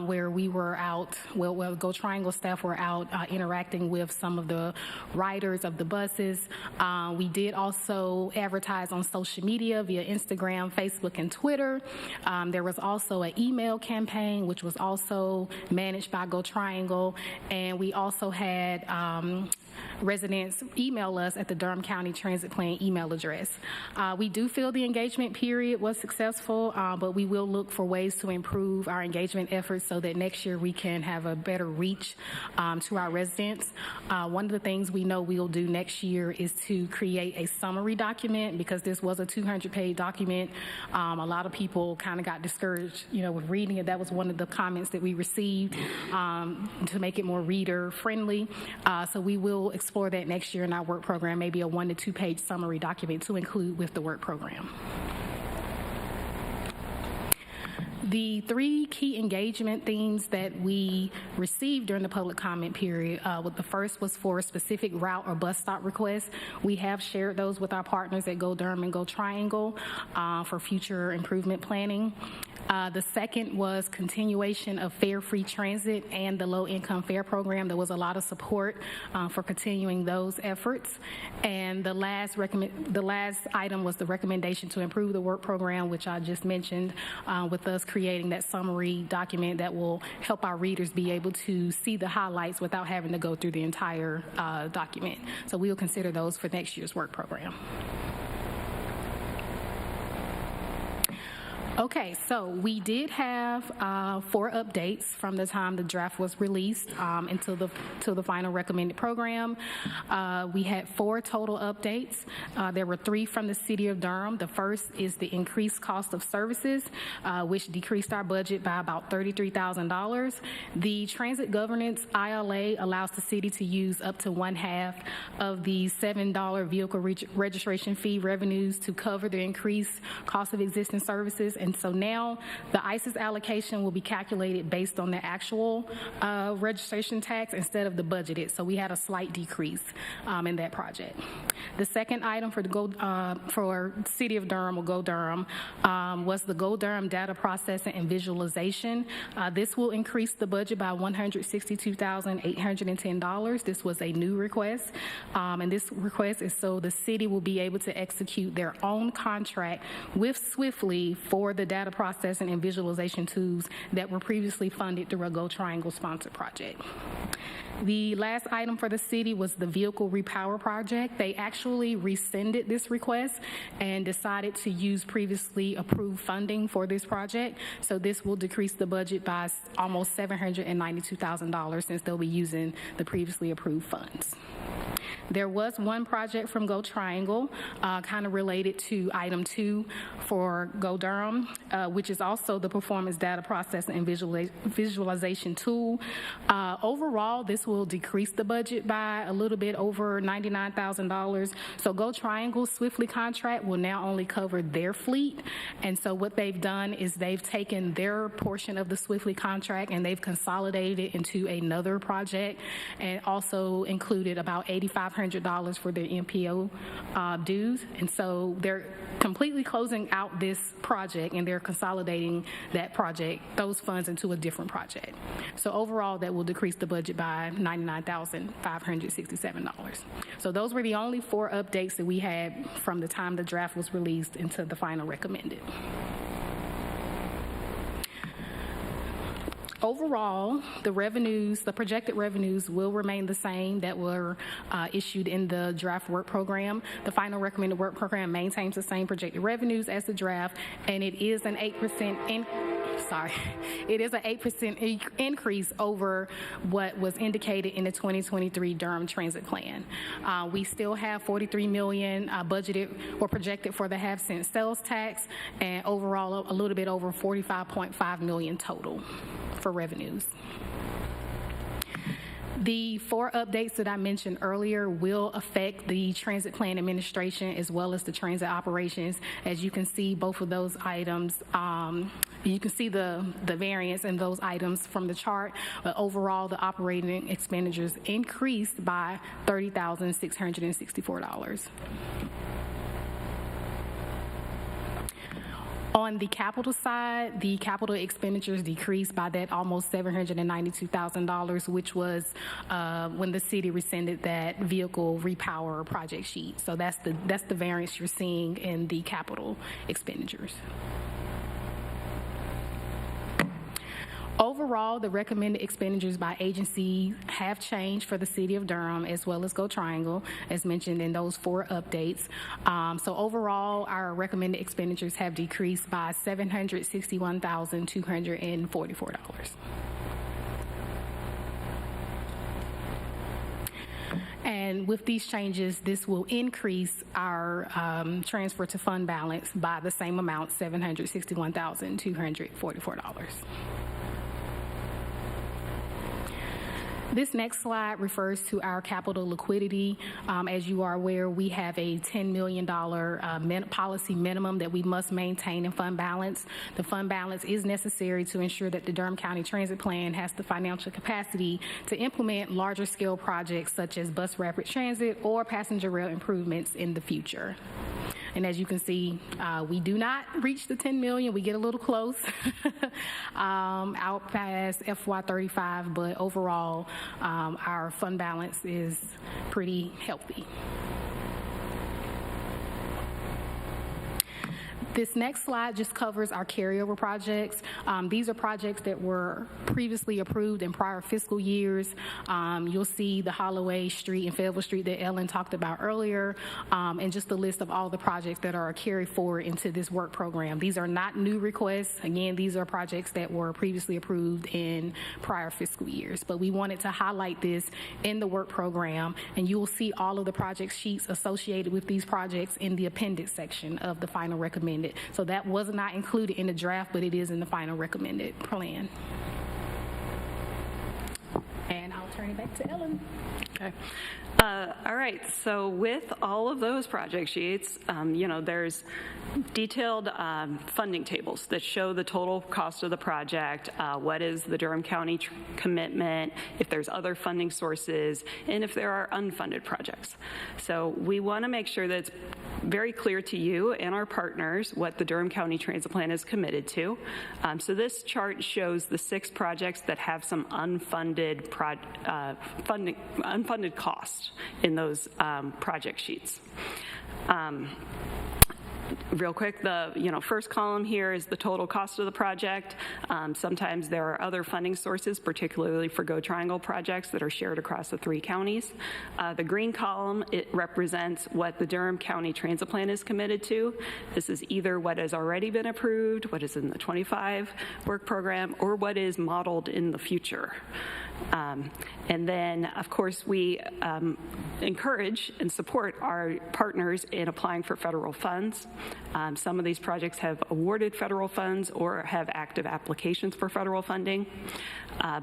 where we were out, well, Go Triangle staff were out interacting with some of the riders of the buses. We did also advertise on social media via Instagram, Facebook, and Twitter. There was also an email campaign, which was also managed by Go Triangle, and we also had residents email us at the Durham County Transit Plan email address. We do feel the engagement period was successful, but we will look for ways to improve our engagement efforts so that next year we can have a better reach to our residents. One of the things we know we'll do next year is to create a summary document, because this was a 200-page document. A lot of people kind of got discouraged, with reading it. That was one of the comments that we received, to make it more reader friendly. So we will explore that next year in our work program, maybe a 1 to 2 page summary document to include with the work program. The 3 key engagement themes that we received during the public comment period, the first was for a specific route or bus stop requests. We have shared those with our partners at Go Durham and Go Triangle for future improvement planning. The second was continuation of fare-free transit and the low-income fare program. There was a lot of support for continuing those efforts. And the last item was the recommendation to improve the work program, which I just mentioned, with us creating that summary document that will help our readers be able to see the highlights without having to go through the entire document. So we will consider those for next year's work program. Okay, so we did have 4 updates from the time the draft was released until the final recommended program. We had 4 total updates. There were 3 from the City of Durham. The first is the increased cost of services, which decreased our budget by about $33,000. The Transit Governance ILA allows the city to use up to 1/2 of the $7 vehicle registration fee revenues to cover the increased cost of existing services. And so now the ISIS allocation will be calculated based on the actual registration tax instead of the budgeted. So we had a slight decrease in that project. The second item for City of Durham or Go Durham was the Go Durham data processing and visualization. This will increase the budget by $162,810. This was a new request, and this request is so the city will be able to execute their own contract with Swiftly for the data processing and visualization tools that were previously funded through a Go Triangle sponsored project. The last item for the city was the vehicle repower project. They actually rescinded this request and decided to use previously approved funding for this project. So this will decrease the budget by almost $792,000 since they'll be using the previously approved funds. There was one project from Go Triangle kind of related to item 2 for Go Durham, which is also the performance data processing and visualization tool. Overall, this will decrease the budget by a little bit over $99,000. So Go Triangle's Swiftly contract will now only cover their fleet. And so what they've done is they've taken their portion of the Swiftly contract and they've consolidated it into another project and also included about $8,500 for their MPO dues. And so they're completely closing out this project and they're consolidating that project, those funds, into a different project. So overall, that will decrease the budget by $99,567. So those were the only 4 updates that we had from the time the draft was released into the final recommended. Overall, the projected revenues will remain the same that were issued in the draft work program. The final recommended work program maintains the same projected revenues as the draft, and it is an 8% increase over what was indicated in the 2023 Durham Transit Plan. We still have $43 million budgeted or projected for the half-cent sales tax, and overall a little bit over $45.5 million total for revenues. The 4 updates that I mentioned earlier will affect the transit plan administration as well as the transit operations. As you can see, both of those items, you can see the variance in those items from the chart, but overall the operating expenditures increased by $30,664. On the capital side, the capital expenditures decreased by that almost $792,000, which was when the city rescinded that vehicle repower project sheet. So that's the variance you're seeing in the capital expenditures. Overall, the recommended expenditures by agency have changed for the city of Durham as well as Go Triangle, as mentioned in those 4 updates. So overall, our recommended expenditures have decreased by $761,244. And with these changes, this will increase our transfer to fund balance by the same amount, $761,244. This next slide refers to our capital liquidity. As you are aware, we have a $10 million policy minimum that we must maintain in fund balance. The fund balance is necessary to ensure that the Durham County Transit Plan has the financial capacity to implement larger scale projects such as bus rapid transit or passenger rail improvements in the future. And as you can see, we do not reach the 10 million. We get a little close out past FY35, but overall, our fund balance is pretty healthy. This next slide just covers our carryover projects. These are projects that were previously approved in prior fiscal years. You'll see the Holloway Street and Fayetteville Street that Ellen talked about earlier, and just a list of all the projects that are carried forward into this work program. These are not new requests. Again, these are projects that were previously approved in prior fiscal years, but we wanted to highlight this in the work program, and you will see all of the project sheets associated with these projects in the appendix section of the final recommended. So that was not included in the draft, but it is in the final recommended plan. And I'll turn it back to Ellen. Okay. All right, so with all of those project sheets, there's detailed funding tables that show the total cost of the project, what is the Durham County commitment, if there's other funding sources, and if there are unfunded projects. So we want to make sure that it's very clear to you and our partners what the Durham County Transit Plan is committed to. So this chart shows the 6 projects that have some unfunded costs in those project sheets. Real quick, the first column here is the total cost of the project. Sometimes there are other funding sources, particularly for Go Triangle projects that are shared across the 3 counties. The green column, it represents what the Durham County Transit Plan is committed to. This is either what has already been approved, what is in the 25 work program, or what is modeled in the future. And then, of course, we encourage and support our partners in applying for federal funds. Some of these projects have awarded federal funds or have active applications for federal funding.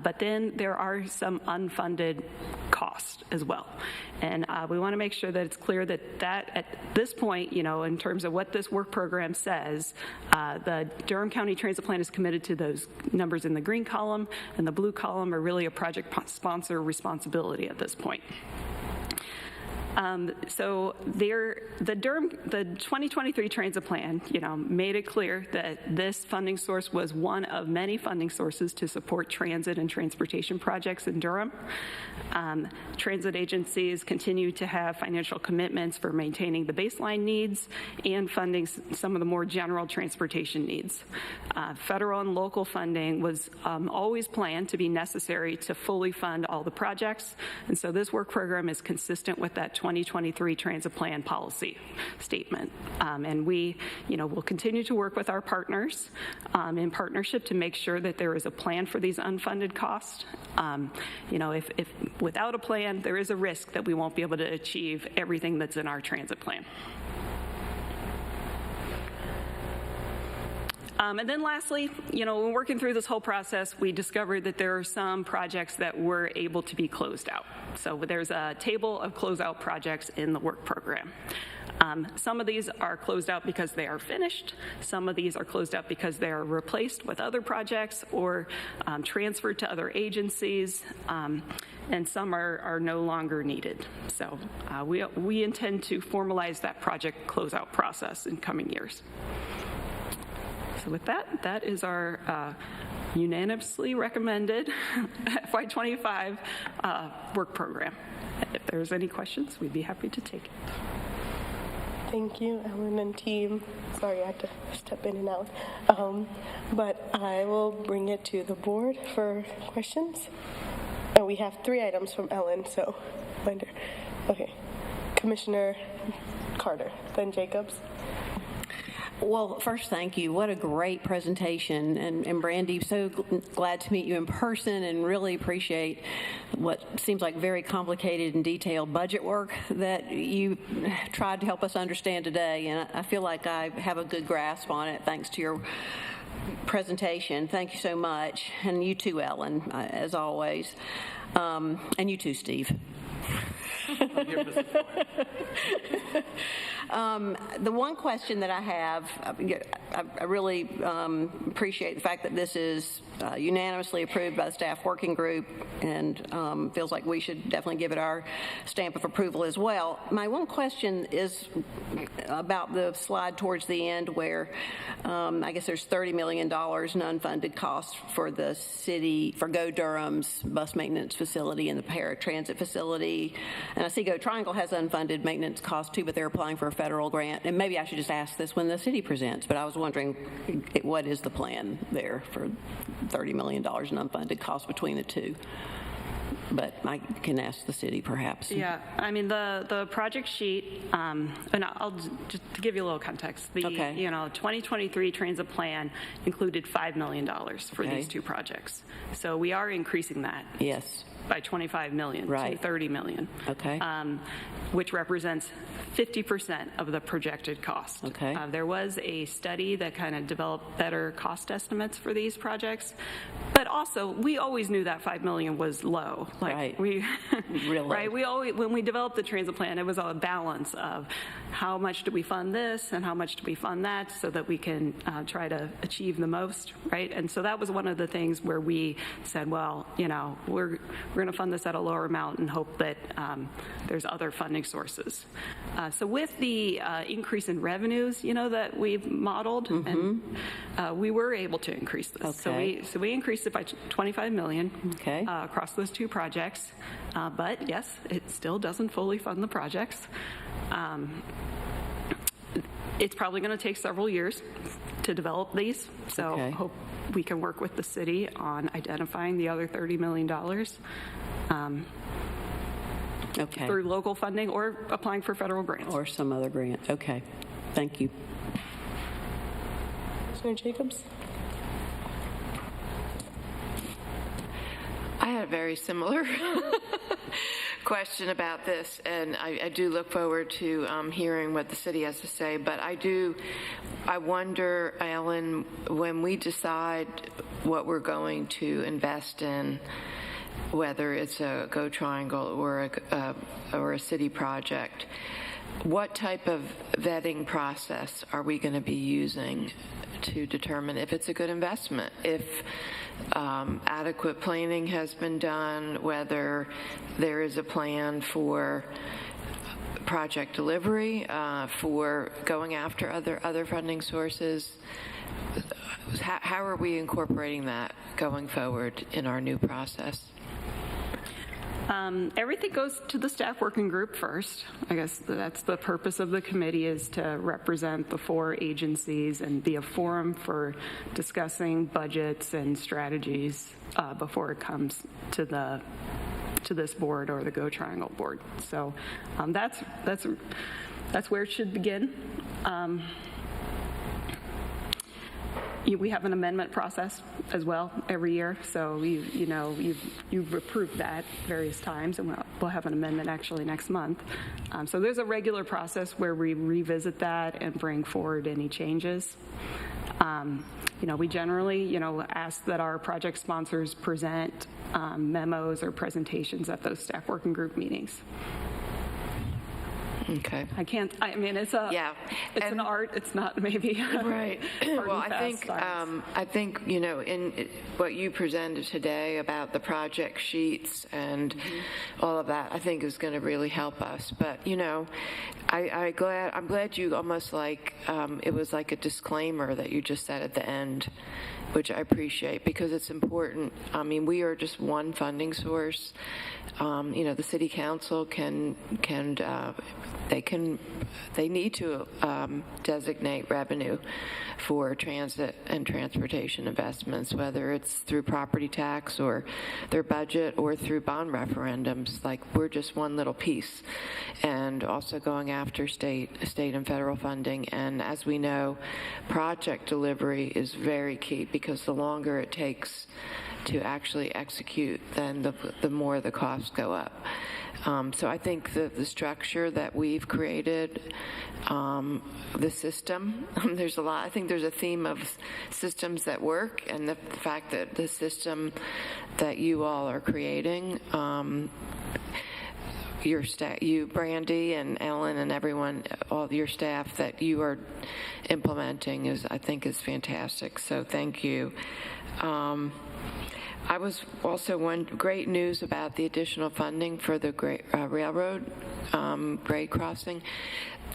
But then there are some unfunded costs cost as well. And we want to make sure that it's clear that at this point, in terms of what this work program says, the Durham County Transit Plan is committed to those numbers in the green column, and the blue column are really a project sponsor responsibility at this point. So the 2023 Transit Plan, made it clear that this funding source was one of many funding sources to support transit and transportation projects in Durham. Transit agencies continue to have financial commitments for maintaining the baseline needs and funding some of the more general transportation needs. Federal and local funding was always planned to be necessary to fully fund all the projects, and so this work program is consistent with that 2023 Transit Plan policy statement. And we, will continue to work with our partners in partnership to make sure that there is a plan for these unfunded costs. If without a plan, there is a risk that we won't be able to achieve everything that's in our transit plan. And then lastly, when working through this whole process, we discovered that there are some projects that were able to be closed out. So there's a table of closeout projects in the work program. Some of these are closed out because they are finished. Some of these are closed out because they are replaced with other projects or transferred to other agencies, and some are no longer needed. So we intend to formalize that project closeout process in coming years. So with that is our unanimously recommended FY25 work program. If there's any questions, we'd be happy to take it. Thank you, Ellen and team. Sorry, I had to step in and out. But I will bring it to the board for questions. And we have 3 items from Ellen, so Linder. Okay. Commissioner Carter, then Jacobs. Well, first, thank you. What a great presentation. And Brandy, so glad to meet you in person and really appreciate what seems like very complicated and detailed budget work that you tried to help us understand today. And I feel like I have a good grasp on it thanks to your presentation. Thank you so much. And you too, Ellen, as always. And you too, Steve. The one question that I have, I really appreciate the fact that this is unanimously approved by the staff working group, and feels like we should definitely give it our stamp of approval as well. My one question is about the slide towards the end where I guess there's $30 million in unfunded costs for the city, for Go Durham's bus maintenance facility and the paratransit facility. And I see Go Triangle has unfunded maintenance costs too, but they're applying for a federal grant. And maybe I should just ask this when the city presents, but I was wondering what is the plan there for $30 million in unfunded costs between the two? But I can ask the city perhaps. Yeah, I mean the project sheet, and I'll just to give you a little context. The 2023 transit plan included $5 million for these 2 projects. So we are increasing that. Yes. By $25 million to $30 million. Okay. Which represents 50% of the projected cost. Okay. There was a study that kind of developed better cost estimates for these projects, but also we always knew that $5 million was low. Right. We really. Right. We always, when we developed the transit plan, it was a balance of how much do we fund this and how much do we fund that, so that we can try to achieve the most. Right. And so that was one of the things where we said, well, we're going to fund this at a lower amount and hope that there's other funding sources. So with the increase in revenues, that we've modeled, and we were able to increase this. Okay. So we increased it by $25 million across those 2 projects. But yes, it still doesn't fully fund the projects. It's probably going to take several years to develop these. So I hope we can work with the city on identifying the other $30 million through local funding or applying for federal grants. Or some other grant. Okay. Thank you. Commissioner Jacobs? I had a very similar question about this, and I do look forward to hearing what the city has to say. But I wonder, Ellen, when we decide what we're going to invest in, whether it's a Go Triangle or a city project, what type of vetting process are we going to be using to determine if it's a good investment, if adequate planning has been done, whether there is a plan for project delivery, for going after other funding sources? How are we incorporating that going forward in our new process? Everything goes to the staff working group first. I guess that's the purpose of the committee, is to represent the 4 agencies and be a forum for discussing budgets and strategies before it comes to this board or the Go Triangle board. So that's where it should begin. We have an amendment process as well every year, so you've approved that various times, and we'll have an amendment actually next month. So there's a regular process where we revisit that and bring forward any changes. We generally, ask that our project sponsors present memos or presentations at those staff working group meetings. Okay. It's an art. It's not maybe right. Well, I think in what you presented today about the project sheets and all of that, I think is going to really help us. But I'm glad you almost like it was like a disclaimer that you just said at the end, which I appreciate, because it's important. I mean, we are just one funding source. The city council they need to designate revenue for transit and transportation investments, whether it's through property tax or their budget or through bond referendums. Like, we're just one little piece, and also going after state and federal funding. And as we know, project delivery is very key, because the longer it takes to actually execute, then the more the costs go up. So I think the structure that we've created, the system, there's a lot. I think there's a theme of systems that work, and the fact that the system that you all are creating, your staff, you, Brandy, and Ellen, and everyone, all your staff that you are implementing I think is fantastic. So thank you. I was also great news about the additional funding for the railroad grade crossing.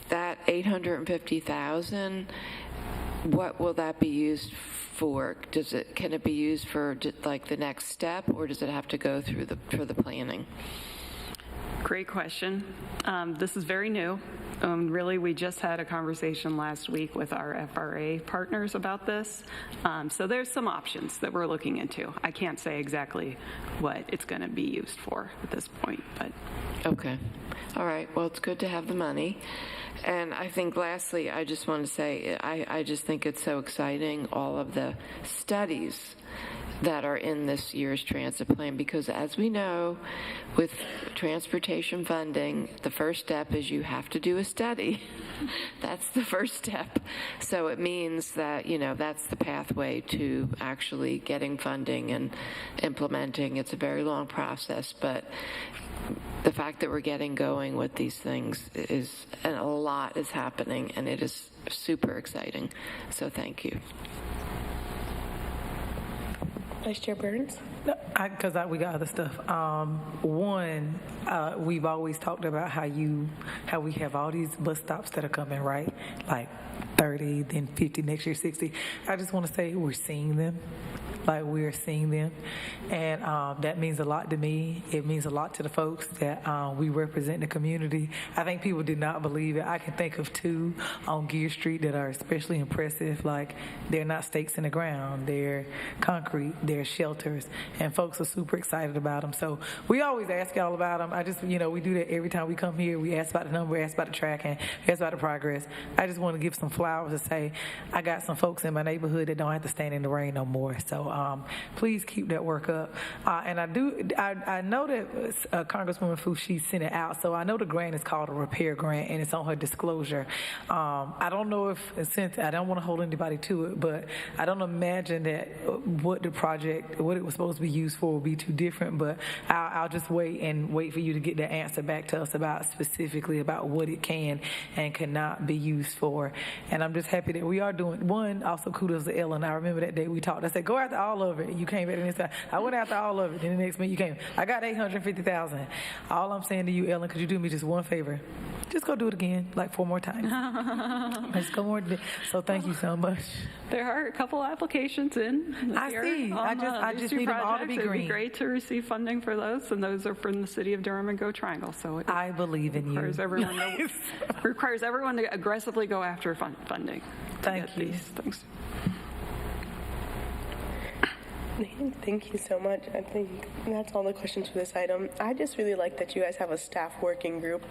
That $850,000, what will that be used for? Can it be used for like the next step, or does it have to go through for the planning? Great question. This is very new. Really, we just had a conversation last week with our FRA partners about this. So there's some options that we're looking into. I can't say exactly what it's going to be used for at this point, but. Okay. All right. Well, it's good to have the money. And I think lastly, I just want to say, I just think it's so exciting, all of the studies that are in this year's transit plan, because as we know, with transportation funding, the first step is you have to do a study. That's the first step. So it means that, that's the pathway to actually getting funding and implementing. It's a very long process, but the fact that we're getting going with these things and a lot is happening, and it is super exciting. So thank you. Vice Chair Burns? Because we got other stuff. One, we've always talked about how we have all these bus stops that are coming, right? Like 30, then 50, next year 60. I just want to say we're seeing them. Like, we're seeing them, and that means a lot to me. It means a lot to the folks that we represent the community. I think people did not believe it. I can think of 2 on Gear Street that are especially impressive. Like, they're not stakes in the ground. They're concrete. They're shelters, and folks are super excited about them. So we always ask y'all about them. I just, we do that every time we come here. We ask about the number, ask about the tracking, ask about the progress. I just want to give some flowers to say I got some folks in my neighborhood that don't have to stand in the rain no more. So please keep that work up. And I know that Congresswoman Fushi sent it out, so I know the grant is called a repair grant, and it's on her disclosure. I don't know if, since I don't want to hold anybody to it, but I don't imagine that what it was supposed to be used for will be too different, but I'll just wait for you to get the answer back to us about specifically about what it can and cannot be used for. And I'm just happy that we are doing one. Also, kudos to Ellen. I remember that day we talked. I said, go after all of it. You came back and said, I went after all of it. Then the next minute you came, I got $850,000. All I'm saying to you, Ellen, could you do me just one favor? Just go do it again, like 4 more times. Just go more. So thank you so much. There are a couple applications in. I see. I just need them all to be green. It would be great to receive funding for those, and those are from the City of Durham and Go Triangle. So I believe in you. Requires everyone to aggressively go after funding. Thank you. Thanks. Thank you so much. I think that's all the questions for this item. I just really like that you guys have a staff working group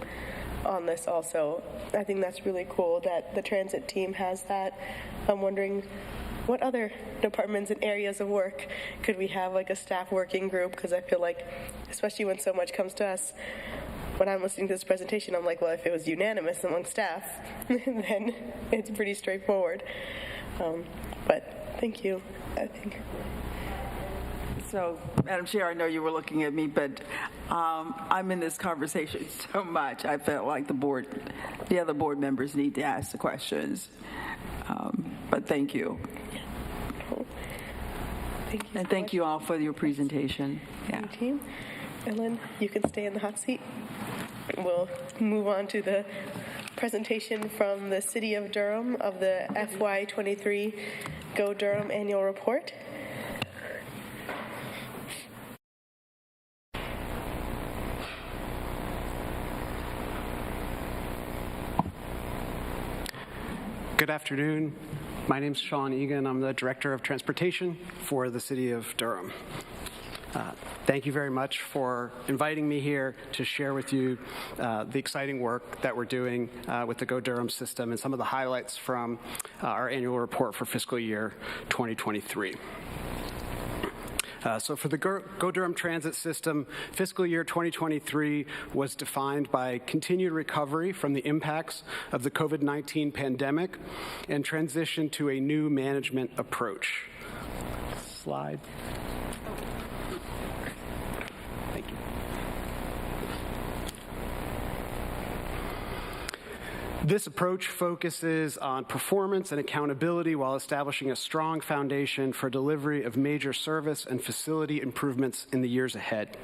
on this also. I think that's really cool that the transit team has that. I'm wondering what other departments and areas of work could we have like a staff working group, because I feel like, especially when so much comes to us, when I'm listening to this presentation, I'm like, well, if it was unanimous among staff, then it's pretty straightforward. But thank you, I think. So, Madam Chair, I know you were looking at me, but I'm in this conversation so much, I felt like the other board members need to ask the questions. But thank you. Thank you. And thank you all for your presentation. Yeah. Team. Ellen, you can stay in the hot seat. We'll move on to the presentation from the City of Durham of the FY23 Go Durham Annual Report. Good afternoon. My name is Sean Egan. I'm the Director of Transportation for the City of Durham. Thank you very much for inviting me here to share with you the exciting work that we're doing with the Go Durham system and some of the highlights from our annual report for fiscal year 2023. So for the Go Durham Transit System, fiscal year 2023 was defined by continued recovery from the impacts of the COVID-19 pandemic and transition to a new management approach. Slide. Thank you. This approach focuses on performance and accountability while establishing a strong foundation for delivery of major service and facility improvements in the years ahead.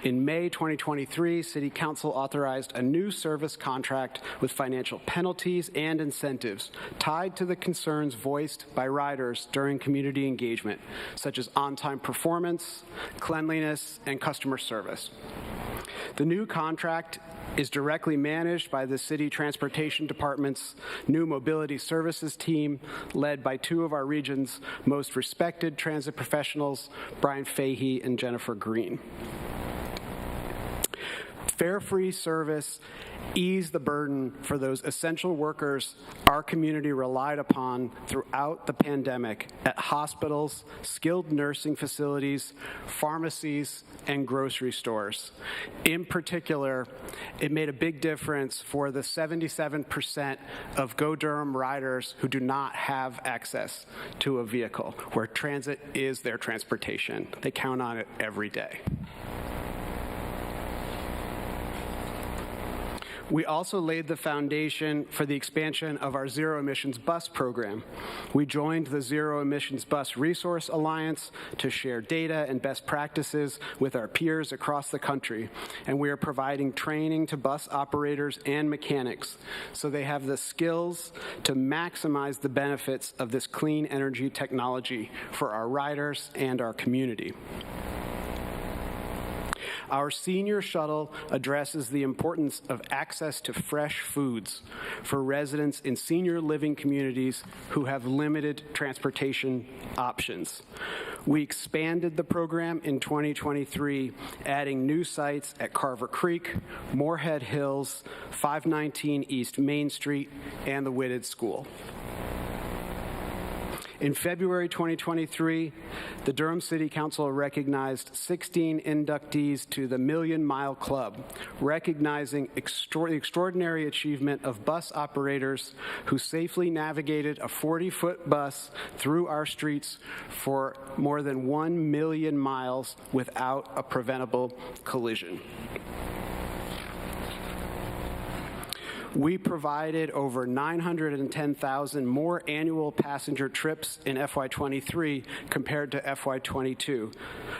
In May 2023, City Council authorized a new service contract with financial penalties and incentives tied to the concerns voiced by riders during community engagement, such as on-time performance, cleanliness, and customer service. The new contract is directly managed by the City Transportation Department's new mobility services team, led by 2 of our region's most respected transit professionals, Brian Fahey and Jennifer Green. Fare-free service eased the burden for those essential workers our community relied upon throughout the pandemic at hospitals, skilled nursing facilities, pharmacies, and grocery stores. In particular, it made a big difference for the 77% of Go Durham riders who do not have access to a vehicle, where transit is their transportation. They count on it every day. We also laid the foundation for the expansion of our Zero Emissions Bus program. We joined the Zero Emissions Bus Resource Alliance to share data and best practices with our peers across the country, and we are providing training to bus operators and mechanics so they have the skills to maximize the benefits of this clean energy technology for our riders and our community. Our senior shuttle addresses the importance of access to fresh foods for residents in senior living communities who have limited transportation options. We expanded the program in 2023, adding new sites at Carver Creek, Moorhead Hills, 519 East Main Street, and the Whitted School. In February 2023, the Durham City Council recognized 16 inductees to the Million Mile Club, recognizing extraordinary achievement of bus operators who safely navigated a 40-foot bus through our streets for more than 1 million miles without a preventable collision. We provided over 910,000 more annual passenger trips in FY23 compared to FY22,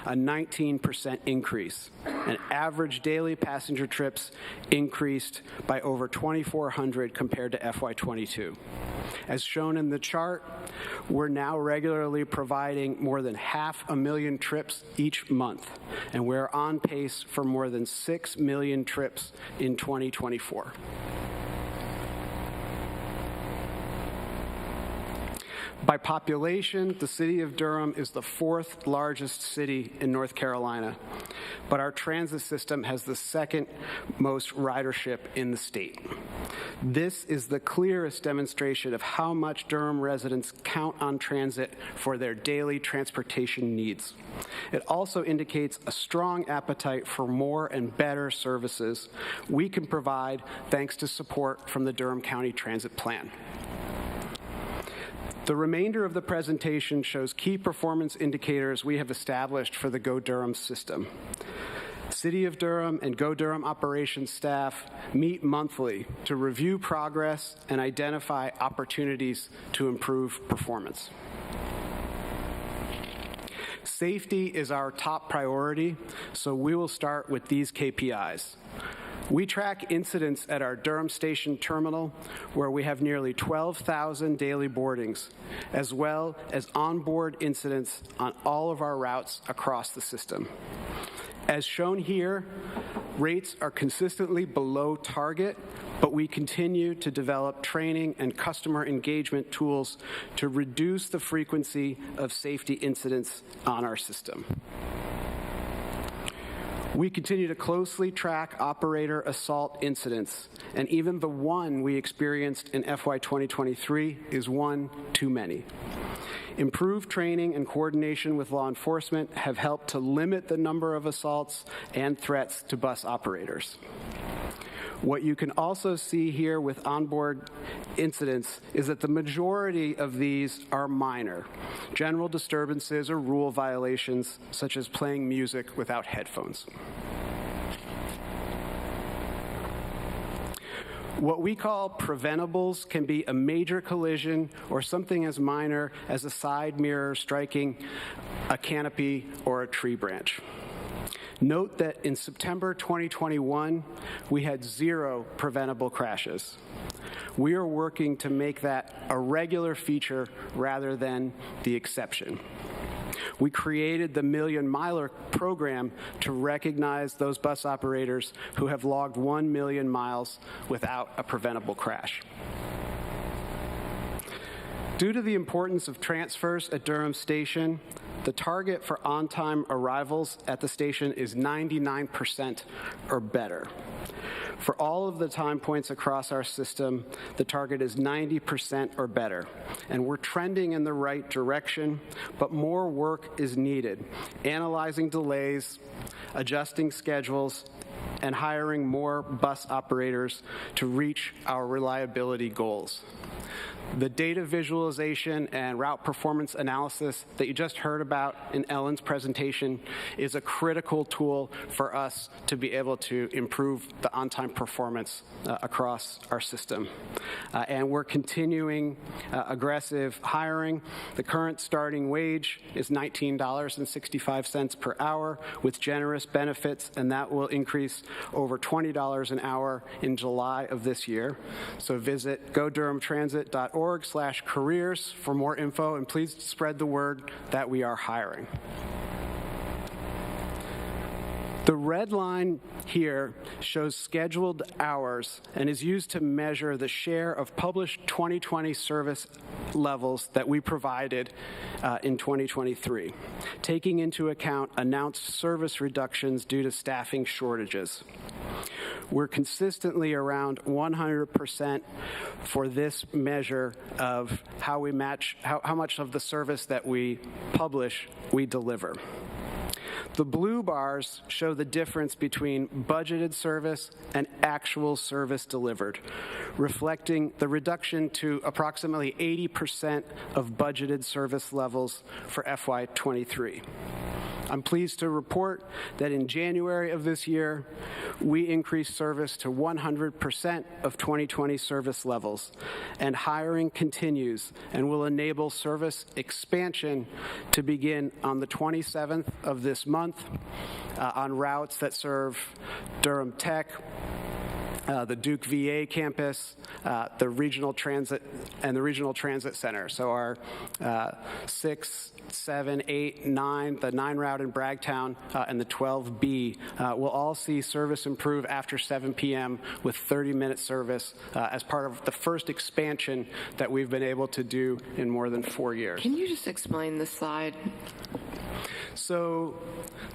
a 19% increase. And average daily passenger trips increased by over 2,400 compared to FY22. As shown in the chart, we're now regularly providing more than 500,000 trips each month, and we're on pace for more than 6 million trips in 2024. By population, the city of Durham is the 4th largest city in North Carolina, but our transit system has the 2nd most ridership in the state. This is the clearest demonstration of how much Durham residents count on transit for their daily transportation needs. It also indicates a strong appetite for more and better services we can provide thanks to support from the Durham County Transit Plan. The remainder of the presentation shows key performance indicators we have established for the Go Durham system. City of Durham and Go Durham operations staff meet monthly to review progress and identify opportunities to improve performance. Safety is our top priority, so we will start with these KPIs. We track incidents at our Durham Station terminal, where we have nearly 12,000 daily boardings, as well as onboard incidents on all of our routes across the system. As shown here, rates are consistently below target, but we continue to develop training and customer engagement tools to reduce the frequency of safety incidents on our system. We continue to closely track operator assault incidents, and even the one we experienced in FY 2023 is one too many. Improved training and coordination with law enforcement have helped to limit the number of assaults and threats to bus operators. What you can also see here with onboard incidents is that the majority of these are minor, general disturbances or rule violations, such as playing music without headphones. What we call preventables can be a major collision or something as minor as a side mirror striking a canopy or a tree branch. Note that in September 2021, we had 0 preventable crashes. We are working to make that a regular feature rather than the exception. We created the Million Miler program to recognize those bus operators who have logged 1 million miles without a preventable crash. Due to the importance of transfers at Durham Station, the target for on-time arrivals at the station is 99% or better. For all of the time points across our system, the target is 90% or better. And we're trending in the right direction, but more work is needed, analyzing delays, adjusting schedules, and hiring more bus operators to reach our reliability goals. The data visualization and route performance analysis that you just heard about in Ellen's presentation is a critical tool for us to be able to improve the on-time performance across our system. And we're continuing aggressive hiring. The current starting wage is $19.65 per hour with generous benefits, and that will increase over $20 an hour in July of this year. So visit godurhamtransit.org/careers for more info, and please spread the word that we are hiring. The red line here shows scheduled hours and is used to measure the share of published 2020 service levels that we provided in 2023, taking into account announced service reductions due to staffing shortages. we're consistently around 100% for this measure of how we match, how much of the service that we publish we deliver. The blue bars show the difference between budgeted service and actual service delivered, reflecting the reduction to approximately 80% of budgeted service levels for FY23. I'm pleased to report that in January of this year, we increased service to 100% of 2020 service levels, and hiring continues and will enable service expansion to begin on the 27th of this month on routes that serve Durham Tech, the Duke VA campus, the regional transit, and the regional transit center. So our 6, 7, 8, 9, the 9 route in Bragtown, and the 12B will all see service improve after 7 p.m. with 30-minute service as part of the first expansion that we've been able to do in more than 4 years. Can you just explain the slide? So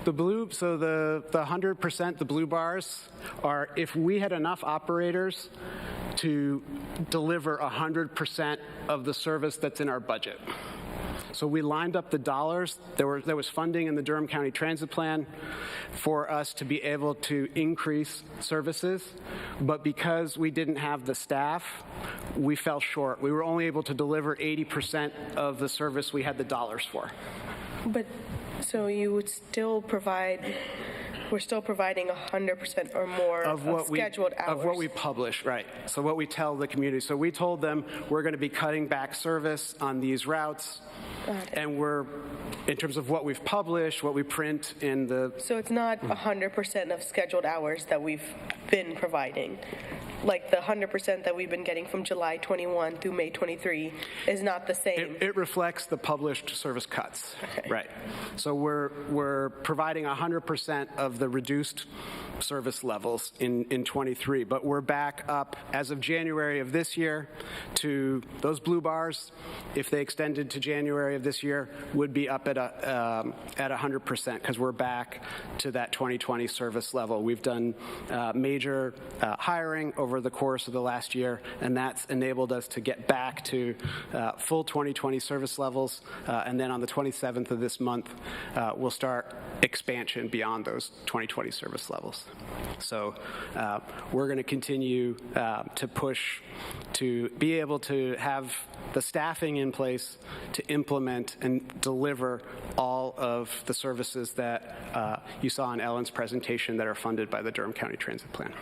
the 100%, the blue bars are if we had enough operators to deliver 100% of the service that's in our budget. So we lined up the dollars. There was funding in the Durham County Transit Plan for us to be able to increase services, but because we didn't have the staff, we fell short. We were only able to deliver 80% of the service we had the dollars for. But so you would still provide, we're still providing 100% or more of scheduled hours. Of what we publish, right. So what we tell the community. So we told them we're going to be cutting back service on these routes. And we're, in terms of what we've published, what we print in the... So it's not 100% of scheduled hours that we've been providing. Like the 100% that we've been getting from July 21 through May 23 is not the same. It reflects the published service cuts, right? So we're providing 100% of the reduced service levels in 23, but we're back up as of January of this year to those blue bars. If they extended to January of this year, would be up at 100% because we're back to that 2020 service level. We've done major hiring over the course of the last year, and that's enabled us to get back to full 2020 service levels. And then on the 27th of this month, we'll start expansion beyond those 2020 service levels. So we're going to continue to push to be able to have the staffing in place to implement and deliver all of the services that you saw in Ellen's presentation that are funded by the Durham County Transit Plan.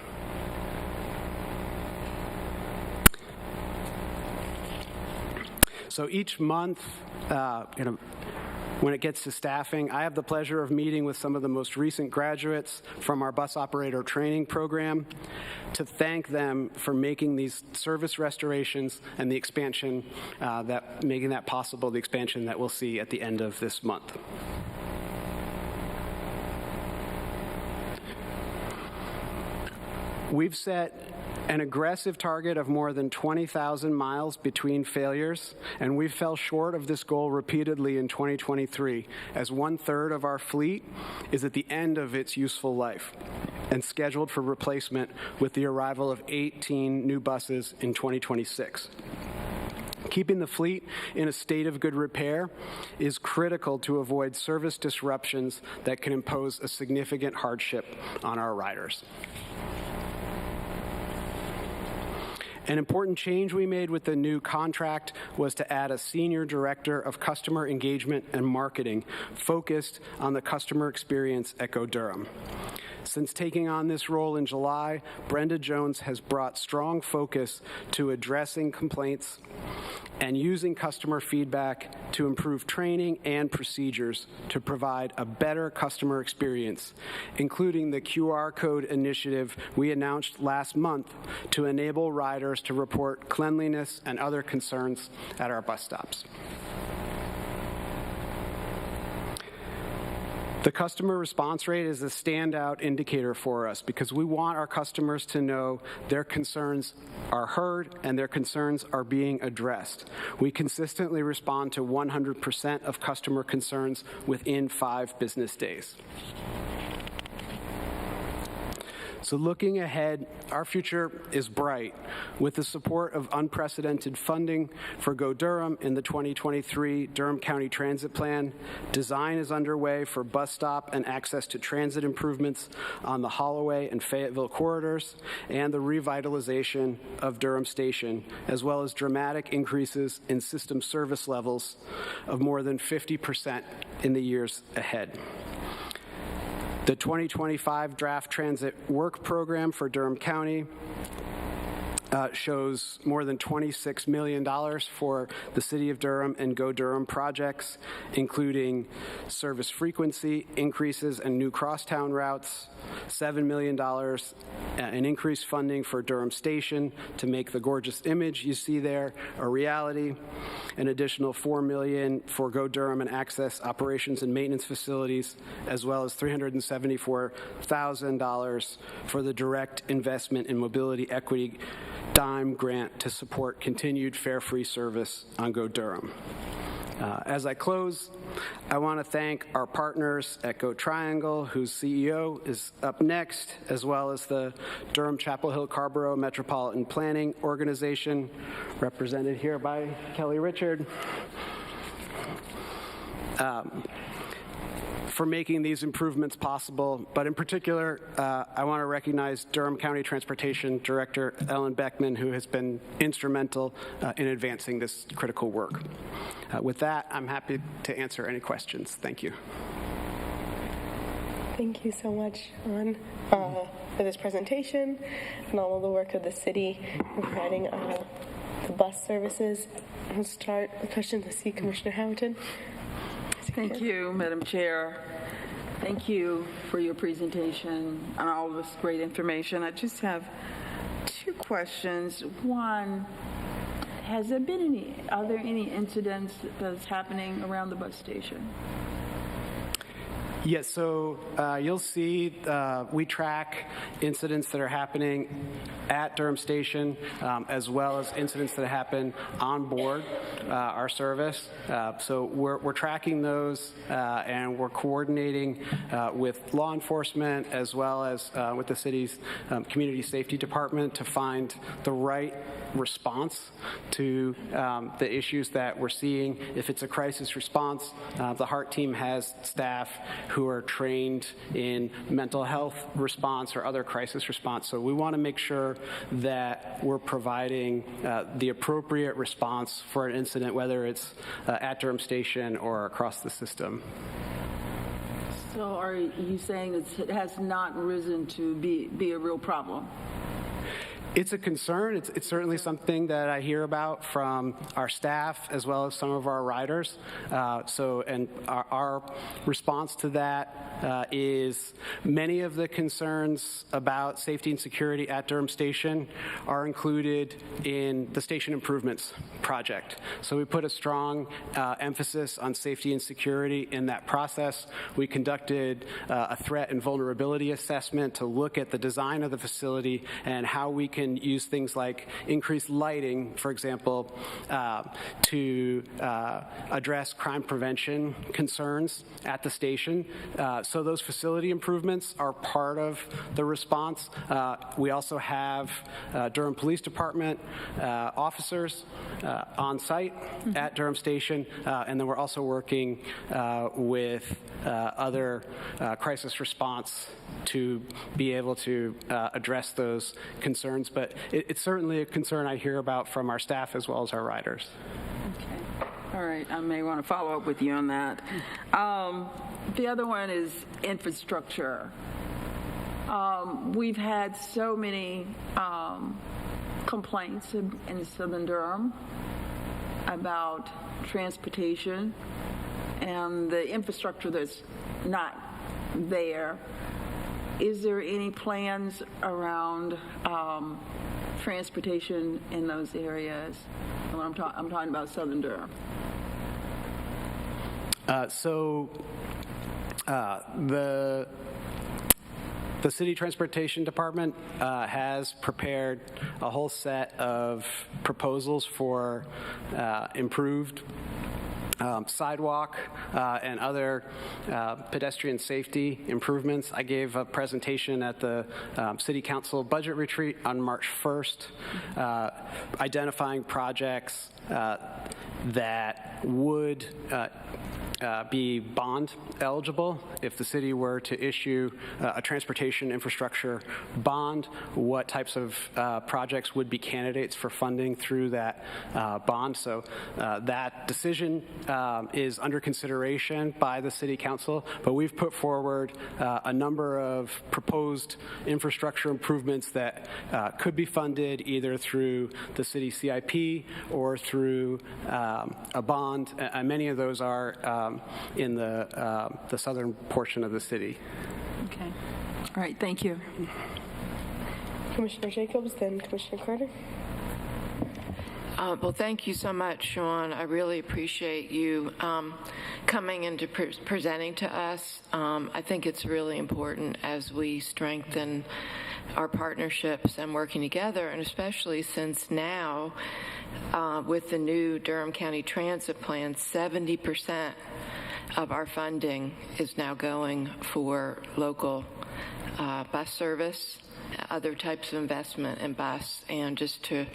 So each month, when it gets to staffing, I have the pleasure of meeting with some of the most recent graduates from our bus operator training program to thank them for making these service restorations and the expansion, making that possible, the expansion that we'll see at the end of this month. We've set an aggressive target of more than 20,000 miles between failures, and we fell short of this goal repeatedly in 2023, as 1/3 of our fleet is at the end of its useful life and scheduled for replacement with the arrival of 18 new buses in 2026. Keeping the fleet in a state of good repair is critical to avoid service disruptions that can impose a significant hardship on our riders. An important change we made with the new contract was to add a senior director of customer engagement and marketing focused on the customer experience at Go Durham. Since taking on this role in July, Brenda Jones has brought strong focus to addressing complaints and using customer feedback to improve training and procedures to provide a better customer experience, including the QR code initiative we announced last month to enable riders to report cleanliness and other concerns at our bus stops. The customer response rate is a standout indicator for us because we want our customers to know their concerns are heard and their concerns are being addressed. We consistently respond to 100% of customer concerns within 5 business days. So looking ahead, our future is bright. With the support of unprecedented funding for Go Durham in the 2023 Durham County Transit Plan, design is underway for bus stop and access to transit improvements on the Holloway and Fayetteville corridors, and the revitalization of Durham Station, as well as dramatic increases in system service levels of more than 50% in the years ahead. The 2025 Draft Transit Work Program for Durham County shows more than $26 million for the City of Durham and Go Durham projects, including service frequency increases and new crosstown routes, $7 million in increased funding for Durham Station to make the gorgeous image you see there a reality, an additional $4 million for Go Durham and access operations and maintenance facilities, as well as $374,000 for the direct investment in mobility equity dime grant to support continued fare-free service on Go Durham. As I close, I want to thank our partners at Go Triangle, whose CEO is up next, as well as the Durham Chapel Hill Carborough Metropolitan Planning Organization, represented here by Kelly Richard, for making these improvements possible. But in particular, I want to recognize Durham County Transportation Director Ellen Beckman, who has been instrumental in advancing this critical work. With that, I'm happy to answer any questions. Thank you. Thank you so much, Ron, for this presentation and all of the work of the city in providing the bus services. I'll start with questions. I see Commissioner Hamilton. Thank you, Madam Chair. Thank you for your presentation and all this great information. I just have two questions. One, are there any incidents that's happening around the bus station? Yes, so you'll see we track incidents that are happening at Durham Station, as well as incidents that happen on board our service. So we're tracking those, and we're coordinating with law enforcement as well as with the city's community safety department to find the right response to the issues that we're seeing. If it's a crisis response, the HART team has staff who are trained in mental health response or other crisis response. So we want to make sure that we're providing the appropriate response for an incident, whether it's at Durham Station or across the system. So are you saying it has not risen to be a real problem? It's a concern. It's certainly something that I hear about from our staff as well as some of our riders. And our response to that is many of the concerns about safety and security at Durham Station are included in the station improvements project. So we put a strong emphasis on safety and security in that process. We conducted a threat and vulnerability assessment to look at the design of the facility and how we can use things like increased lighting, for example, to address crime prevention concerns at the station. So those facility improvements are part of the response. We also have Durham Police Department officers on site at Durham Station, and then we're also working with other crisis response to be able to address those concerns. But it's certainly a concern I hear about from our staff as well as our riders. Okay. All right. I may want to follow up with you on that. The other one is infrastructure. We've had so many complaints in Southern Durham about transportation and the infrastructure that's not there. Is there any plans around transportation in those areas? I'm talking about Southern Durham. The City Transportation Department has prepared a whole set of proposals for improved sidewalk and other pedestrian safety improvements. I gave a presentation at the City Council budget retreat on March 1st, identifying projects that would be bond eligible if the city were to issue a transportation infrastructure bond. What types of projects would be candidates for funding through that bond? So that decision is under consideration by the City Council, but we've put forward a number of proposed infrastructure improvements that could be funded either through the city CIP or through a bond. Many of those are in the southern portion of the city. Okay. All right. Thank you. Commissioner Jacobs, then Commissioner Carter. Well, thank you so much, Sean. I really appreciate you coming and presenting to us. I think it's really important as we strengthen our partnerships and working together, and especially since now, with the new Durham County Transit Plan, 70% of our funding is now going for local bus service, other types of investment in bus. And just to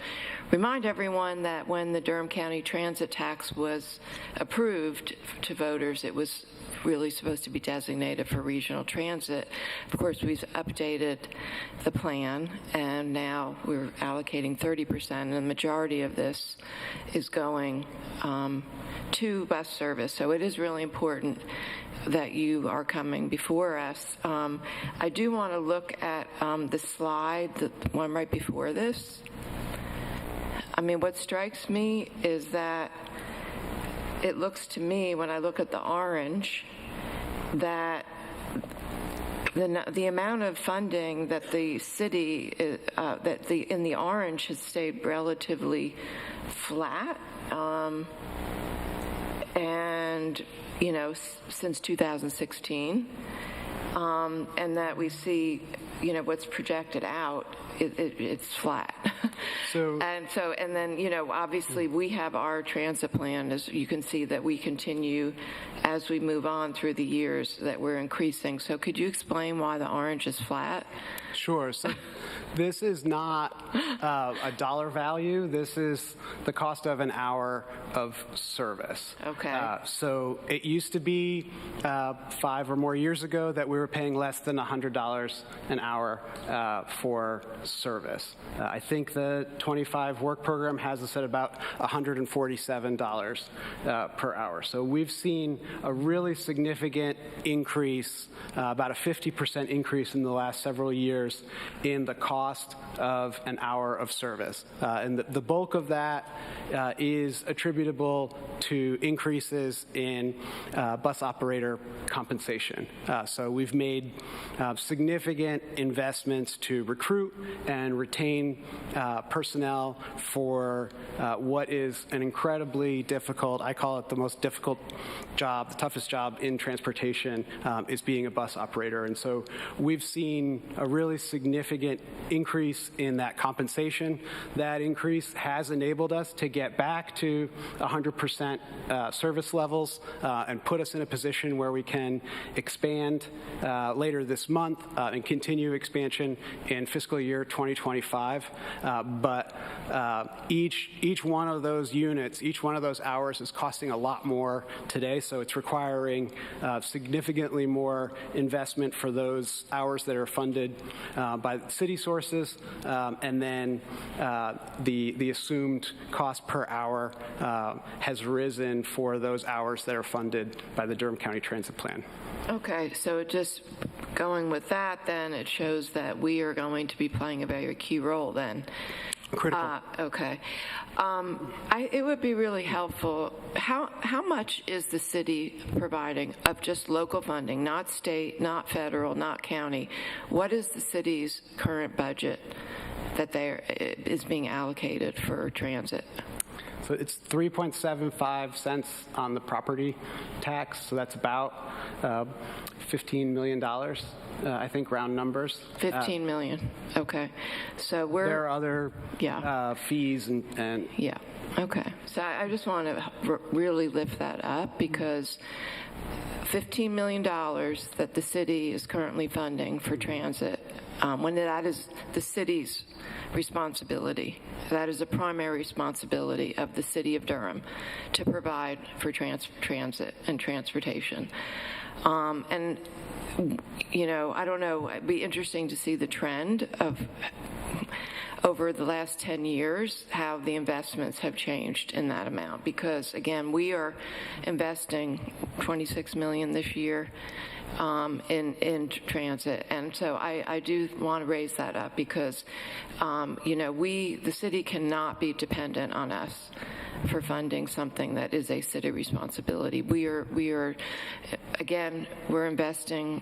remind everyone that when the Durham County Transit Tax was approved to voters, it was really supposed to be designated for regional transit. Of course, we've updated the plan, and now we're allocating 30%, and the majority of this is going to bus service. So it is really important that you are coming before us. I do want to look at the slide, the one right before this. I mean, what strikes me is that it looks to me, when I look at the orange, that the amount of funding that the city, in the orange has stayed relatively flat. And, you know, since 2016, and that we see, you know, what's projected out, it's flat. And then, you know, obviously we have our transit plan, as you can see, that we continue as we move on through the years, that we're increasing. So could you explain why the orange is flat? Sure. So this is not a dollar value. This is the cost of an hour of service. Okay. So it used to be 5 or more years ago that we were paying less than $100 an hour for service. I think the 25 work program has us at about $147 per hour. So we've seen a really significant increase, about a 50% increase in the last several years in the cost of an hour of service. And the bulk of that is attributable to increases in bus operator compensation. So we've made significant investments to recruit and retain personnel for what is an incredibly difficult, I call it the most difficult job, the toughest job in transportation is being a bus operator. And so we've seen a really significant increase in that compensation. That increase has enabled us to get back to 100% service levels and put us in a position where we can expand later this month and continue expansion in fiscal year 2025. But each one of those units, each one of those hours is costing a lot more today, so it's requiring significantly more investment for those hours that are funded by city sources, and then the assumed cost per hour has risen for those hours that are funded by the Durham County Transit Plan. Okay, so just going with that, then it shows that we are going to be playing a very key role then. Critical. Okay. It would be really helpful. How much is the city providing of just local funding, not state, not federal, not county? What is the city's current budget that is being allocated for transit? So it's 3.75 cents on the property tax, so that's about $15 million, I think, round numbers. 15 million, okay. So there are other fees and yeah, okay. So I just want to really lift that up, because $15 million that the city is currently funding for transit, when that is the city's responsibility. That is a primary responsibility of the city of Durham to provide for transit and transportation. And, you know, I don't know, it'd be interesting to see the trend of over the last 10 years, how the investments have changed in that amount. Because, again, we are investing $26 million this year in transit. And so I do want to raise that up, because, you know, the city cannot be dependent on us for funding something that is a city responsibility. We are, again, we're investing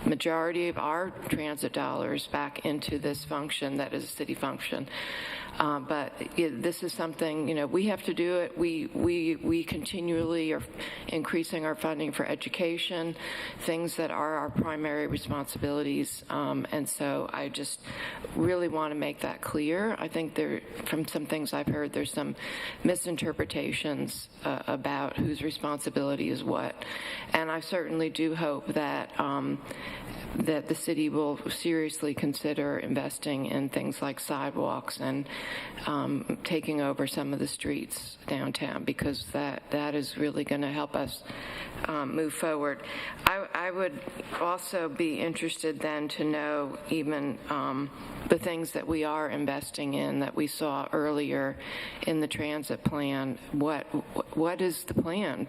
majority of our transit dollars back into this function that is a city function. But this is something, you know, we have to do it. We continually are increasing our funding for education, things that are our primary responsibilities. And so I just really want to make that clear. I think from some things I've heard, there's some misinterpretations about whose responsibility is what. And I certainly do hope that that the city will seriously consider investing in things like sidewalks and taking over some of the streets downtown, because that is really going to help us move forward. I would also be interested then to know even the things that we are investing in that we saw earlier in the transit plan. What is the plan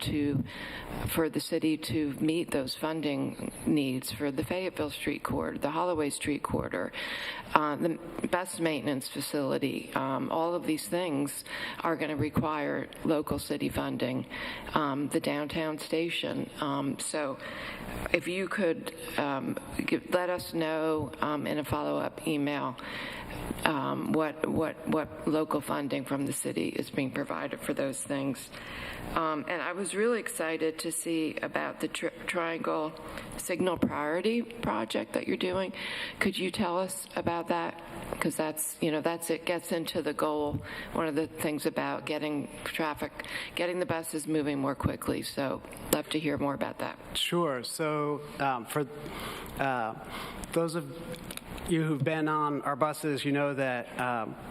for the city to meet those funding needs for the Fayetteville Street corridor, the Holloway Street corridor, the bus maintenance facility? All of these things are going to require local city funding. The downtown station. So if you could let us know in a follow-up email what local funding from the city is being provided for those things. And I was really excited to see about the Triangle Signal Priority project that you're doing. Could you tell us about that? Because it gets into the goal, one of the things about getting the buses moving more quickly. So love to hear more about that. Sure. So for those of you who've been on our buses, you know that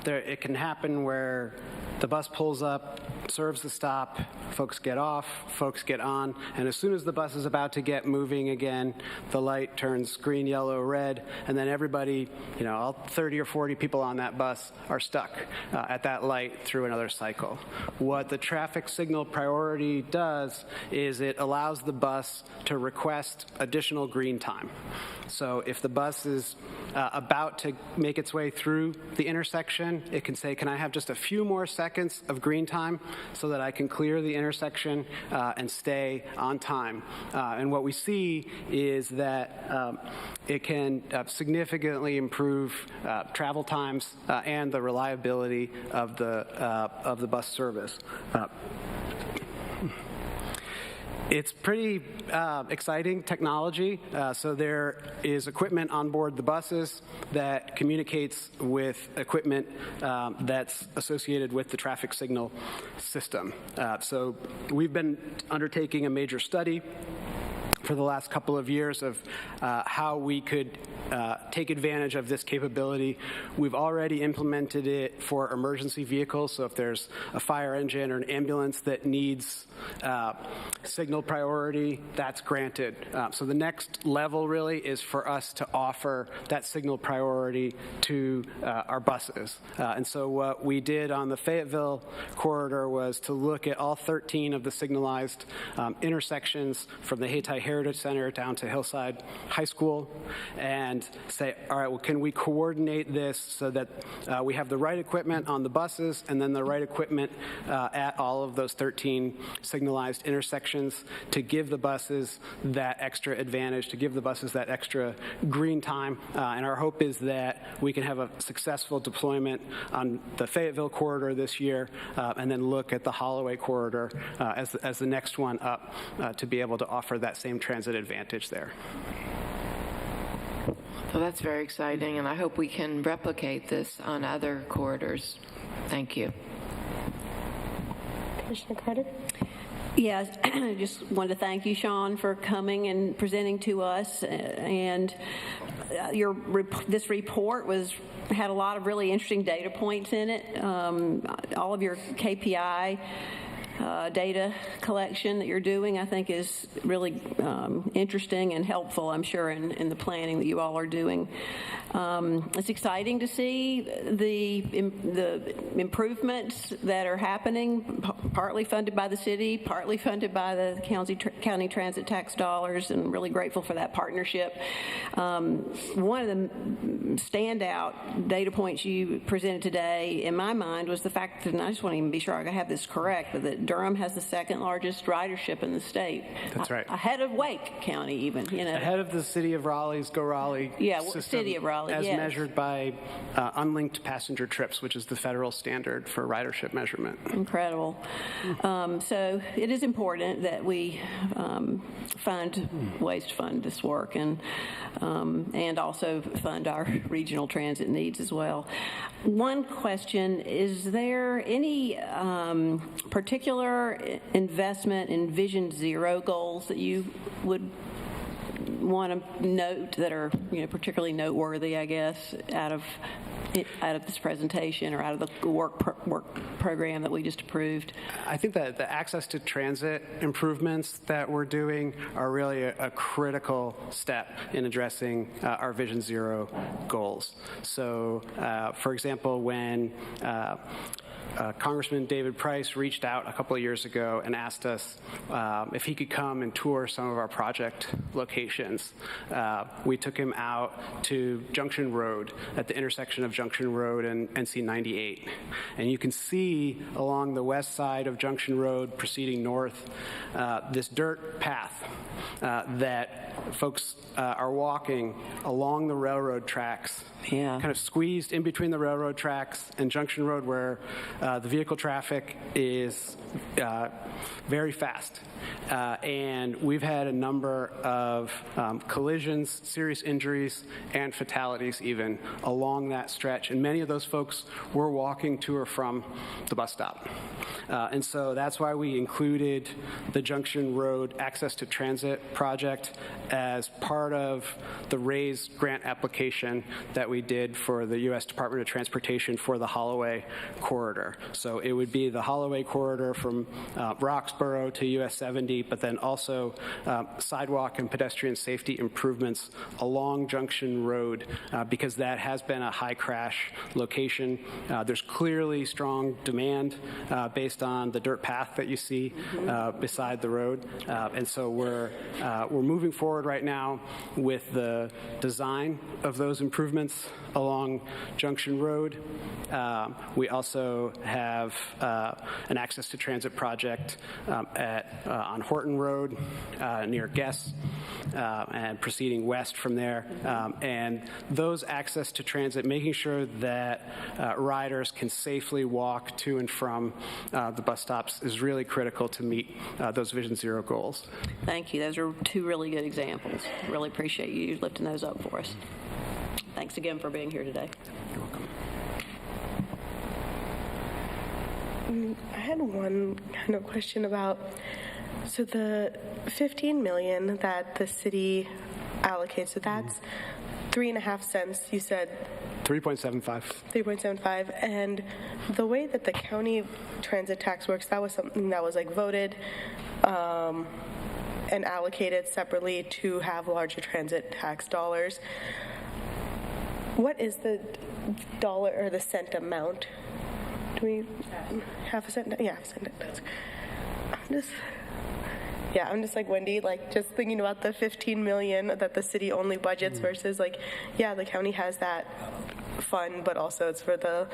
it can happen where the bus pulls up, serves the stop, folks get off, folks get on, and as soon as the bus is about to get moving again, the light turns green, yellow, red, and then everybody, all 30 or 40 people on that bus are stuck at that light through another cycle. What the traffic signal priority does is it allows the bus to request additional green time. So if the bus is about to make its way through the intersection, it can say, can I have just a few more seconds of green time so that I can clear the intersection and stay on time? And what we see is that it can significantly improve travel times and the reliability of the bus service. It's pretty exciting technology. So there is equipment on board the buses that communicates with equipment that's associated with the traffic signal system. So we've been undertaking a major study for the last couple of years of how we could take advantage of this capability. We've already implemented it for emergency vehicles, so if there's a fire engine or an ambulance that needs signal priority, that's granted. So the next level really is for us to offer that signal priority to our buses. And so what we did on the Fayetteville corridor was to look at all 13 of the signalized intersections from the Hayti-Harris Heritage Center down to Hillside High School and say, all right, well, can we coordinate this so that we have the right equipment on the buses and then the right equipment at all of those 13 signalized intersections to give the buses that extra advantage, to give the buses that extra green time. And our hope is that we can have a successful deployment on the Fayetteville corridor this year and then look at the Holloway corridor as the next one up to be able to offer that same transit advantage there. Well, that's very exciting, and I hope we can replicate this on other corridors. Thank you. Commissioner Carter? Yes, I just wanted to thank you, Sean, for coming and presenting to us. And this report had a lot of really interesting data points in it. All of your KPI data collection that you're doing, I think, is really interesting and helpful, I'm sure, in the planning that you all are doing. It's exciting to see the improvements that are happening, partly funded by the city, partly funded by the county transit tax dollars, and really grateful for that partnership. One of the standout data points you presented today, in my mind, was the fact that, and I just want to even be sure I have this correct, but that Durham has the second largest ridership in the state. That's right. Ahead of Wake County, even. Ahead of the city of Raleigh's Go Raleigh system, city of Raleigh, as measured by unlinked passenger trips, which is the federal standard for ridership measurement. Incredible. So it is important that we find ways to fund this work and also fund our regional transit needs as well. One question, is there any particular investment in Vision Zero goals that you would want to note that are particularly noteworthy, I guess, out of this presentation or out of the work program that we just approved? I think that the access to transit improvements that we're doing are really a critical step in addressing our Vision Zero goals. So, for example, when Congressman David Price reached out a couple of years ago and asked us if he could come and tour some of our project locations. We took him out to Junction Road at the intersection of Junction Road and NC 98. And you can see along the west side of Junction Road proceeding north this dirt path that folks are walking along the railroad tracks, kind of squeezed in between the railroad tracks and Junction Road, where the vehicle traffic is very fast. And we've had a number of collisions, serious injuries, and fatalities even along that stretch. And many of those folks were walking to or from the bus stop. And so that's why we included the Junction Road Access to Transit project as part of the RAISE grant application that we did for the U.S. Department of Transportation for the Holloway corridor. So it would be the Holloway corridor from Roxborough to US 70, but then also sidewalk and pedestrian safety improvements along Junction Road because that has been a high crash location. There's clearly strong demand based on the dirt path that you see beside the road. And so we're moving forward right now with the design of those improvements along Junction Road. We also have an access to transit project on Horton Road near Guess and proceeding west from there. And those access to transit, making sure that riders can safely walk to and from the bus stops is really critical to meet those Vision Zero goals. Thank you. Those are two really good examples. Really appreciate you lifting those up for us. Thanks again for being here today. You're welcome. I had one kind of question about, so the $15 million that the city allocates, so that's 3.5 cents, you said? 3.75. 3.75, and the way that the county transit tax works, that was something that was like voted and allocated separately to have larger transit tax dollars. What is the dollar or the cent amount? Do we half a cent? Yeah, half a cent. Yeah, I'm just like Wendy, like just thinking about the 15 million that the city only budgets versus like, yeah, the county has that fund, but also it's for the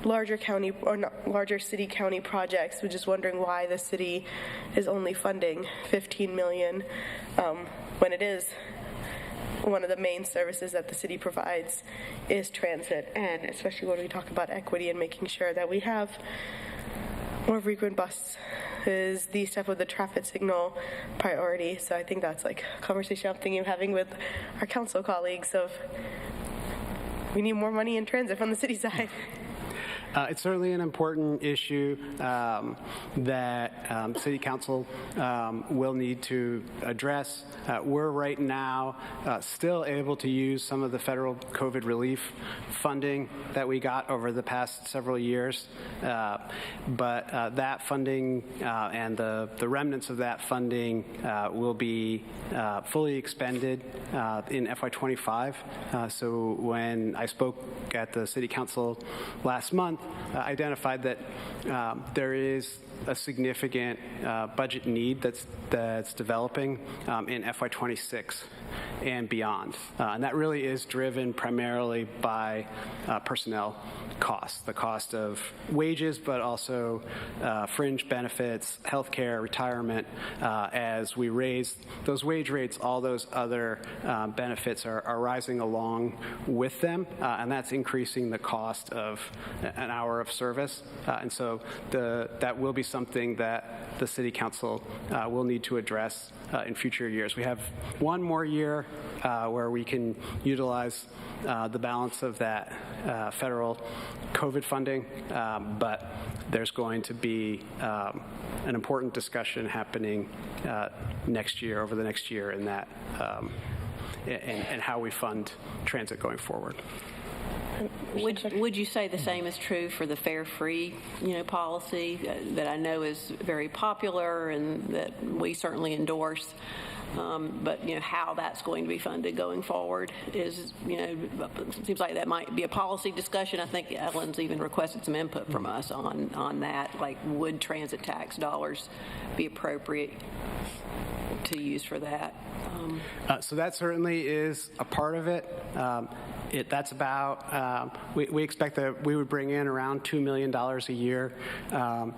larger county or not, larger city county projects. We're just wondering why the city is only funding 15 million when it is one of the main services that the city provides is transit, and especially when we talk about equity and making sure that we have more frequent buses is the step of the traffic signal priority. So I think that's like a conversation I'm thinking of having with our council colleagues of we need more money in transit from the city side. It's certainly an important issue that City Council will need to address. We're right now still able to use some of the federal COVID relief funding that we got over the past several years, but that funding and the remnants of that funding will be fully expended in FY25. So when I spoke at the City Council last month, identified that there is a significant budget need that's developing in FY26 and beyond. And that really is driven primarily by personnel costs, the cost of wages, but also fringe benefits, healthcare, retirement. As we raise those wage rates, all those other benefits are rising along with them, and that's increasing the cost of an hour of service. And so that will be something that the City Council will need to address in future years. We have one more year where we can utilize the balance of that federal COVID funding, but there's going to be an important discussion happening next year, over the next year, in that and how we fund transit going forward. Would you say the same is true for the fare-free, policy that I know is very popular and that we certainly endorse? But how that's going to be funded going forward is, seems like that might be a policy discussion. I think Ellen's even requested some input from us on that. Like, would transit tax dollars be appropriate to use for that? So that certainly is a part of it. That's about, we expect that we would bring in around $2 million a year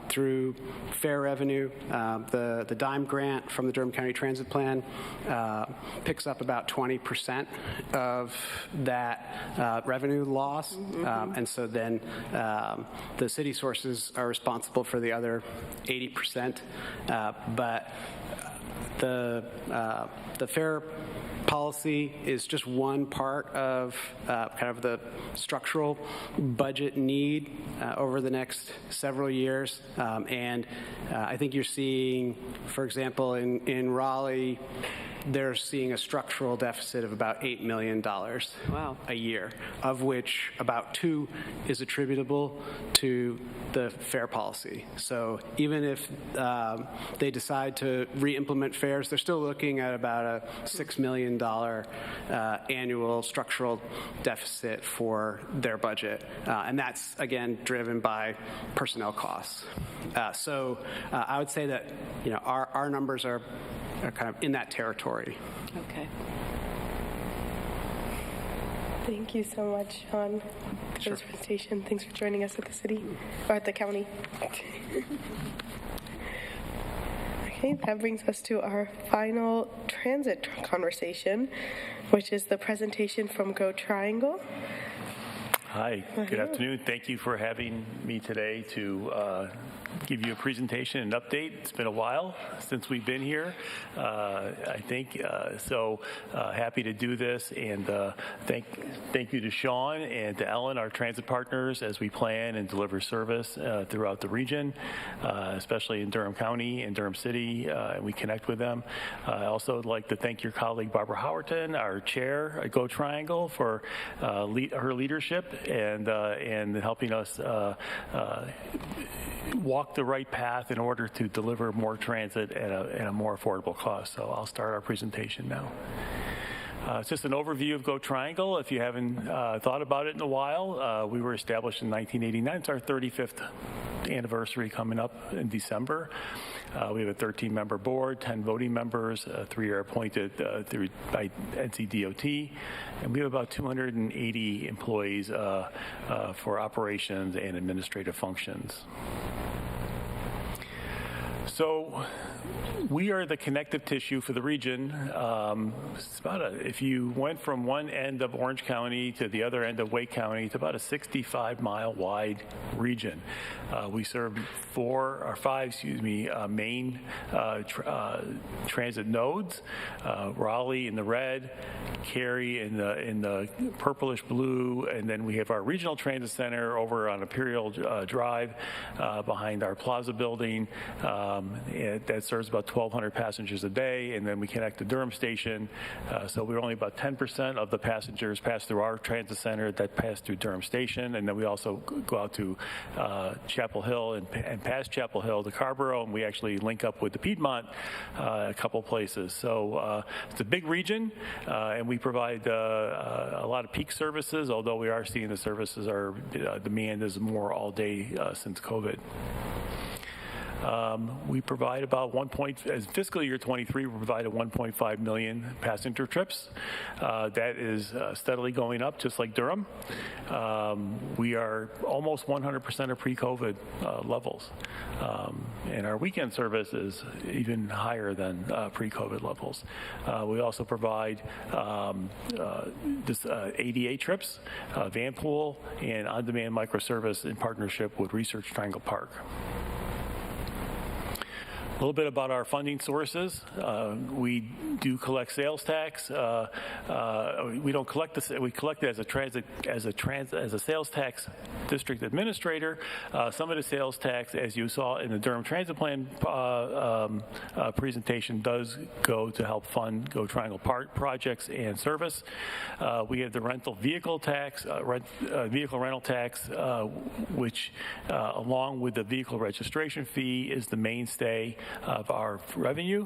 through fare revenue. The DIME grant from the Durham County Transit Plan picks up about 20% of that revenue loss. And so then the city sources are responsible for the other 80%. But the fare policy is just one part of kind of the structural budget need over the next several years. And I think you're seeing, for example, in Raleigh, they're seeing a structural deficit of about $8 million a year, of which about $2 million is attributable to the fare policy. So even if they decide to re-implement fares, they're still looking at about a $6 million annual structural deficit for their budget. And that's, again, driven by personnel costs. So I would say that our numbers are kind of in that territory. Okay. Thank you so much, Sean, for this presentation. Thanks for joining us at the city, or at the county. Okay, that brings us to our final transit conversation, which is the presentation from Go Triangle. Hi, good afternoon. Thank you for having me today to give you a presentation and update. It's been a while since we've been here, I think. So happy to do this, and thank you to Sean and to Ellen, our transit partners, as we plan and deliver service throughout the region, especially in Durham County and Durham City, and we connect with them. I also would like to thank your colleague Barbara Howerton, our chair at Go Triangle, for her leadership and helping us walk the right path in order to deliver more transit at a more affordable cost. So I'll start our presentation now. It's just an overview of Go Triangle. If you haven't thought about it in a while, we were established in 1989. It's our 35th anniversary coming up in December. We have a 13-member board, 10 voting members, 3 are appointed by NCDOT, and we have about 280 employees for operations and administrative functions. So we are the connective tissue for the region. It's about if you went from one end of Orange County to the other end of Wake County, it's about a 65-mile wide region. We serve 5 main transit nodes: Raleigh in the red, Cary in the purplish blue, and then we have our regional transit center over on Imperial Drive behind our Plaza building. That serves about 1,200 passengers a day, and then we connect to Durham Station. So we're only about 10% of the passengers pass through our transit center that pass through Durham Station, and then we also go out to Chapel Hill and past Chapel Hill to Carborough, and we actually link up with the Piedmont a couple places. So it's a big region, and we provide a lot of peak services, although we are seeing the services demand is more all day since COVID. We provide about as fiscal year 23, we provided 1.5 million passenger trips. That is steadily going up, just like Durham. We are almost 100% of pre-COVID levels. And our weekend service is even higher than pre-COVID levels. We also provide ADA trips, van pool, and on-demand microservice in partnership with Research Triangle Park. A little bit about our funding sources. We do collect sales tax. We don't collect this. We collect it as a sales tax district administrator. Some of the sales tax, as you saw in the Durham Transit Plan presentation, does go to help fund Go Triangle Park projects and service. We have the rental vehicle tax, vehicle rental tax, which, along with the vehicle registration fee, is the mainstay of our revenue.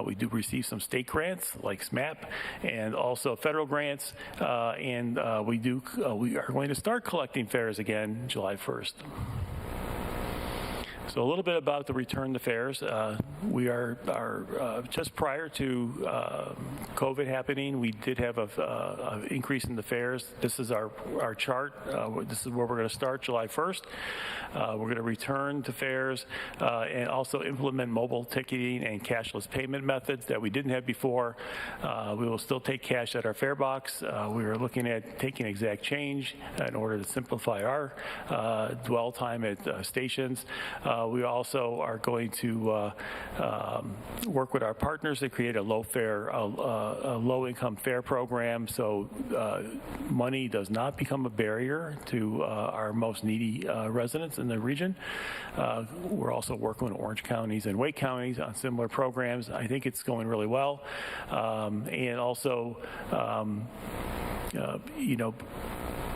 We do receive some state grants like SMAP and also federal grants, and we are going to start collecting fares again July 1st. So a little bit about the return to fares. We are just prior to COVID happening, we did have an increase in the fares. This is our chart. This is where we're going to start July 1st. We're going to return to fares and also implement mobile ticketing and cashless payment methods that we didn't have before. We will still take cash at our fare box. We are looking at taking exact change in order to simplify our dwell time at stations. We also are going to work with our partners to create a low-income fare program, so money does not become a barrier to our most needy residents in the region. We're also working with Orange counties and Wake counties on similar programs. I think it's going really well, and also,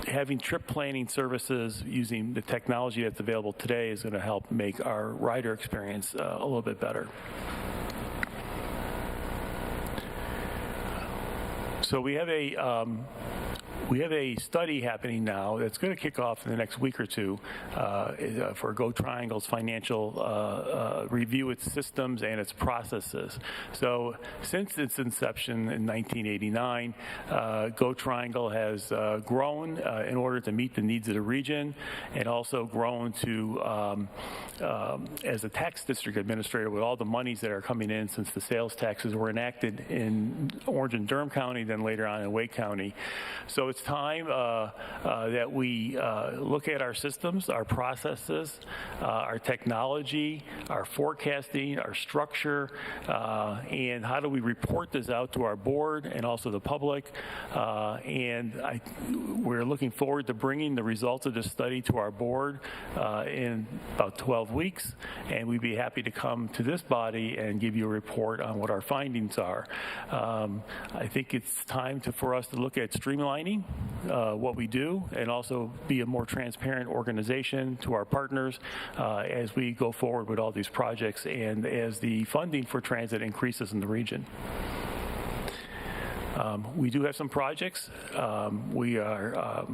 having trip planning services using the technology that's available today is going to help make our rider experience a little bit better. So we have a study happening now that's going to kick off in the next week or two for Go Triangle's financial review its systems and its processes. So since its inception in 1989, Go Triangle has grown in order to meet the needs of the region, and also grown to, as a tax district administrator, with all the monies that are coming in since the sales taxes were enacted in Orange and Durham County, then later on in Wake County. So it's time that we look at our systems, our processes, our technology, our forecasting, our structure, and how do we report this out to our board and also the public. We're looking forward to bringing the results of this study to our board in about 12 weeks, and we'd be happy to come to this body and give you a report on what our findings are. I think it's time for us to look at streamlining what we do, and also be a more transparent organization to our partners as we go forward with all these projects and as the funding for transit increases in the region. We do have some projects. We are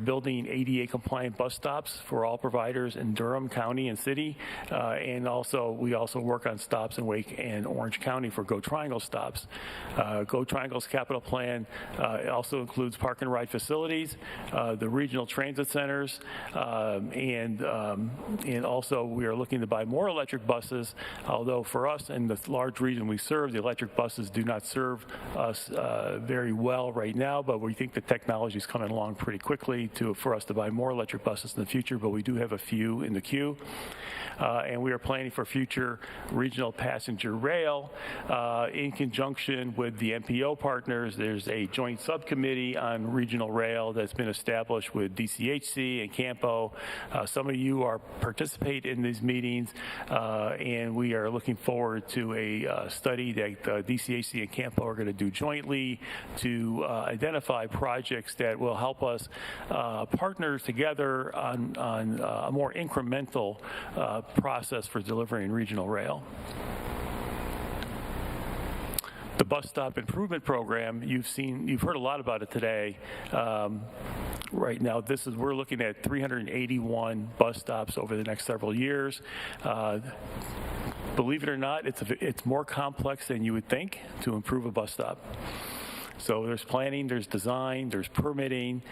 building ADA compliant bus stops for all providers in Durham County and City, and we also work on stops in Wake and Orange County for Go Triangle stops. Go Triangle's capital plan also includes park and ride facilities, the regional transit centers, and also we are looking to buy more electric buses, although for us in the large region we serve, the electric buses do not serve us very well right now, but we think the technology is coming along pretty quickly for us to buy more electric buses in the future, but we do have a few in the queue. And we are planning for future regional passenger rail in conjunction with the MPO partners. There's a joint subcommittee on regional rail that's been established with DCHC and Campo. Some of you participate in these meetings, and we are looking forward to a study that DCHC and Campo are going to do jointly to identify projects that will help us partner together on a more incremental process for delivering regional rail. The bus stop improvement program, you've heard a lot about it today. Right now, we're looking at 381 bus stops over the next several years. Believe it or not, it's more complex than you would think to improve a bus stop. So there's planning, there's design, there's permitting.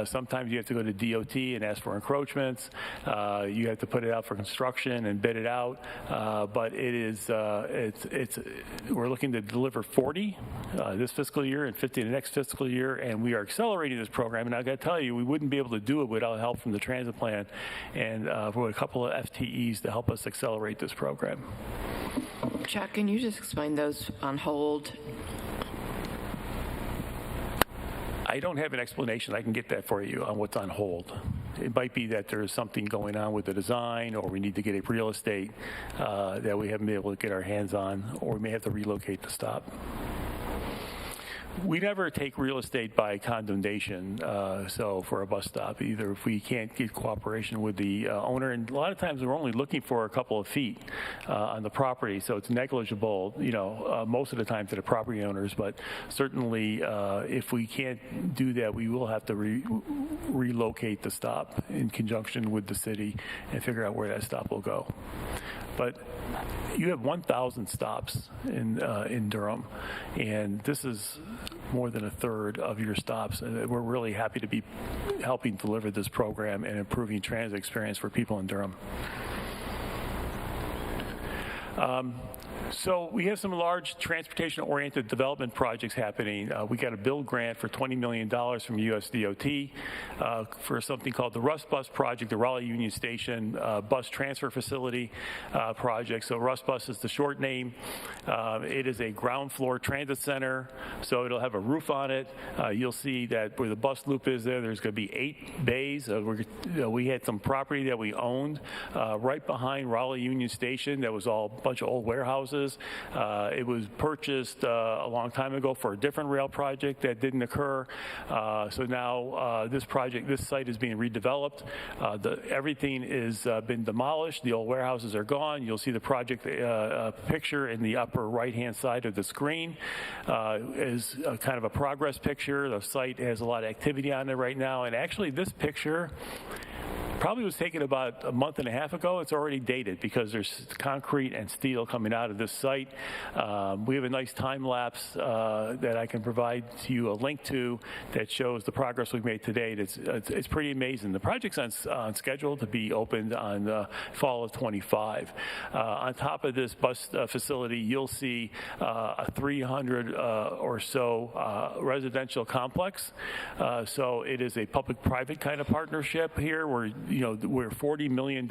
Sometimes you have to go to DOT and ask for encroachments. You have to put it out for construction and bid it out. But we're looking to deliver 40 this fiscal year and 50 the next fiscal year, and we are accelerating this program. And I got to tell you, we wouldn't be able to do it without help from the transit plan and with a couple of FTEs to help us accelerate this program. Chuck, can you just explain those on hold? I don't have an explanation. I can get that for you on what's on hold. It might be that there's something going on with the design, or we need to get a real estate that we haven't been able to get our hands on, or we may have to relocate the stop. We never take real estate by condemnation, so for a bus stop, either if we can't get cooperation with the owner, and a lot of times we're only looking for a couple of feet on the property, so it's negligible, most of the time to the property owners, but certainly if we can't do that, we will have to relocate the stop in conjunction with the city and figure out where that stop will go. But you have 1,000 stops in Durham, and this is more than a third of your stops. And we're really happy to be helping deliver this program and improving transit experience for people in Durham. So we have some large transportation-oriented development projects happening. We got a build grant for $20 million from USDOT for something called the Rust Bus Project, the Raleigh Union Station Bus Transfer Facility project. So Rust Bus is the short name. It is a ground floor transit center, so it'll have a roof on it. You'll see that where the bus loop is there's going to be 8 bays. We had some property that we owned right behind Raleigh Union Station that was all a bunch of old warehouses. It was purchased a long time ago for a different rail project that didn't occur. So now this site is being redeveloped. Everything is been demolished. The old warehouses are gone. You'll see the project picture in the upper right-hand side of the screen is kind of a progress picture. The site has a lot of activity on it right now. And actually this picture probably was taken about a month and a half ago. It's already dated because there's concrete and steel coming out of this site. We have a nice time lapse that I can provide to you a link to that shows the progress we've made to date. It's pretty amazing. The project's on schedule to be opened on the fall of 25. On top of this bus facility, you'll see a 300 or so residential complex. So it is a public-private kind of partnership here where where $40 million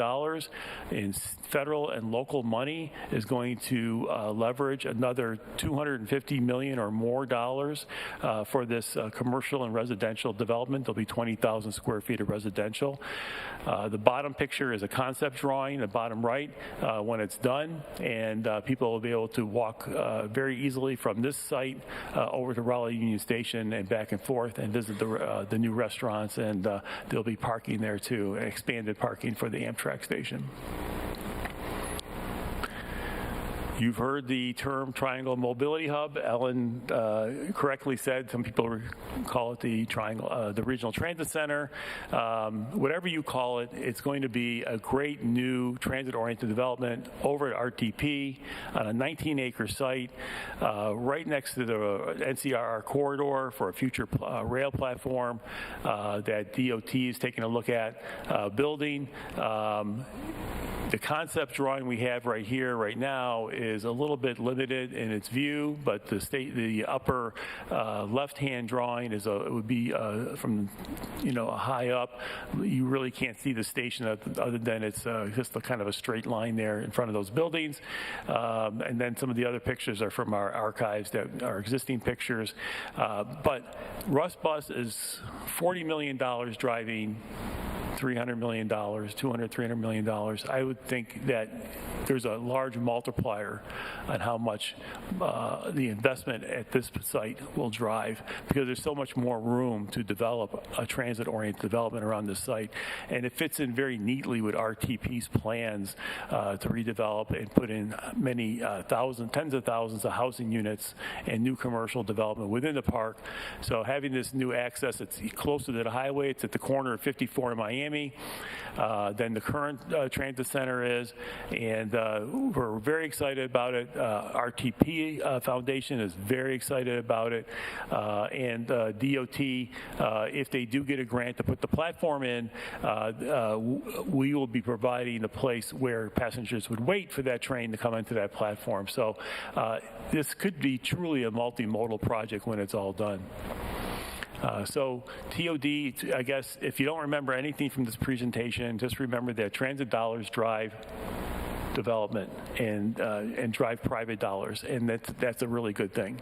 in federal and local money is going to leverage another $250 million or more dollars for this commercial and residential development. There'll be 20,000 square feet of residential. The bottom picture is a concept drawing, the bottom right, when it's done, and people will be able to walk very easily from this site over to Raleigh Union Station and back and forth and visit the new restaurants, and there'll be parking there too, expanded parking for the Amtrak station. You've heard the term Triangle Mobility Hub. Ellen correctly said some people call it the Triangle, the Regional Transit Center. Whatever you call it, it's going to be a great new transit-oriented development over at RTP on a 19-acre site right next to the NCRR corridor for a future rail platform that DOT is taking a look at building. The concept drawing we have right here, right now, is a little bit limited in its view, but the upper left-hand drawing would be from, high up. You really can't see the station other than it's just a kind of a straight line there in front of those buildings. And then some of the other pictures are from our archives that are existing pictures. But Russ Bus is $40 million driving $300 million, $300 million. I would think that there's a large multiplier on how much the investment at this site will drive, because there's so much more room to develop a transit-oriented development around this site. And it fits in very neatly with RTP's plans to redevelop and put in many tens of thousands of housing units and new commercial development within the park. So having this new access, it's closer to the highway. It's at the corner of 54 in Miami than the current transit center is, and we're very excited about it. RTP Foundation is very excited about it, and DOT, if they do get a grant to put the platform in, we will be providing a place where passengers would wait for that train to come into that platform. So this could be truly a multimodal project when it's all done. So TOD, I guess, if you don't remember anything from this presentation, just remember that transit dollars drive development and drive private dollars, and that's a really good thing.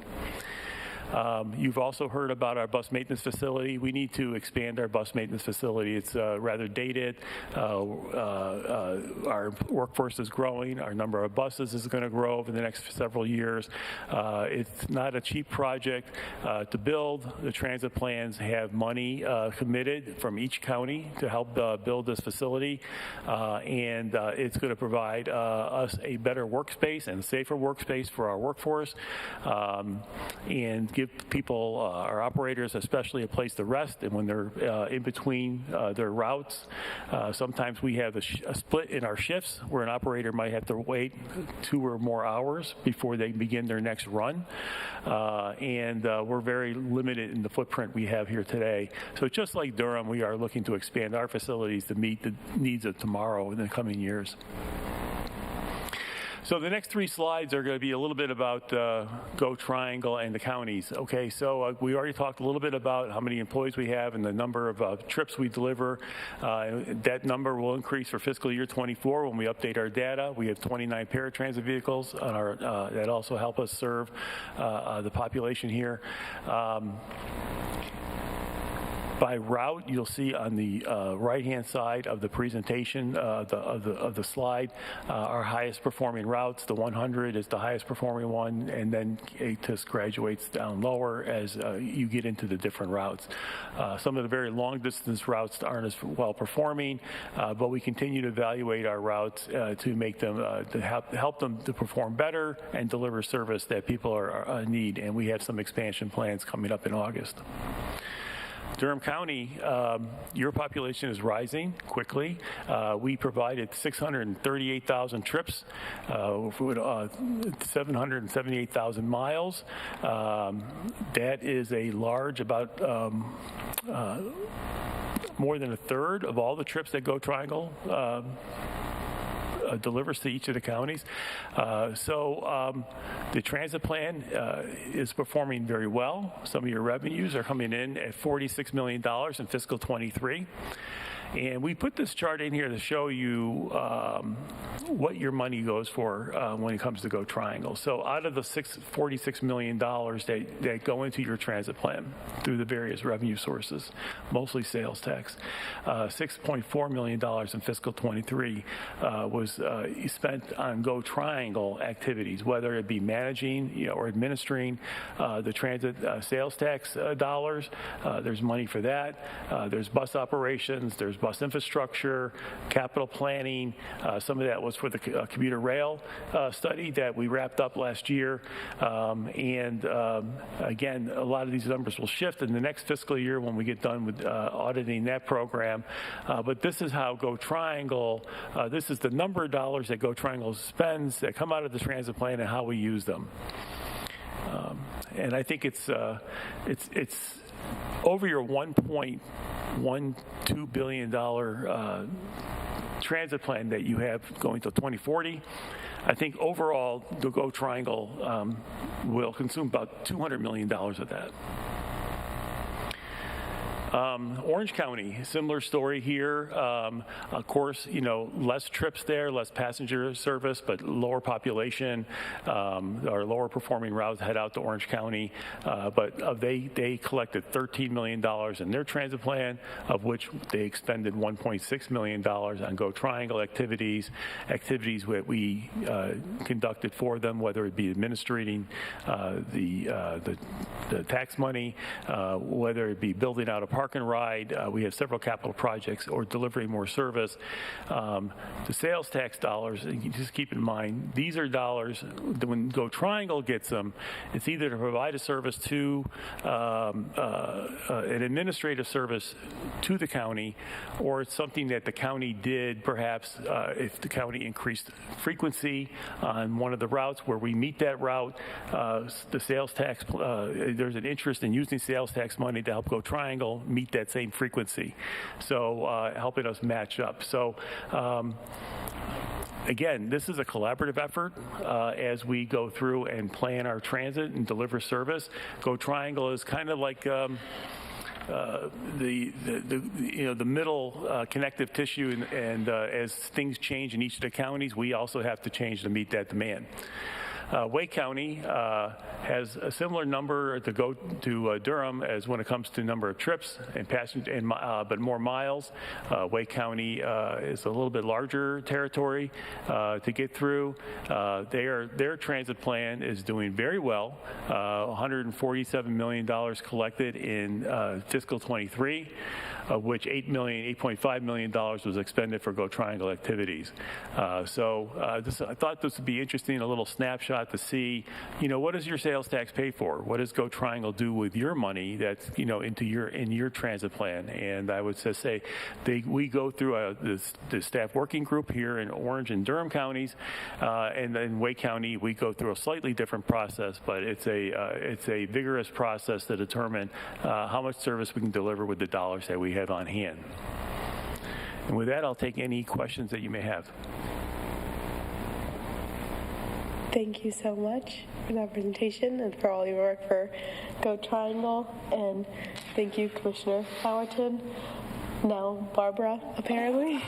You've also heard about our bus maintenance facility. We need to expand our bus maintenance facility. It's rather dated. Our workforce is growing. Our number of buses is going to grow over the next several years. It's not a cheap project to build. The transit plans have money committed from each county to help build this facility, and it's going to provide us a better workspace and safer workspace for our workforce, and give people, our operators especially, a place to rest, and when they're in between their routes. Sometimes we have a split in our shifts where an operator might have to wait 2 or more hours before they begin their next run, and we're very limited in the footprint we have here today. So just like Durham, we are looking to expand our facilities to meet the needs of tomorrow in the coming years. So the next 3 slides are going to be a little bit about Go Triangle and the counties. Okay, so we already talked a little bit about how many employees we have and the number of trips we deliver. That number will increase for fiscal year 24 when we update our data. We have 29 paratransit vehicles on our, that also help us serve the population here. By route, you'll see on the right-hand side of the presentation of the slide our highest performing routes. The 100 is the highest performing one, and then it just graduates down lower as you get into the different routes. Some of the very long-distance routes aren't as well performing, but we continue to evaluate our routes to make them to help them to perform better and deliver service that people need. And we have some expansion plans coming up in August. Durham County, your population is rising quickly. We provided 638,000 trips, 778,000 miles. That is a large, about more than a third of all the trips that Go Triangle delivers to each of the counties. So the transit plan is performing very well. Some of your revenues are coming in at $46 million in fiscal 23. And we put this chart in here to show you what your money goes for when it comes to Go Triangle. So out of the $46 million that go into your transit plan through the various revenue sources, mostly sales tax, $6.4 million in fiscal 23 was spent on Go Triangle activities, whether it be managing or administering the transit sales tax dollars. There's money for that. There's bus operations. There's bus infrastructure, capital planning. Some of that was for the commuter rail study that we wrapped up last year. Again, a lot of these numbers will shift in the next fiscal year when we get done with auditing that program. But this is how Go Triangle, this is the number of dollars that Go Triangle spends that come out of the transit plan and how we use them. And I think it's over your $1.12 billion transit plan that you have going till 2040. I think overall, the Go Triangle will consume about $200 million of that. Orange County, similar story here. Of course, less trips there, less passenger service, but lower population or lower performing routes head out to Orange County. But they collected $13 million in their transit plan, of which they expended $1.6 million on Go Triangle activities that we conducted for them, whether it be administrating the tax money, whether it be building out a park and ride. We have several capital projects or delivering more service. The sales tax dollars, and you just keep in mind, these are dollars, when Go Triangle gets them, it's either to provide a service to an administrative service to the county, or it's something that the county did perhaps if the county increased frequency on one of the routes where we meet that route, the sales tax, there's an interest in using sales tax money to help Go Triangle meet that same frequency, so helping us match up. So again, this is a collaborative effort as we go through and plan our transit and deliver service. Go Triangle is kind of like the middle connective tissue, and as things change in each of the counties, we also have to change to meet that demand. Wake County has a similar number to go to Durham as when it comes to number of trips and passenger, but more miles. Wake County is a little bit larger territory to get through. Their transit plan is doing very well. $147 million collected in fiscal 23. Of which $8.5 million was expended for Go Triangle activities. I thought this would be interesting, a little snapshot to see, what does your sales tax pay for? What does Go Triangle do with your money that's, in your transit plan? And I would just say we go through the staff working group here in Orange and Durham counties, and then Wake County, we go through a slightly different process, but it's a vigorous process to determine how much service we can deliver with the dollars that we have on hand. And with that, I'll take any questions that you may have. Thank you so much for that presentation and for all your work for Go Triangle. And thank you, Commissioner Howerton. Now Barbara, apparently,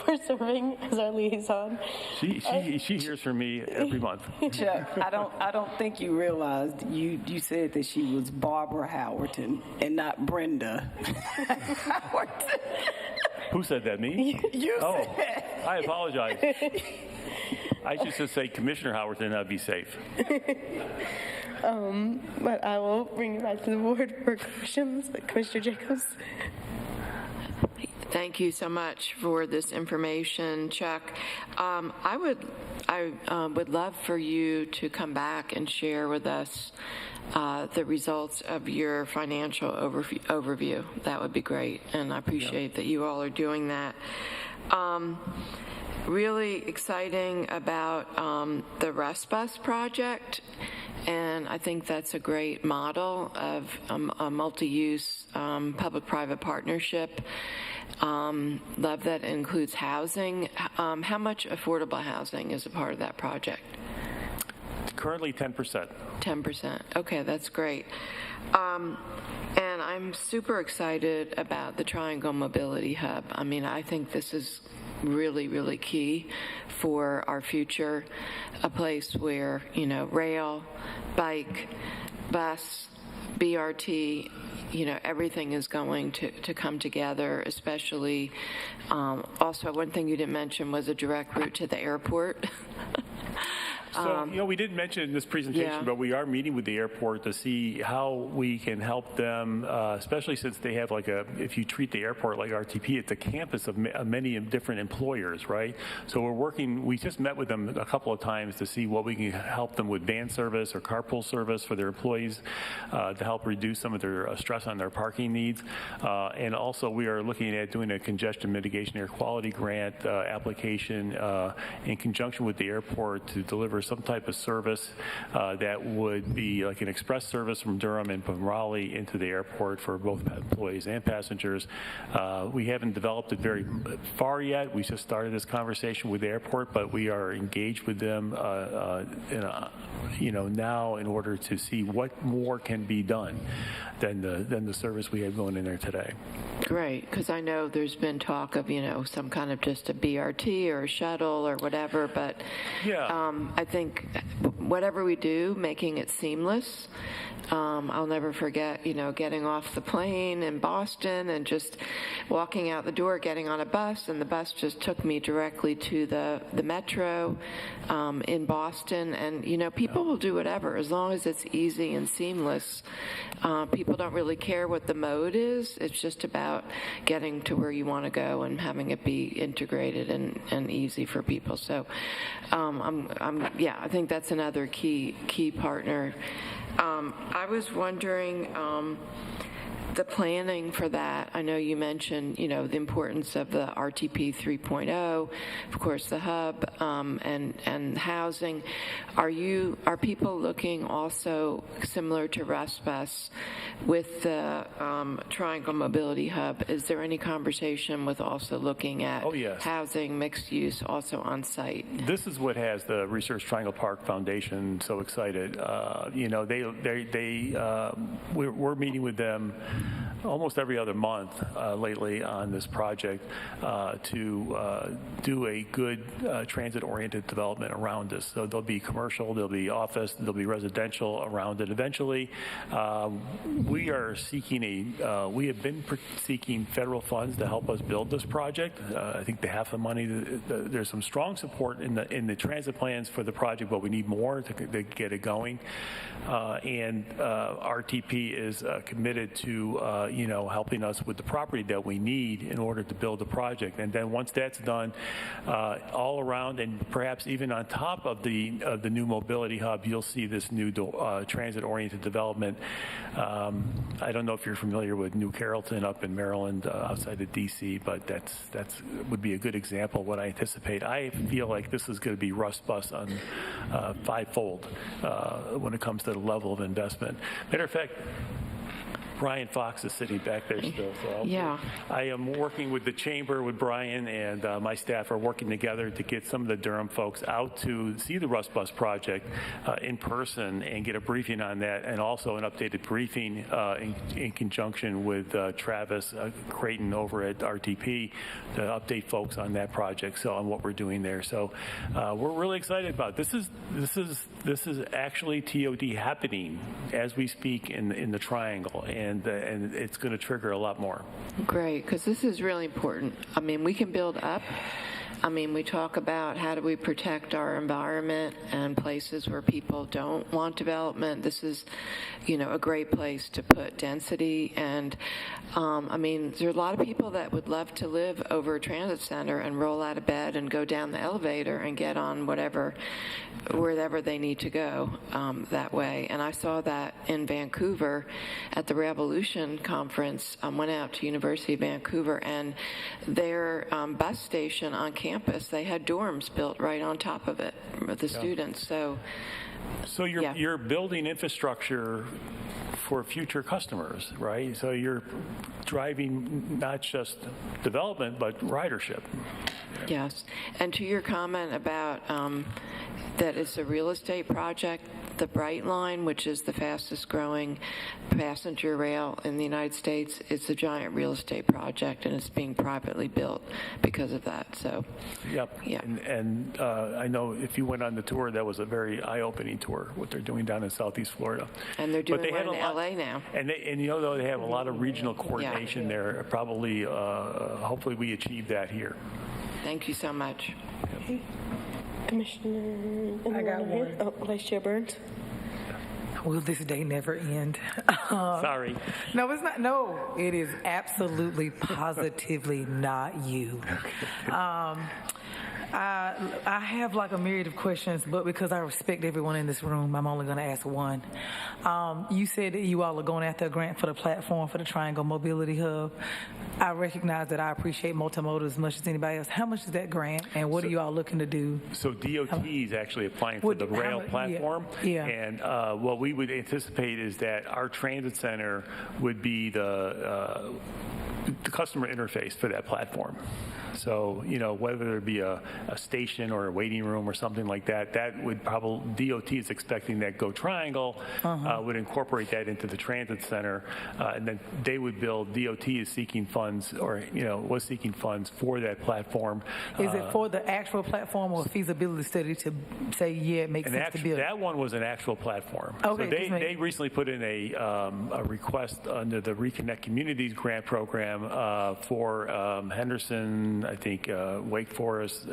for serving as our liaison. She hears from me every month. Chuck, I don't think you realized you said that she was Barbara Howerton and not Brenda Howerton. Who said that? Me? You said. I apologize. I should just say Commissioner Howerton, and I'd be safe. But I will bring it back to the board for questions. Commissioner Jacobs. Thank you so much for this information, Chuck. I would love for you to come back and share with us the results of your financial overview. That would be great, and I appreciate that you all are doing that. Really exciting about the ResBus project, and I think that's a great model of a multi-use public-private partnership. Love that it includes housing. How much affordable housing is a part of that project? Currently 10%. 10%. Okay, that's great. And I'm super excited about the Triangle Mobility Hub. I mean, I think this is really, really key for our future, a place where, rail, bike, bus, BRT, everything is going to come together, especially, also one thing you didn't mention was a direct route to the airport. So, we didn't mention in this presentation, Yeah. but we are meeting with the airport to see how we can help them, especially since they have if you treat the airport like RTP, it's a campus of many different employers, right? So we just met with them a couple of times to see what we can help them with van service or carpool service for their employees to help reduce some of their stress on their parking needs. And also we are looking at doing a congestion mitigation air quality grant application in conjunction with the airport to deliver some type of service that would be like an express service from Durham and from Raleigh into the airport for both employees and passengers. We haven't developed it very far yet. We just started this conversation with the airport, but we are engaged with them now in order to see what more can be done than the service we have going in there today. Great, because I know there's been talk of, some kind of just a BRT or a shuttle or whatever, but I think whatever we do, making it seamless. I'll never forget, getting off the plane in Boston and just walking out the door, getting on a bus, and the bus just took me directly to the metro in Boston. And, people will do whatever as long as it's easy and seamless. People don't really care what the mode is. It's just about getting to where you want to go and having it be integrated and easy for people. So, I think that's another key partner. I was wondering the planning for that. I know you mentioned, the importance of the RTP 3.0, of course, the hub and housing. Are people looking also similar to RESPUS with the Triangle Mobility Hub? Is there any conversation with also looking at housing, mixed use, also on site? This is what has the Research Triangle Park Foundation so excited. We're meeting with them almost every other month lately on this project to do a good transit-oriented development around this. So there'll be commercial, there'll be office, there'll be residential around it. Eventually, we are seeking we have been seeking federal funds to help us build this project. I think they have the money. There's some strong support in the transit plans for the project, but we need more to get it going. And RTP is committed to helping us with the property that we need in order to build the project. And then once that's done, all around and perhaps even on top of the new mobility hub, you'll see this new transit-oriented development. I don't know if you're familiar with New Carrollton up in Maryland, outside of D.C., but that's would be a good example of what I anticipate. I feel like this is going to be RESPUS on fivefold when it comes to the level of investment. Matter of fact, Brian Fox is sitting back there still. So I am working with the chamber, with Brian, and my staff are working together to get some of the Durham folks out to see the RESPUS project in person and get a briefing on that, and also an updated briefing in conjunction with Travis Creighton over at RTP to update folks on that project, so on what we're doing there. So we're really excited about it. This is actually TOD happening as we speak in the Triangle, and it's going to trigger a lot more. Great, because this is really important. I mean, we can build up. I mean, we talk about how do we protect our environment and places where people don't want development. This is, a great place to put density. And, I mean, there are a lot of people that would love to live over a transit center and roll out of bed and go down the elevator and get on wherever they need to go that way. And I saw that in Vancouver at the Revolution Conference. I went out to University of Vancouver, and their bus station on campus, they had dorms built right on top of it with the students. So you're building infrastructure for future customers, right? So you're driving not just development, but ridership. Yes. And to your comment about that it's a real estate project, the Bright Line, which is the fastest growing passenger rail in the United States, it's a giant real estate project, and it's being privately built because of that. So, And I know if you went on the tour, that was a very eye-opening tour, what they're doing down in Southeast Florida. And they're doing one in L.A. now. And though they have a lot of regional coordination there, probably, hopefully we achieve that here. Thank you so much. Commissioner, I got one. Oh, Vice Chair Burns. Will this day never end? Sorry. No, it's not. No, it is absolutely, positively not you. I have like a myriad of questions, but because I respect everyone in this room, I'm only going to ask one. You said that you all are going after a grant for the platform for the Triangle Mobility Hub. I recognize that I appreciate multimodal as much as anybody else. How much is that grant, and what are you all looking to do? So DOT is actually applying for the rail platform. Yeah. And what we would anticipate is that our transit center would be the customer interface for that platform. So, whether it be a station or a waiting room or something like that, that would probably, DOT is expecting that Go Triangle would incorporate that into the transit center, and then they would build, DOT is seeking funds, or, was seeking funds for that platform. Is it for the actual platform or a feasibility study to say, yeah, it makes sense to build? That one was an actual platform. Okay. So they recently put in a request under the Reconnect Communities grant program for Henderson, I think Wake Forest,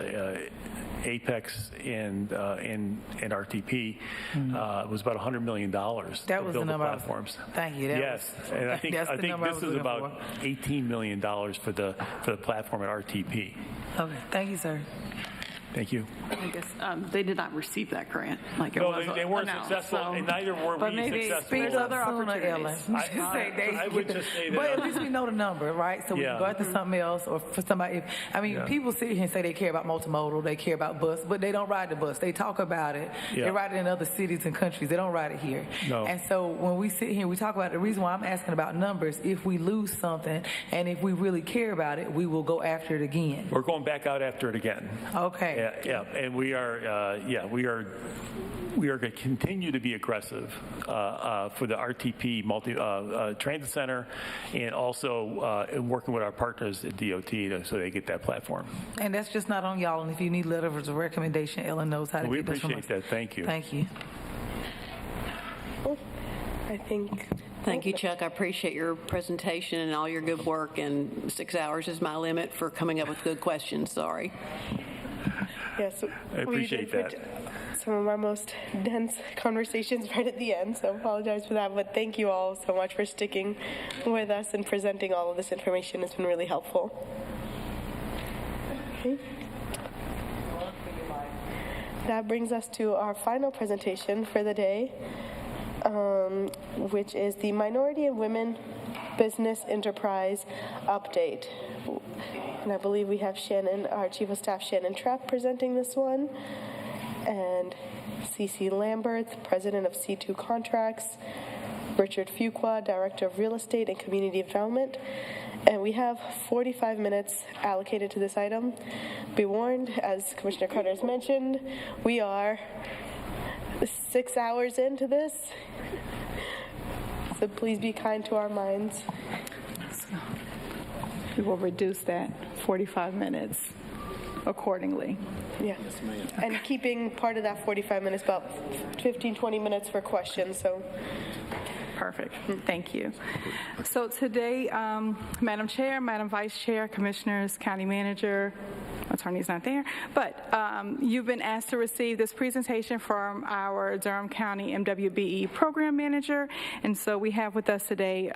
Apex, and RTP. It was about $100 million that to was build the number. platforms. Thank you. Yes, and I think this is about $18 million for the platform at RTP. Okay, thank you, sir. Thank you. I guess they did not receive that grant. They weren't successful, and neither were we successful. Speak up sooner, Ellen. I would just say that. But at least we know the number, right? So we can go after something else, or for somebody. People sit here and say they care about multimodal, they care about bus, but they don't ride the bus. They talk about it. They ride it in other cities and countries. They don't ride it here. No. And so when we sit here, we talk about the reason why I'm asking about numbers. If we lose something, and if we really care about it, we will go after it again. We're going back out after it again. Okay. Yeah, and we are going to continue to be aggressive for the RTP transit center, and also working with our partners at DOT so they get that platform. And that's just not on y'all. And if you need letters of recommendation, Ellen knows how to We get that from us. appreciate that. Thank you. Thank you. I think. Thank you, Chuck. I appreciate your presentation and all your good work, and 6 hours is my limit for coming up with good questions. Sorry. Yes, I appreciate that. Some of our most dense conversations right at the end, so I apologize for that. But thank you all so much for sticking with us and presenting all of this information. It's been really helpful. Okay. That brings us to our final presentation for the day, which is the Minority and Women Business Enterprise Update. And I believe we have Shannon, our Chief of Staff, Shannon Trepp, presenting this one. And C.C. Lambert, President of C2 Contracts. Richard Fuqua, Director of Real Estate and Community Development. And we have 45 minutes allocated to this item. Be warned, as Commissioner Carter has mentioned, we are 6 hours into this. So please be kind to our minds. We will reduce that 45 minutes accordingly. Yeah. Yes, ma'am. And keeping part of that 45 minutes, about 15, 20 minutes for questions. So. Perfect. Thank you. So today, Madam Chair, Madam Vice Chair, Commissioners, County Manager, Attorney's not there, but you've been asked to receive this presentation from our Durham County MWBE Program Manager. And so we have with us today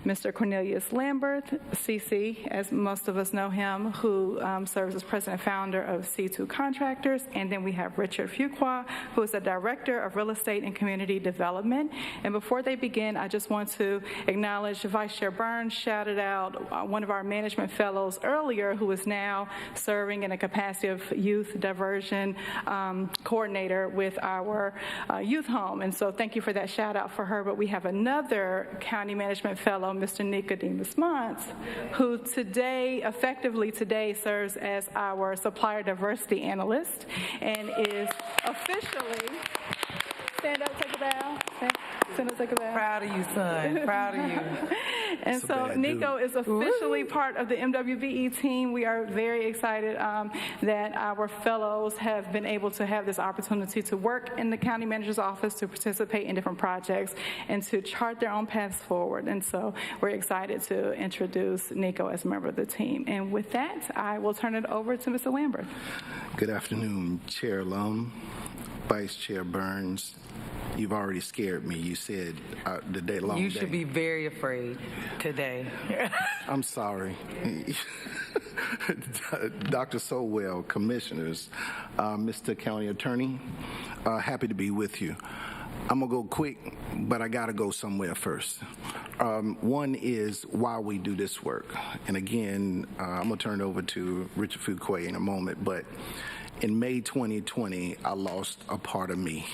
Mr. Cornelius Lambert, CC, as most of us know him, who serves as President and Founder of C2 Contractors. And then we have Richard Fuqua, who is the Director of Real Estate and Community Development. And before they begin, I just want to acknowledge Vice Chair Burns shouted out one of our management fellows earlier, who is now serving in a capacity of youth diversion coordinator with our youth home. And so thank you for that shout out for her. But we have another county management fellow, Mr. Nicodemus Montz, who effectively today serves as our supplier diversity analyst and is officially Stand up, take a bow. Stand up, take a bow. Proud of you, son. Proud of you. And so Nico is officially part of the MWBE team. We are very excited that our fellows have been able to have this opportunity to work in the county manager's office, to participate in different projects, and to chart their own paths forward. And so we're excited to introduce Nico as a member of the team. And with that, I will turn it over to Mr. Lambert. Good afternoon, Chair Lum, Vice Chair Burns. You've already scared me. You said the day long. You should be very afraid today. I'm sorry. Dr. Sowell, commissioners, Mr. County Attorney, happy to be with you. I'm going to go quick, but I got to go somewhere first. One is why we do this work. And again, I'm going to turn it over to Richard Fuquay in a moment, but in May 2020, I lost a part of me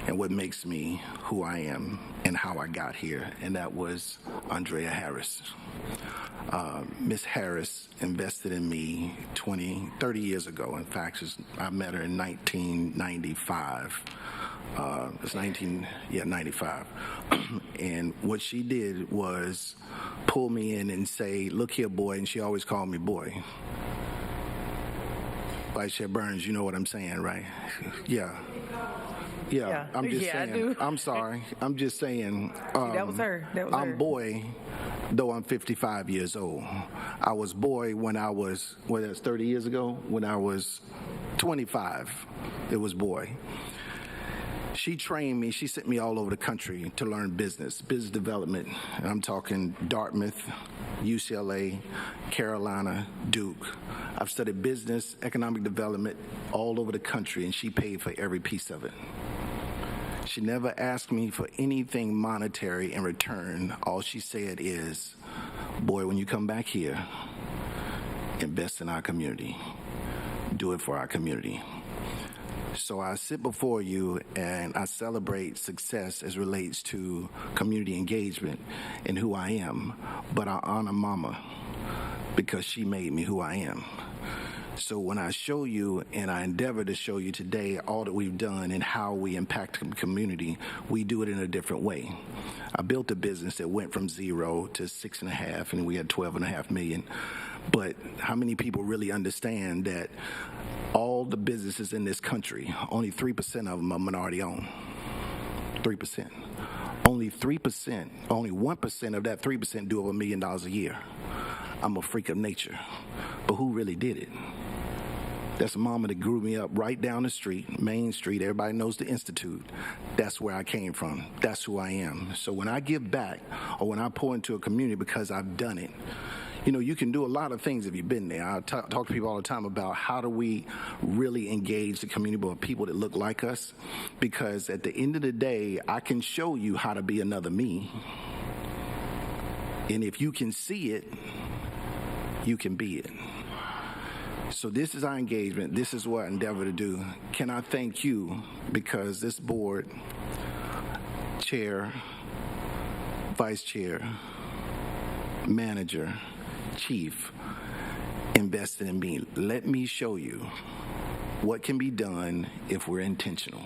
and what makes me who I am and how I got here, and that was Andrea Harris. Miss Harris invested in me 30 years ago. In fact, I met her in 1995. It's 95. And what she did was pull me in and say, look here, boy, and she always called me boy. Vice Chair Burns, you know what I'm saying, right? Yeah, I'm just saying. I do. I'm sorry. I'm just saying. That was her. I'm boy, though I'm 55 years old. I was boy when I was, that's 30 years ago? When I was 25, it was boy. She trained me. She sent me all over the country to learn business development. And I'm talking Dartmouth, UCLA, Carolina, Duke. I've studied business, economic development all over the country, and she paid for every piece of it. She never asked me for anything monetary in return. All she said is, boy, when you come back here, invest in our community. Do it for our community. So I sit before you and I celebrate success as relates to community engagement and who I am, but I honor Mama because she made me who I am. So when I show you and I endeavor to show you today all that we've done and how we impact the community, we do it in a different way. I built a business that went from 0 to 6.5, and we had 12.5 million. But how many people really understand that all the businesses in this country, only 3% of them are minority owned? 3%. Only 3%, only 1% of that 3% do over $1 million a year. I'm a freak of nature. But who really did it? That's a mama that grew me up right down the street, Main Street. Everybody knows the Institute. That's where I came from. That's who I am. So when I give back or when I pour into a community because I've done it, you know, you can do a lot of things if you've been there. I talk to people all the time about how do we really engage the community of people that look like us, because at the end of the day, I can show you how to be another me. And if you can see it, you can be it. So this is our engagement. This is what I endeavor to do. Can I thank you because this board, chair, vice chair, manager, chief, invested in me. Let me show you what can be done if we're intentional.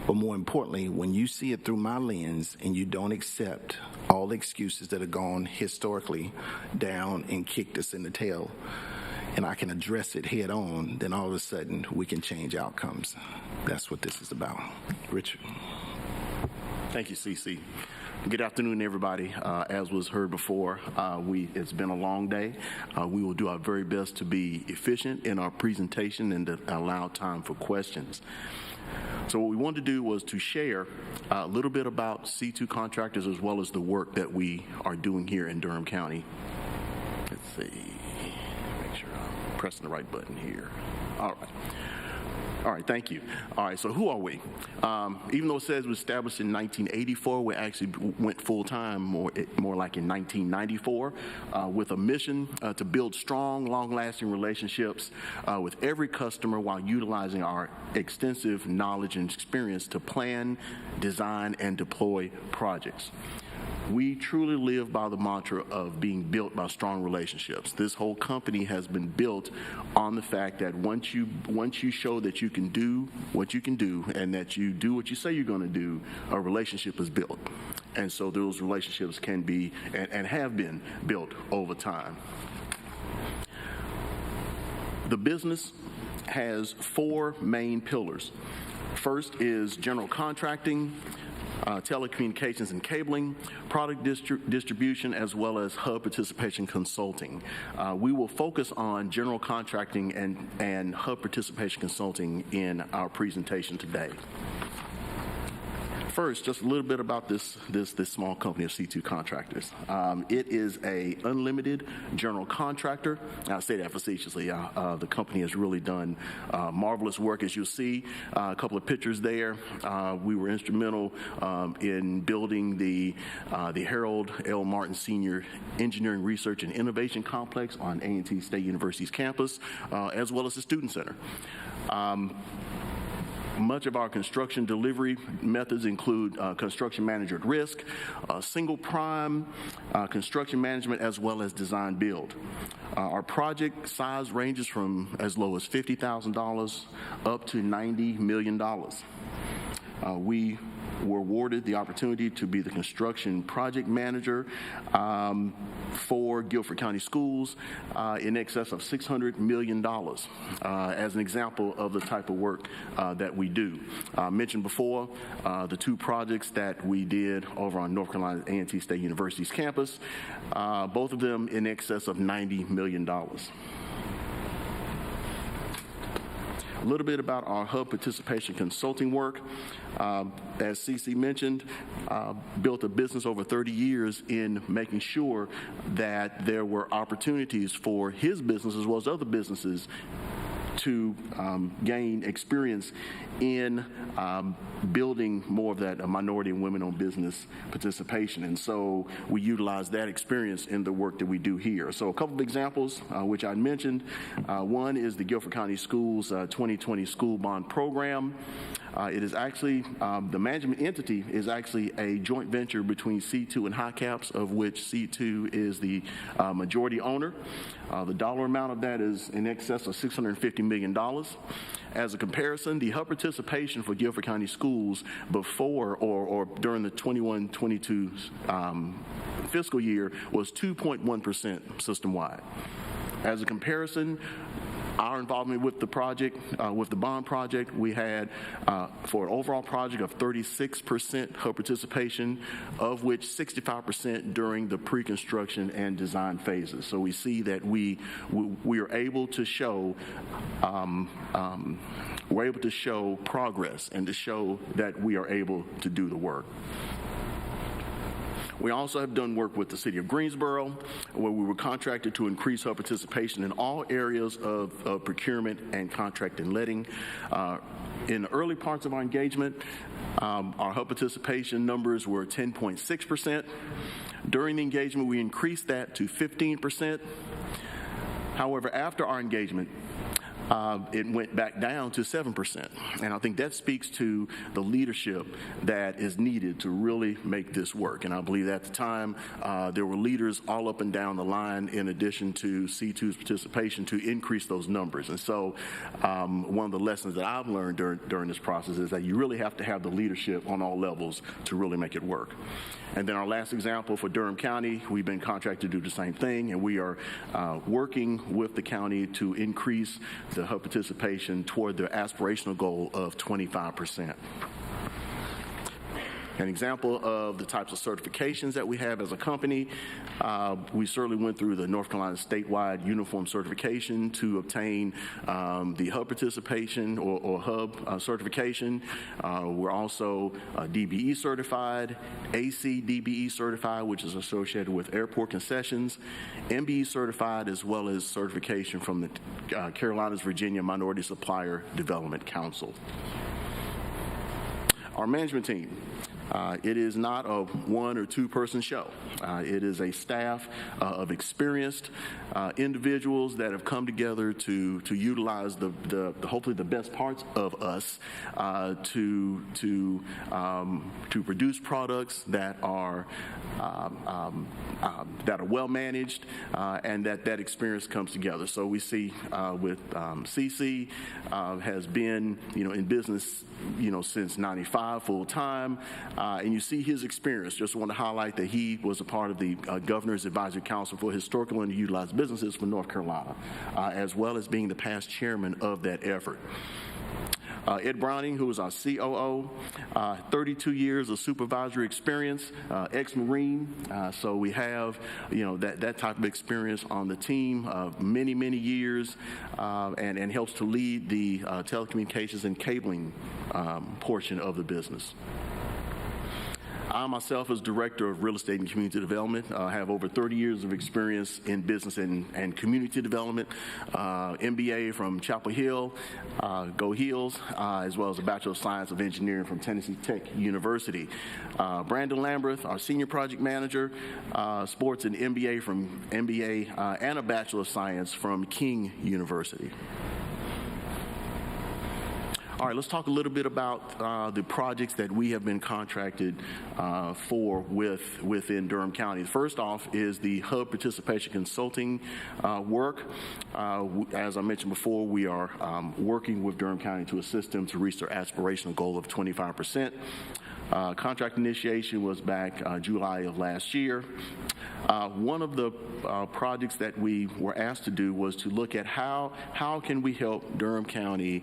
But more importantly, when you see it through my lens and you don't accept all the excuses that have gone historically down and kicked us in the tail, and I can address it head on, then all of a sudden we can change outcomes. That's what this is about. Richard. Thank you, CC. Good afternoon, everybody. As was heard before, it's been a long day. We will do our very best to be efficient in our presentation and to allow time for questions. So what we wanted to do was to share a little bit about C2 contractors as well as the work that we are doing here in Durham County. Let's see. Make sure I'm pressing the right button here. All right, thank you. All right, so who are we? Even though it says it was established in 1984, we actually went full-time more like in 1994 with a mission to build strong, long-lasting relationships with every customer while utilizing our extensive knowledge and experience to plan, design, and deploy projects. We truly live by the mantra of being built by strong relationships. This whole company has been built on the fact that once you show that you can do what you can do and that you do what you say you're going to do, a relationship is built. And so those relationships can be and have been built over time. The business has four main pillars. First is general contracting, telecommunications and cabling, product distribution, as well as hub participation consulting. We will focus on general contracting and hub participation consulting in our presentation today. First, just a little bit about this small company of C2 Contractors. It is a unlimited general contractor. I say that facetiously. The company has really done marvelous work, as you'll see. A couple of pictures there. We were instrumental in building the Harold L. Martin Senior Engineering Research and Innovation Complex on A&T State University's campus, as well as the Student Center. Much of our construction delivery methods include construction manager at risk, single prime, construction management, as well as design build. Our project size ranges from as low as $50,000 up to $90 million. We were awarded the opportunity to be the construction project manager for Guilford County Schools in excess of $600 million as an example of the type of work that we do. I mentioned before the two projects that we did over on North Carolina A&T State University's campus, both of them in excess of $90 million. A little bit about our hub participation consulting work. As CC mentioned, built a business over 30 years in making sure that there were opportunities for his business as well as other businesses to gain experience in building more of that minority and women-owned business participation. And so we utilize that experience in the work that we do here. So a couple of examples, which I mentioned. One is the Guilford County Schools 2020 School Bond Program. It is actually, the management entity is actually a joint venture between C2 and HiCaps, of which C2 is the majority owner. The dollar amount of that is in excess of $650 million. As a comparison, the hub participation for Guilford County Schools before or during the 21-22 fiscal year was 2.1% system-wide. As a comparison, our involvement with the project, with the bond project, we had for an overall project of 36% hub participation, of which 65% during the pre-construction and design phases. So we see that we are able to show progress and to show that we are able to do the work. We also have done work with the City of Greensboro, where we were contracted to increase hub participation in all areas of procurement and contract and letting. In the early parts of our engagement, our hub participation numbers were 10.6%. During the engagement, we increased that to 15%. However, after our engagement, it went back down to 7%. And I think that speaks to the leadership that is needed to really make this work. And I believe at the time, there were leaders all up and down the line in addition to C2's participation to increase those numbers. And so one of the lessons that I've learned during this process is that you really have to have the leadership on all levels to really make it work. And then our last example for Durham County, we've been contracted to do the same thing, and we are working with the county to increase the hub participation toward their aspirational goal of 25%. An example of the types of certifications that we have as a company, we certainly went through the North Carolina statewide uniform certification to obtain the hub participation or hub certification. We're also DBE certified, AC DBE certified, which is associated with airport concessions, MBE certified, as well as certification from the Carolinas Virginia Minority Supplier Development Council. Our management team. It is not a one or two person show. It is a staff of experienced individuals that have come together to utilize the hopefully the best parts of us to produce products that are well managed and that experience comes together. So we see with CC has been in business since '95 full time, and you see his experience. Just want to highlight that he was a part of the Governor's Advisory Council for Historical Underutilized Businesses for North Carolina, as well as being the past chairman of that effort. Ed Browning, who is our COO, 32 years of supervisory experience, ex-Marine. So we have, that type of experience on the team, many, many years, and helps to lead the telecommunications and cabling portion of the business. I myself, as Director of Real Estate and Community Development, have over 30 years of experience in business and community development, MBA from Chapel Hill, Go Heels, as well as a Bachelor of Science of Engineering from Tennessee Tech University. Brandon Lamberth, our Senior Project Manager, Sports and MBA from MBA and a Bachelor of Science from King University. All right, let's talk a little bit about the projects that we have been contracted for within Durham County. First off is the Hub Participation Consulting work. As I mentioned before, we are working with Durham County to assist them to reach their aspirational goal of 25%. Contract initiation was back July of last year. One of the projects that we were asked to do was to look at how can we help Durham County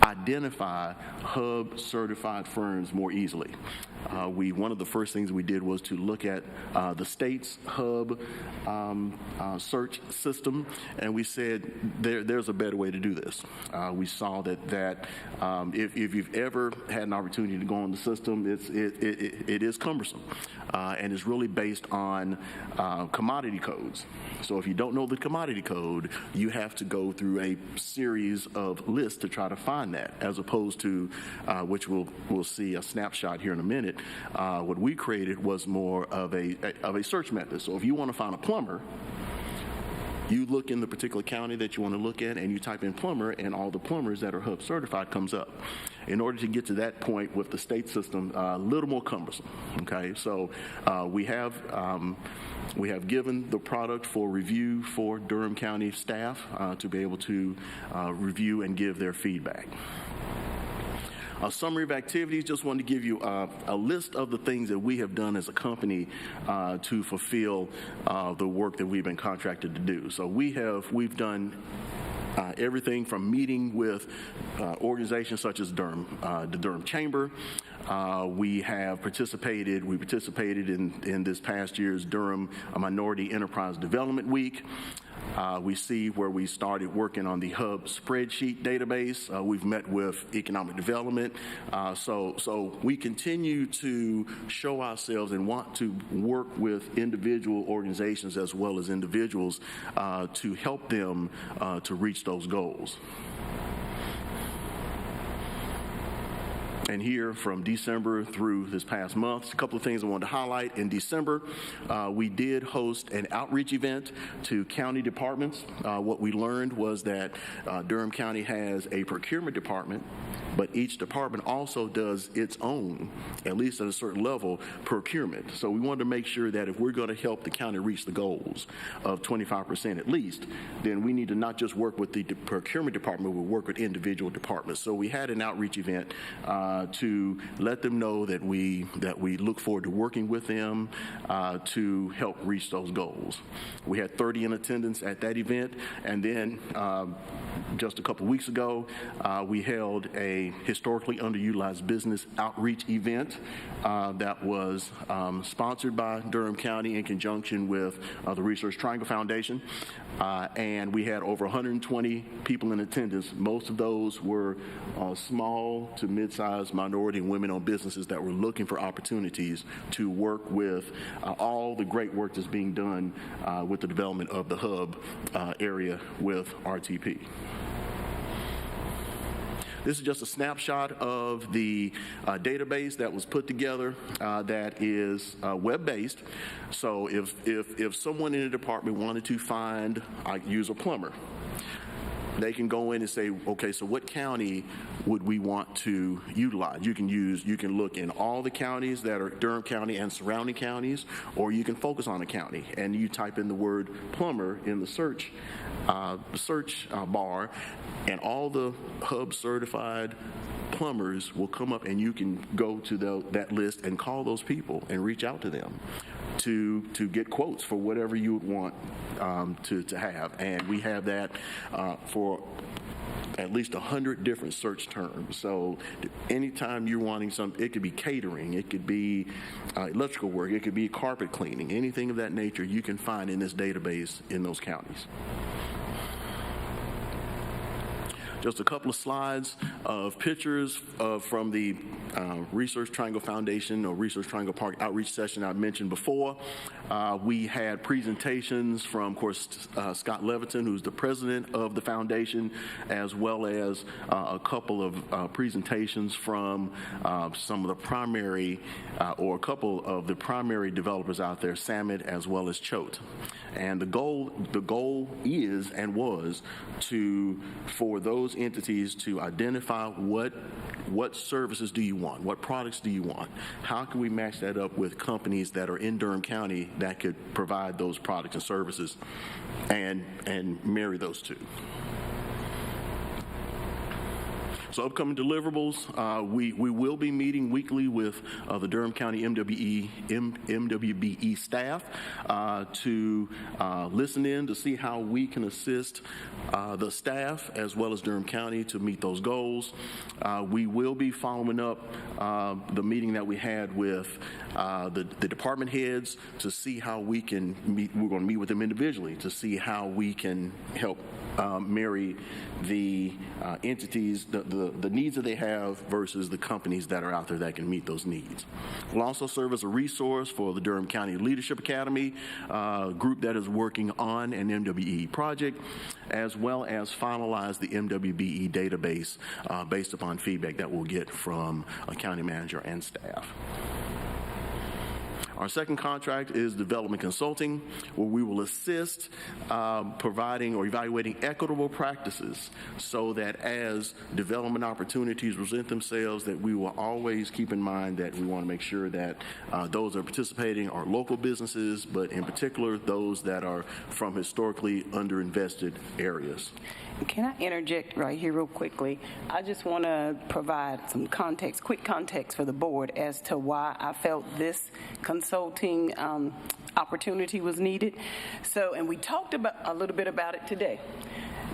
identify Hub certified firms more easily. One of the first things we did was to look at the state's Hub search system, and we said there's a better way to do this. We saw that if you've ever had an opportunity to go on the system, it is cumbersome, and it's really based on commodity codes. So if you don't know the commodity code, you have to go through a series of lists to try to find that, as opposed to which we'll see a snapshot here in a minute. What we created was more of a search method. So if you want to find a plumber, you look in the particular county that you want to look at, and you type in plumber, and all the plumbers that are Hub certified comes up. In order to get to that point with the state system, a little more cumbersome. Okay, so we have given the product for review for Durham County staff to be able to review and give their feedback. A summary of activities, just wanted to give you a list of the things that we have done as a company to fulfill the work that we've been contracted to do. So we've done everything from meeting with organizations such as the Durham Chamber. We participated in this past year's Durham Minority Enterprise Development Week. We see where we started working on the Hub spreadsheet database. We've met with economic development. So we continue to show ourselves and want to work with individual organizations as well as individuals to help them to reach those goals. And here from December through this past month, a couple of things I wanted to highlight. In December, we did host an outreach event to county departments. What we learned was that Durham County has a procurement department, but each department also does its own, at least at a certain level, procurement. So we wanted to make sure that if we're going to help the county reach the goals of 25% at least, then we need to not just work with the procurement department, we'll work with individual departments. So we had an outreach event to let them know that we look forward to working with them to help reach those goals. We had 30 in attendance at that event, and then just a couple weeks ago, we held a historically underutilized business outreach event that was sponsored by Durham County in conjunction with the Research Triangle Foundation, and we had over 120 people in attendance. Most of those were small to mid-sized minority and women-owned businesses that were looking for opportunities to work with all the great work that's being done with the development of the Hub area with RTP. This is just a snapshot of the database that was put together that is web-based. So if someone in the department wanted to find, I use a plumber, they can go in and say, okay, so what county would we want to utilize? You can look in all the counties that are Durham County and surrounding counties, or you can focus on a county, and you type in the word plumber in the search bar, and all the Hub certified plumbers will come up, and you can go to that list and call those people and reach out to them to get quotes for whatever you would want to have. And we have that for at least 100 different search terms. So anytime you're wanting something, it could be catering, it could be electrical work, it could be carpet cleaning, anything of that nature you can find in this database in those counties. Just a couple of slides of pictures from the Research Triangle Foundation or Research Triangle Park outreach session I mentioned before. We had presentations from, of course, Scott Leviton, who's the president of the foundation, as well as a couple of presentations from some of the primary or a couple of the primary developers out there, Samet as well as Choate. And the goal is and was for those entities to identify what services do you want, what products do you want, how can we match that up with companies that are in Durham County that could provide those products and services, and marry those two. So upcoming deliverables, we will be meeting weekly with the Durham County MWBE staff to listen in to see how we can assist the staff as well as Durham County to meet those goals. We will be following up the meeting that we had with the department heads to see how we can meet. We're going to meet with them individually to see how we can help marry the entities, the needs that they have versus the companies that are out there that can meet those needs. We'll also serve as a resource for the Durham County Leadership Academy group that is working on an MWBE project, as well as finalize the MWBE database based upon feedback that we'll get from a county manager and staff. Our second contract is development consulting, where we will assist providing or evaluating equitable practices so that as development opportunities present themselves, that we will always keep in mind that we want to make sure that those that are participating are local businesses, but in particular those that are from historically underinvested areas. Can I interject right here real quickly? I just want to provide some context, quick context for the board as to why I felt this consulting opportunity was needed. So, and we talked about a little bit about it today,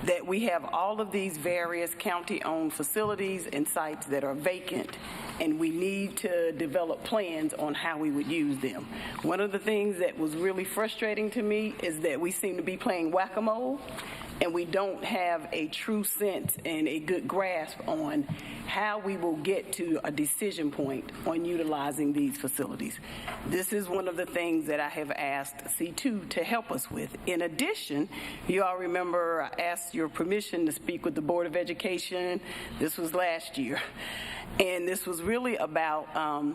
that we have all of these various county-owned facilities and sites that are vacant, and we need to develop plans on how we would use them. One of the things that was really frustrating to me is that we seem to be playing whack-a-mole, and we don't have a true sense and a good grasp on how we will get to a decision point on utilizing these facilities. This is one of the things that I have asked C2 to help us with. In addition, you all remember I asked your permission to speak with the Board of Education. This was last year. And this was really about,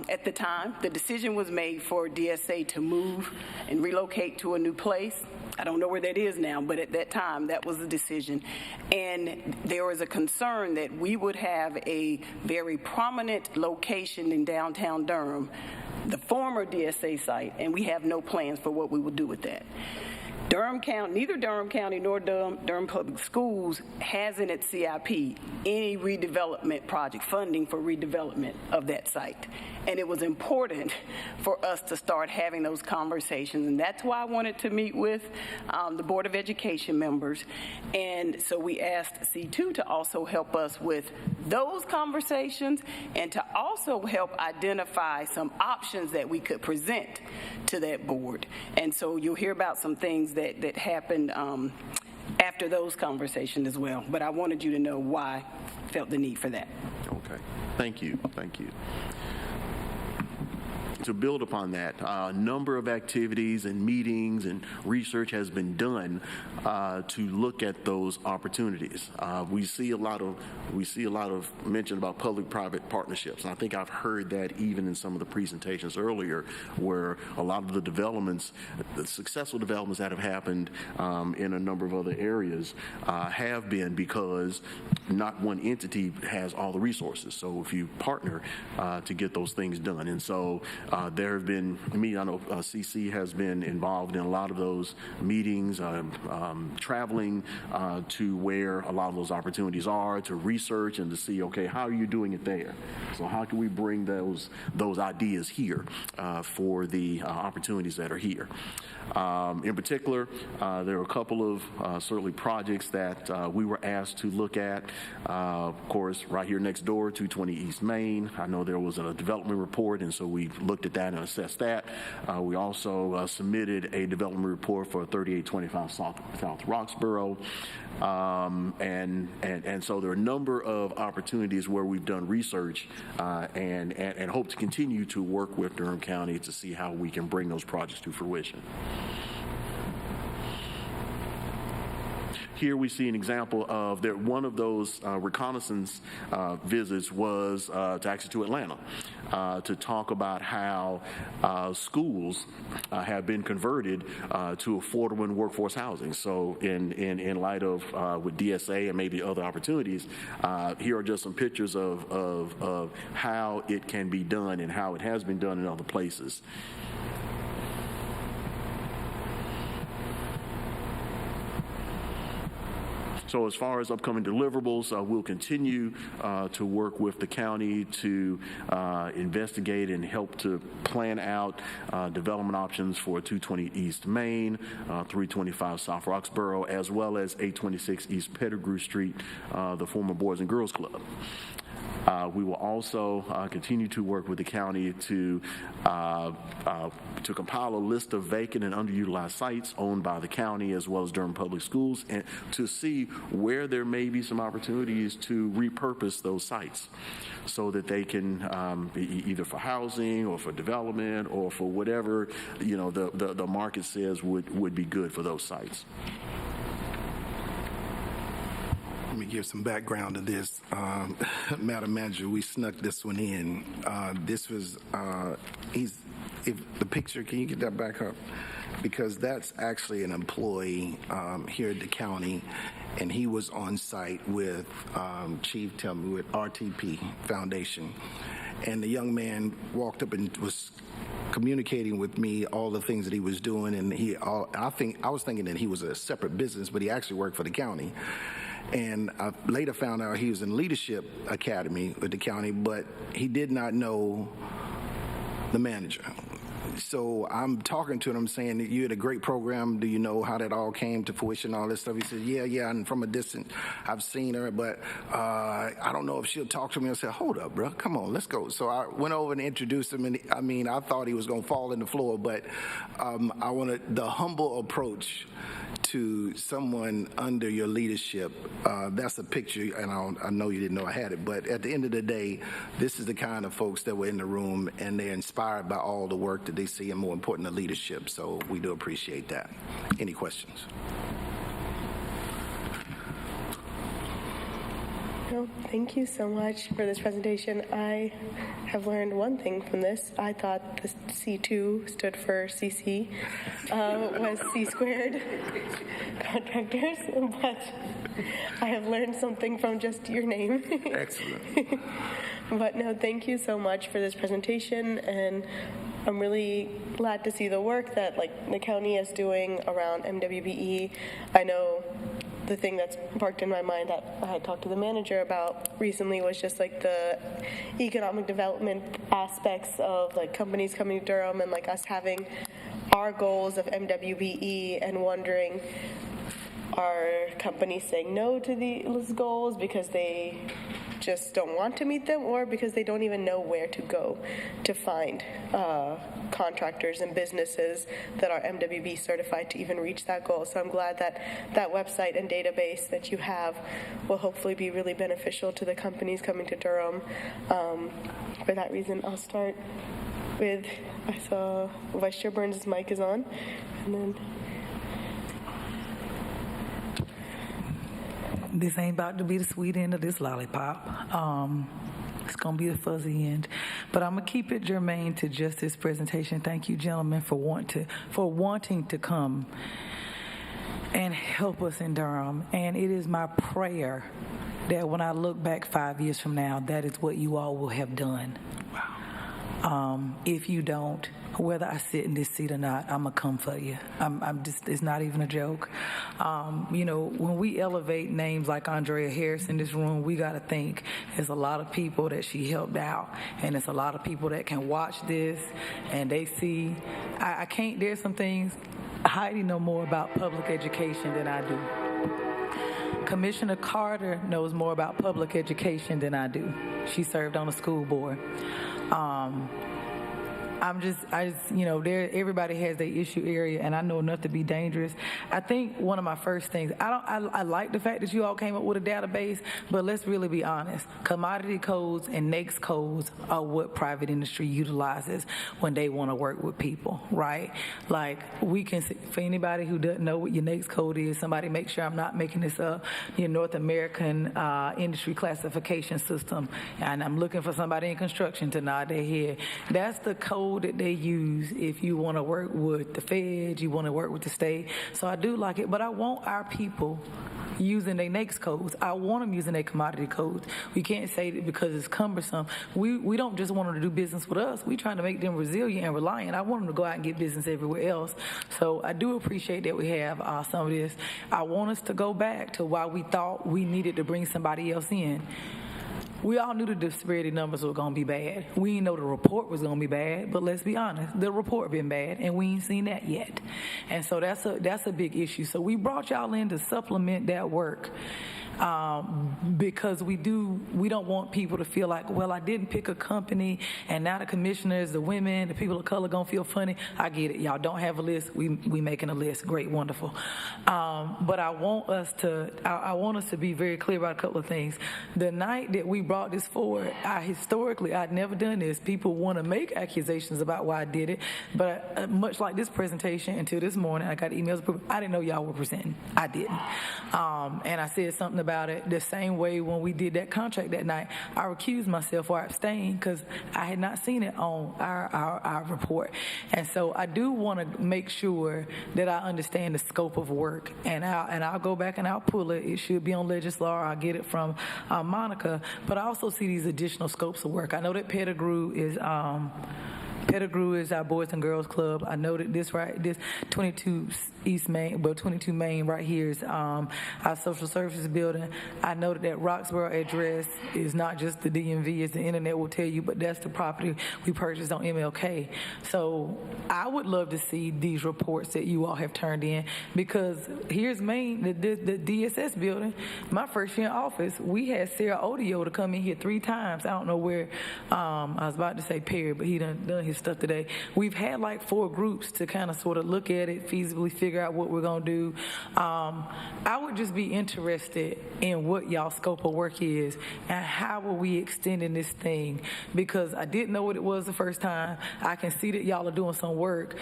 at the time, the decision was made for DSA to move and relocate to a new place. I don't know where that is now, but at that time, that was the decision. And there was a concern that we would have a very prominent location in downtown Durham, the former DSA site, and we have no plans for what we will do with that. Durham County, neither Durham County nor Durham Public Schools has in its CIP any redevelopment project, funding for redevelopment of that site. And it was important for us to start having those conversations. And that's why I wanted to meet with the Board of Education members. And so we asked C2 to also help us with those conversations and to also help identify some options that we could present to that board. And so you'll hear about some things that happened after those conversations as well. But I wanted you to know why I felt the need for that. Okay. Thank you. Thank you. to build upon that, a number of activities and meetings and research has been done to look at those opportunities. We see a lot of mention about public-private partnerships, and I think I've heard that even in some of the presentations earlier, where a lot of the developments, the successful developments that have happened in a number of other areas have been because not one entity has all the resources. So if you partner to get those things done, and so there have been, I know CC has been involved in a lot of those meetings, traveling to where a lot of those opportunities are, to research and to see, okay, how are you doing it there? So how can we bring those ideas here for the opportunities that are here? In particular, there are a couple of certainly projects that we were asked to look at. Of course, right here next door, 220 East Main. I know there was a development report, and so we looked at that and assessed that. We also submitted a development report for 3825 South Roxborough. And so there are a number of opportunities where we've done research and hope to continue to work with Durham County to see how we can bring those projects to fruition. Here we see an example of that. One of those reconnaissance visits was actually to Atlanta to talk about how schools have been converted to affordable and workforce housing. So in light of with DSA and maybe other opportunities, here are just some pictures of how it can be done and how it has been done in other places. So as far as upcoming deliverables, we'll continue to work with the county to investigate and help to plan out development options for 220 East Main, 325 South Roxborough, as well as 826 East Pettigrew Street, the former Boys and Girls Club. We will also continue to work with the county to compile a list of vacant and underutilized sites owned by the county as well as Durham Public Schools, and to see where there may be some opportunities to repurpose those sites so that they can be either for housing or for development or for whatever the market says would be good for those sites. Let me give some background to this. Madam Manager, we snuck this one in. This was, if the picture, can you get that back up? Because that's actually an employee here at the county, and he was on site with Chief, tell me, with RTP Foundation. And the young man walked up and was communicating with me all the things that he was doing, and I was thinking that he was a separate business, but he actually worked for the county. And I later found out he was in Leadership Academy with the county, but he did not know the manager. So I'm talking to him saying, you had a great program. Do you know how that all came to fruition, all this stuff? He said, yeah, and from a distance, I've seen her, but I don't know if she'll talk to me. I said, hold up, bro, come on, let's go. So I went over and introduced him, and I thought he was going to fall in the floor, but I wanted the humble approach to someone under your leadership. That's a picture, and I know you didn't know I had it, but at the end of the day, this is the kind of folks that were in the room, and they're inspired by all the work that they see, and more important, the leadership. So we do appreciate that. Any questions? Well, thank you so much for this presentation. I have learned one thing from this. I thought the C2 stood for CC, was C squared contractors, but I have learned something from just your name. Excellent. But no, thank you so much for this presentation, and I'm really glad to see the work that the county is doing around MWBE. I know the thing that's sparked in my mind that I had talked to the manager about recently was just the economic development aspects of companies coming to Durham and us having our goals of MWBE and wondering, are companies saying no to these goals because they just don't want to meet them, or because they don't even know where to go to find contractors and businesses that are MWB certified to even reach that goal. So I'm glad that that website and database that you have will hopefully be really beneficial to the companies coming to Durham. For that reason, I'll start with, I saw Vice Chair Burns' mic is on, and then this ain't about to be the sweet end of this lollipop. It's going to be the fuzzy end. But I'm going to keep it germane to just this presentation. Thank you, gentlemen, for wanting to come and help us in Durham. And it is my prayer that when I look back 5 years from now, that is what you all will have done. If you don't, whether I sit in this seat or not, I'm going to come for you. I'm just, it's not even a joke. You know, when we elevate names like Andrea Harris in this room, we got to think there's a lot of people that she helped out, and there's a lot of people that can watch this, and they see, I can't, there's some things, Heidi know more about public education than I do. Commissioner Carter knows more about public education than I do. She served on the school board. You know, everybody has their issue area, and I know enough to be dangerous. I think one of my first things, I like the fact that you all came up with a database, but let's really be honest. Commodity codes and NAICS codes are what private industry utilizes when they want to work with people, right? Like, we can, for anybody who doesn't know what your NAICS code is, somebody make sure I'm not making this up, your North American Industry Classification System, and I'm looking for somebody in construction to nod their head. That's the code that they use if you want to work with the feds, you want to work with the state. So I do like it, but I want our people using their NAICS codes. I want them using their commodity codes. We can't say that because it's cumbersome. We don't just want them to do business with us. We're trying to make them resilient and reliant. I want them to go out and get business everywhere else. So I do appreciate that we have some of this. I want us to go back to why we thought we needed to bring somebody else in. We all knew the disparity numbers were going to be bad. We didn't know the report was going to be bad, but let's be honest, the report been bad, and we ain't seen that yet. And so that's a big issue. So we brought y'all in to supplement that work. Because we don't want people to feel like, well, I didn't pick a company, and now the commissioners, the women, the people of color gonna feel funny. I get it. Y'all don't have a list. We making a list. Great, wonderful. But I want us to be very clear about a couple of things. The night that we brought this forward, I'd never done this. People want to make accusations about why I did it, but much like this presentation, until this morning, I got emails. I didn't know y'all were presenting. I didn't, and I said something about it the same way when we did that contract that night. I recused myself or abstained because I had not seen it on our report. And so I do want to make sure that I understand the scope of work, and I'll go back and I'll pull it. It should be on Legislaw. I'll get it from Monica. But I also see these additional scopes of work. I know that Pettigrew is our Boys and Girls Club. I know that this 22 East Main, 22 Main right here is our social services building. I know that Roxborough address is not just the DMV, as the internet will tell you, but that's the property we purchased on MLK. So I would love to see these reports that you all have turned in, because here's Maine, the DSS building. My first year in office, we had Sarah Odio to come in here 3 times. I don't know where, I was about to say Perry, but he done his stuff today. We've had like 4 groups to kind of sort of look at it, feasibly figure out what we're going to do. I would just be interested in what y'all scope of work is and how are we extending this thing, because I didn't know what it was the first time. I can see that y'all are doing some work,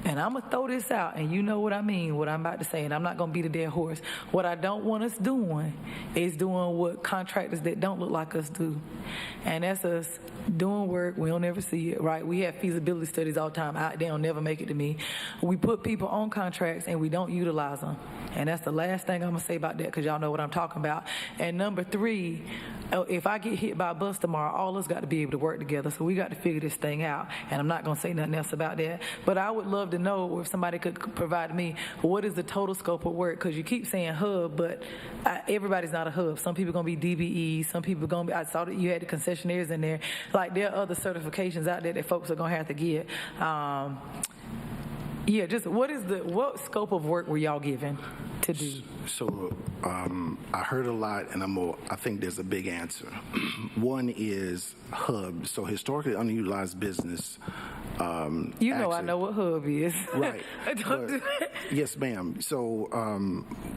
and I'm going to throw this out, and you know what I mean, what I'm about to say, and I'm not going to beat a dead horse. What I don't want us doing is doing what contractors that don't look like us do, and that's us doing work, we don't ever see it, right? We have feasibility studies all the time. They don't never make it to me. We put people on contracts and we don't utilize them. And that's the last thing I'm going to say about that, because y'all know what I'm talking about. And number 3, if I get hit by a bus tomorrow, all of us got to be able to work together. So we got to figure this thing out. And I'm not going to say nothing else about that. But I would love to know if somebody could provide me what is the total scope of work, because you keep saying hub, but everybody's not a hub. Some people are going to be DBE. Some people are going to be, I saw that you had the concessionaires in there. Like, there are other certifications out there that folks are going to have to get. Just what scope of work were y'all given to do? So I heard a lot, and I think there's a big answer. One is hub. So historically underutilized business You know, I know what hub is. Right. Don't do that. Yes, ma'am. So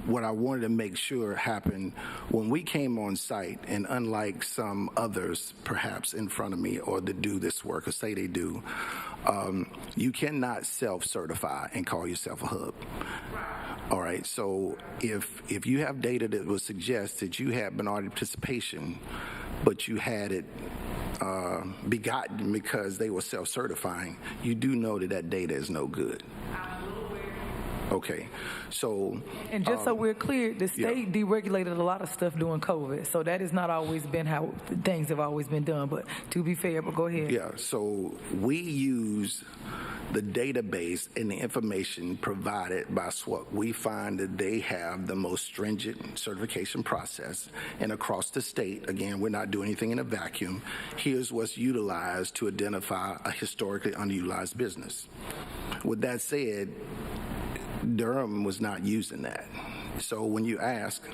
what I wanted to make sure happened when we came on site, and unlike some others perhaps in front of me or that do this work or say they do, you cannot self-certify and call yourself a hub. All right, so if you have data that would suggest that you had minority participation, but you had it begotten because they were self-certifying, you do know that that data is no good. Okay, so... And just so we're clear, the state deregulated a lot of stuff during COVID, so that has not always been how things have always been done, but to be fair, but go ahead. Yeah, so we use the database and the information provided by SWOC. We find that they have the most stringent certification process, and across the state, again, we're not doing anything in a vacuum. Here's what's utilized to identify a historically underutilized business. With that said, Durham was not using that. So when you ask,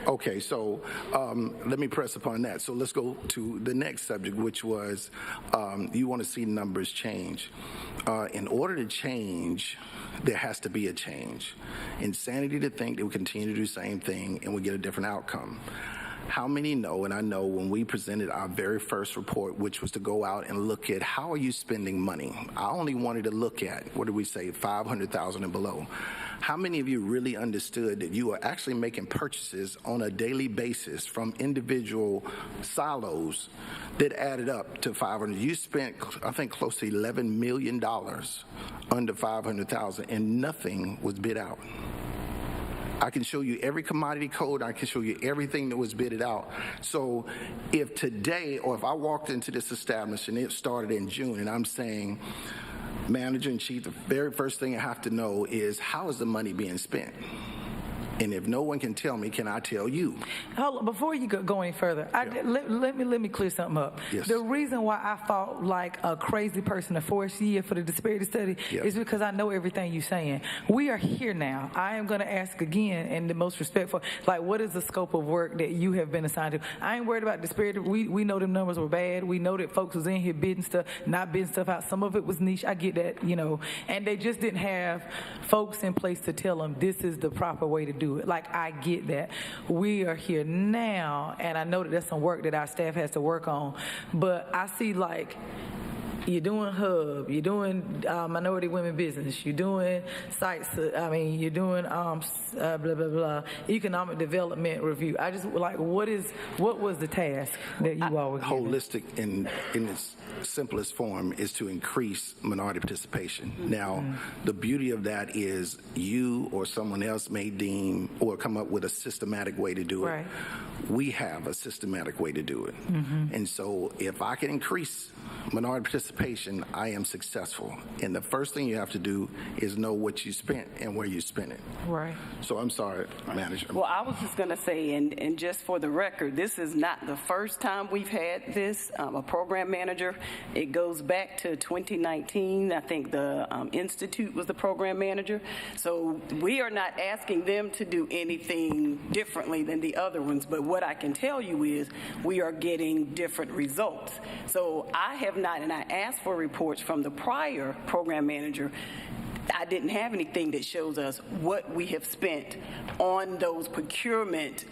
okay, so let me press upon that. So let's go to the next subject, which was you want to see numbers change. In order to change, there has to be a change. Insanity to think that we continue to do the same thing and we get a different outcome. How many know, and I know when we presented our very first report, which was to go out and look at how are you spending money? I only wanted to look at, what did we say, 500,000 and below. How many of you really understood that you are actually making purchases on a daily basis from individual silos that added up to 500? You spent, I think, close to $11 million under 500,000 and nothing was bid out. I can show you every commodity code. I can show you everything that was bidded out. So if today, or if I walked into this establishment and it started in June, and I'm saying, manager in chief, the very first thing I have to know is how is the money being spent? And if no one can tell me, can I tell you? Hold on, before you go any further, let me clear something up. Yes. The reason why I fought like a crazy person the fourth year for the disparity study is because I know everything you're saying. We are here now. I am going to ask again, in the most respectful, like, what is the scope of work that you have been assigned to? I ain't worried about disparity. We know them numbers were bad. We know that folks was in here bidding stuff, not bidding stuff out. Some of it was niche. I get that, you know. And they just didn't have folks in place to tell them this is the proper way to do it. Like, I get that. We are here now, and I know that there's some work that our staff has to work on, but I see, like, you're doing hub, you're doing minority women business, you're doing sites, you're doing blah, blah, blah, economic development review. I just, like, what was the task that you all were given? Holistic in its simplest form is to increase minority participation. Now, the beauty of that is you or someone else may deem or come up with a systematic way to do it. Right. We have a systematic way to do it. And so if I can increase minority participation, I am successful. And the first thing you have to do is know what you spent and where you spent it. Right. So I'm sorry, manager. Well, I was just going to say, and just for the record, this is not the first time we've had this, a program manager. It goes back to 2019. I think the Institute was the program manager. So we are not asking them to do anything differently than the other ones. But what I can tell you is we are getting different results. So I have not, and I asked for reports from the prior program manager. I didn't have anything that shows us what we have spent on those procurement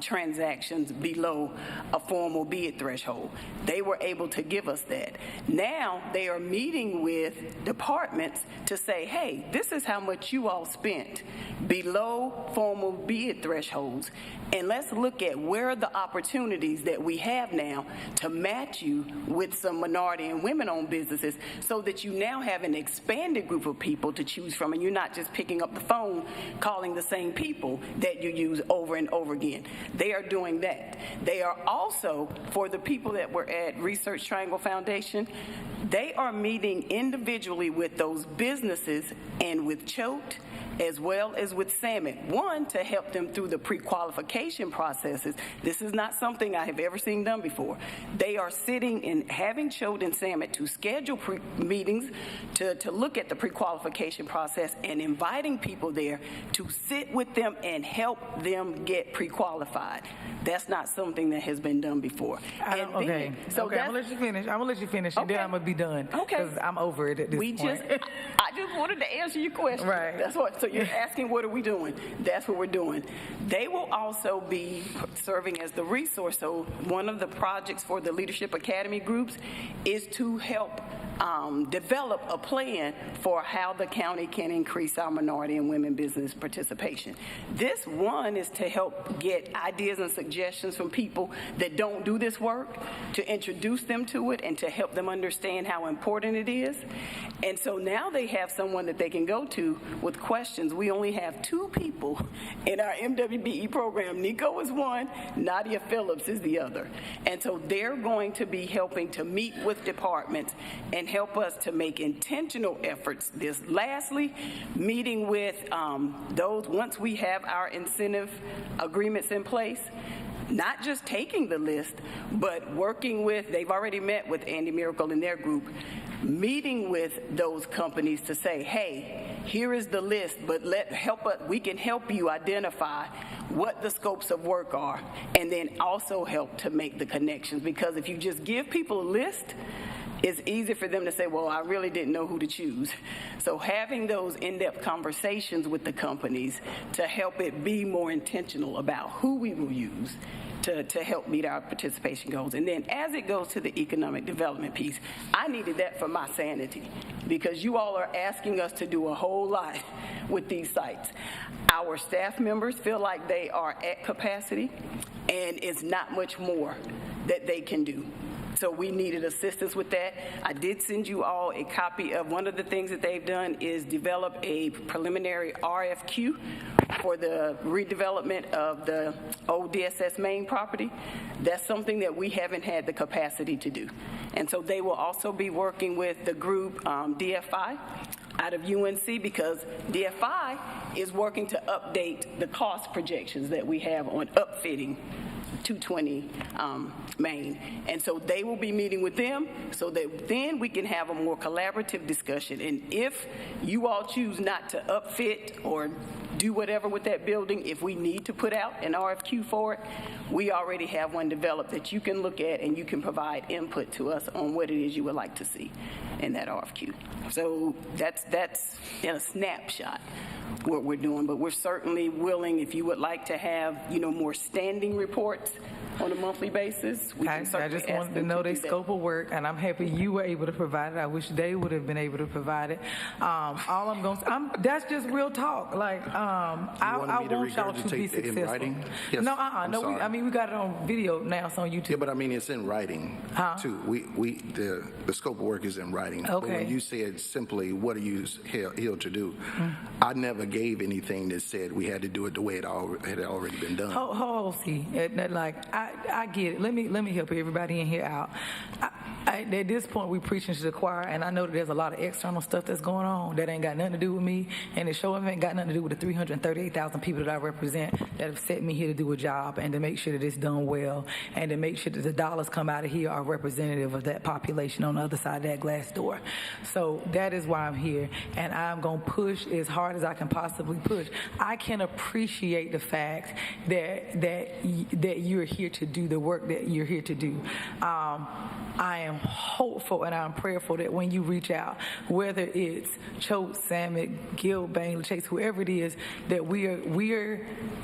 transactions below a formal bid threshold. They were able to give us that. Now they are meeting with departments to say, hey, this is how much you all spent below formal bid thresholds, and let's look at where are the opportunities that we have now to match you with some minority and women-owned businesses so that you now have an expanded group of people to choose from, and you're not just picking up the phone calling the same people that you use over and over again. They are doing that. They are also, for the people that were at Research Triangle Foundation, they are meeting individually with those businesses and with CHOTE as well as with salmon. One, to help them through the pre-qualification processes. This is not something I have ever seen done before. They are sitting and having Choate and Salmon to schedule meetings to look at the pre-qualification process and inviting people there to sit with them and help them get pre-qualified. That's not something that has been done before. I'm gonna let you finish. I'm gonna let you finish, and then I'm gonna be done. Okay. Because I'm over it at this point. I just wanted to answer your question. Right. That's what. So you're asking, what are we doing? That's what we're doing. They will also be serving as the resource. So one of the projects for the Leadership Academy groups is to help develop a plan for how the county can increase our minority and women business participation. This one is to help get ideas and suggestions from people that don't do this work, to introduce them to it and to help them understand how important it is. And so now they have someone that they can go to with questions. We only have 2 people in our MWBE program. Nico is one, Nadia Phillips is the other. And so they're going to be helping to meet with departments and help us to make intentional efforts. This lastly, meeting with those, once we have our incentive agreements in place, not just taking the list, but working with, they've already met with Andy Miracle and their group, meeting with those companies to say, hey, here is the list, but we can help you identify what the scopes of work are, and then also help to make the connections. Because if you just give people a list, it's easy for them to say, well, I really didn't know who to choose. So having those in-depth conversations with the companies to help it be more intentional about who we will use to help meet our participation goals. And then as it goes to the economic development piece, I needed that for my sanity, because you all are asking us to do a whole lot with these sites. Our staff members feel like they are at capacity, and it's not much more that they can do. So we needed assistance with that. I did send you all a copy of one of the things that they've done is develop a preliminary RFQ for the redevelopment of the old DSS main property. That's something that we haven't had the capacity to do. And so they will also be working with the group DFI out of UNC, because DFI is working to update the cost projections that we have on upfitting 220 Main. And so they will be meeting with them so that then we can have a more collaborative discussion. And if you all choose not to upfit or do whatever with that building, if we need to put out an RFQ for it, we already have one developed that you can look at, and you can provide input to us on what it is you would like to see in that RFQ. So that's in a snapshot what we're doing, but we're certainly willing, if you would like to have, more standing reports on a monthly basis. I just wanted to know their scope of work, and I'm happy you were able to provide it. I wish they would have been able to provide it. All I'm going to that's just real talk. Like, I want y'all to be successful. In writing? Yes. No, we got it on video now. It's on YouTube. Yeah, but it's in writing too. The scope of work is in writing. Okay. But when you said simply, what are you here to do? I never gave anything that said we had to do it the way it had already been done. See, I get it. Let me help everybody in here out. At this point, we preaching to the choir, and I know that there's a lot of external stuff that's going on that ain't got nothing to do with me, and it sure ain't got nothing to do with the 338,000 people that I represent that have set me here to do a job and to make sure that it's done well, and to make sure that the dollars come out of here are representative of that population on the other side of that glass door. So that is why I'm here, and I'm going to push as hard as I can possibly push. I can appreciate the fact that you're here to do the work that you're here to do. I am hopeful and I'm prayerful that when you reach out, whether it's Choate, Samet, Gil, Bain, Chase, whoever it is, that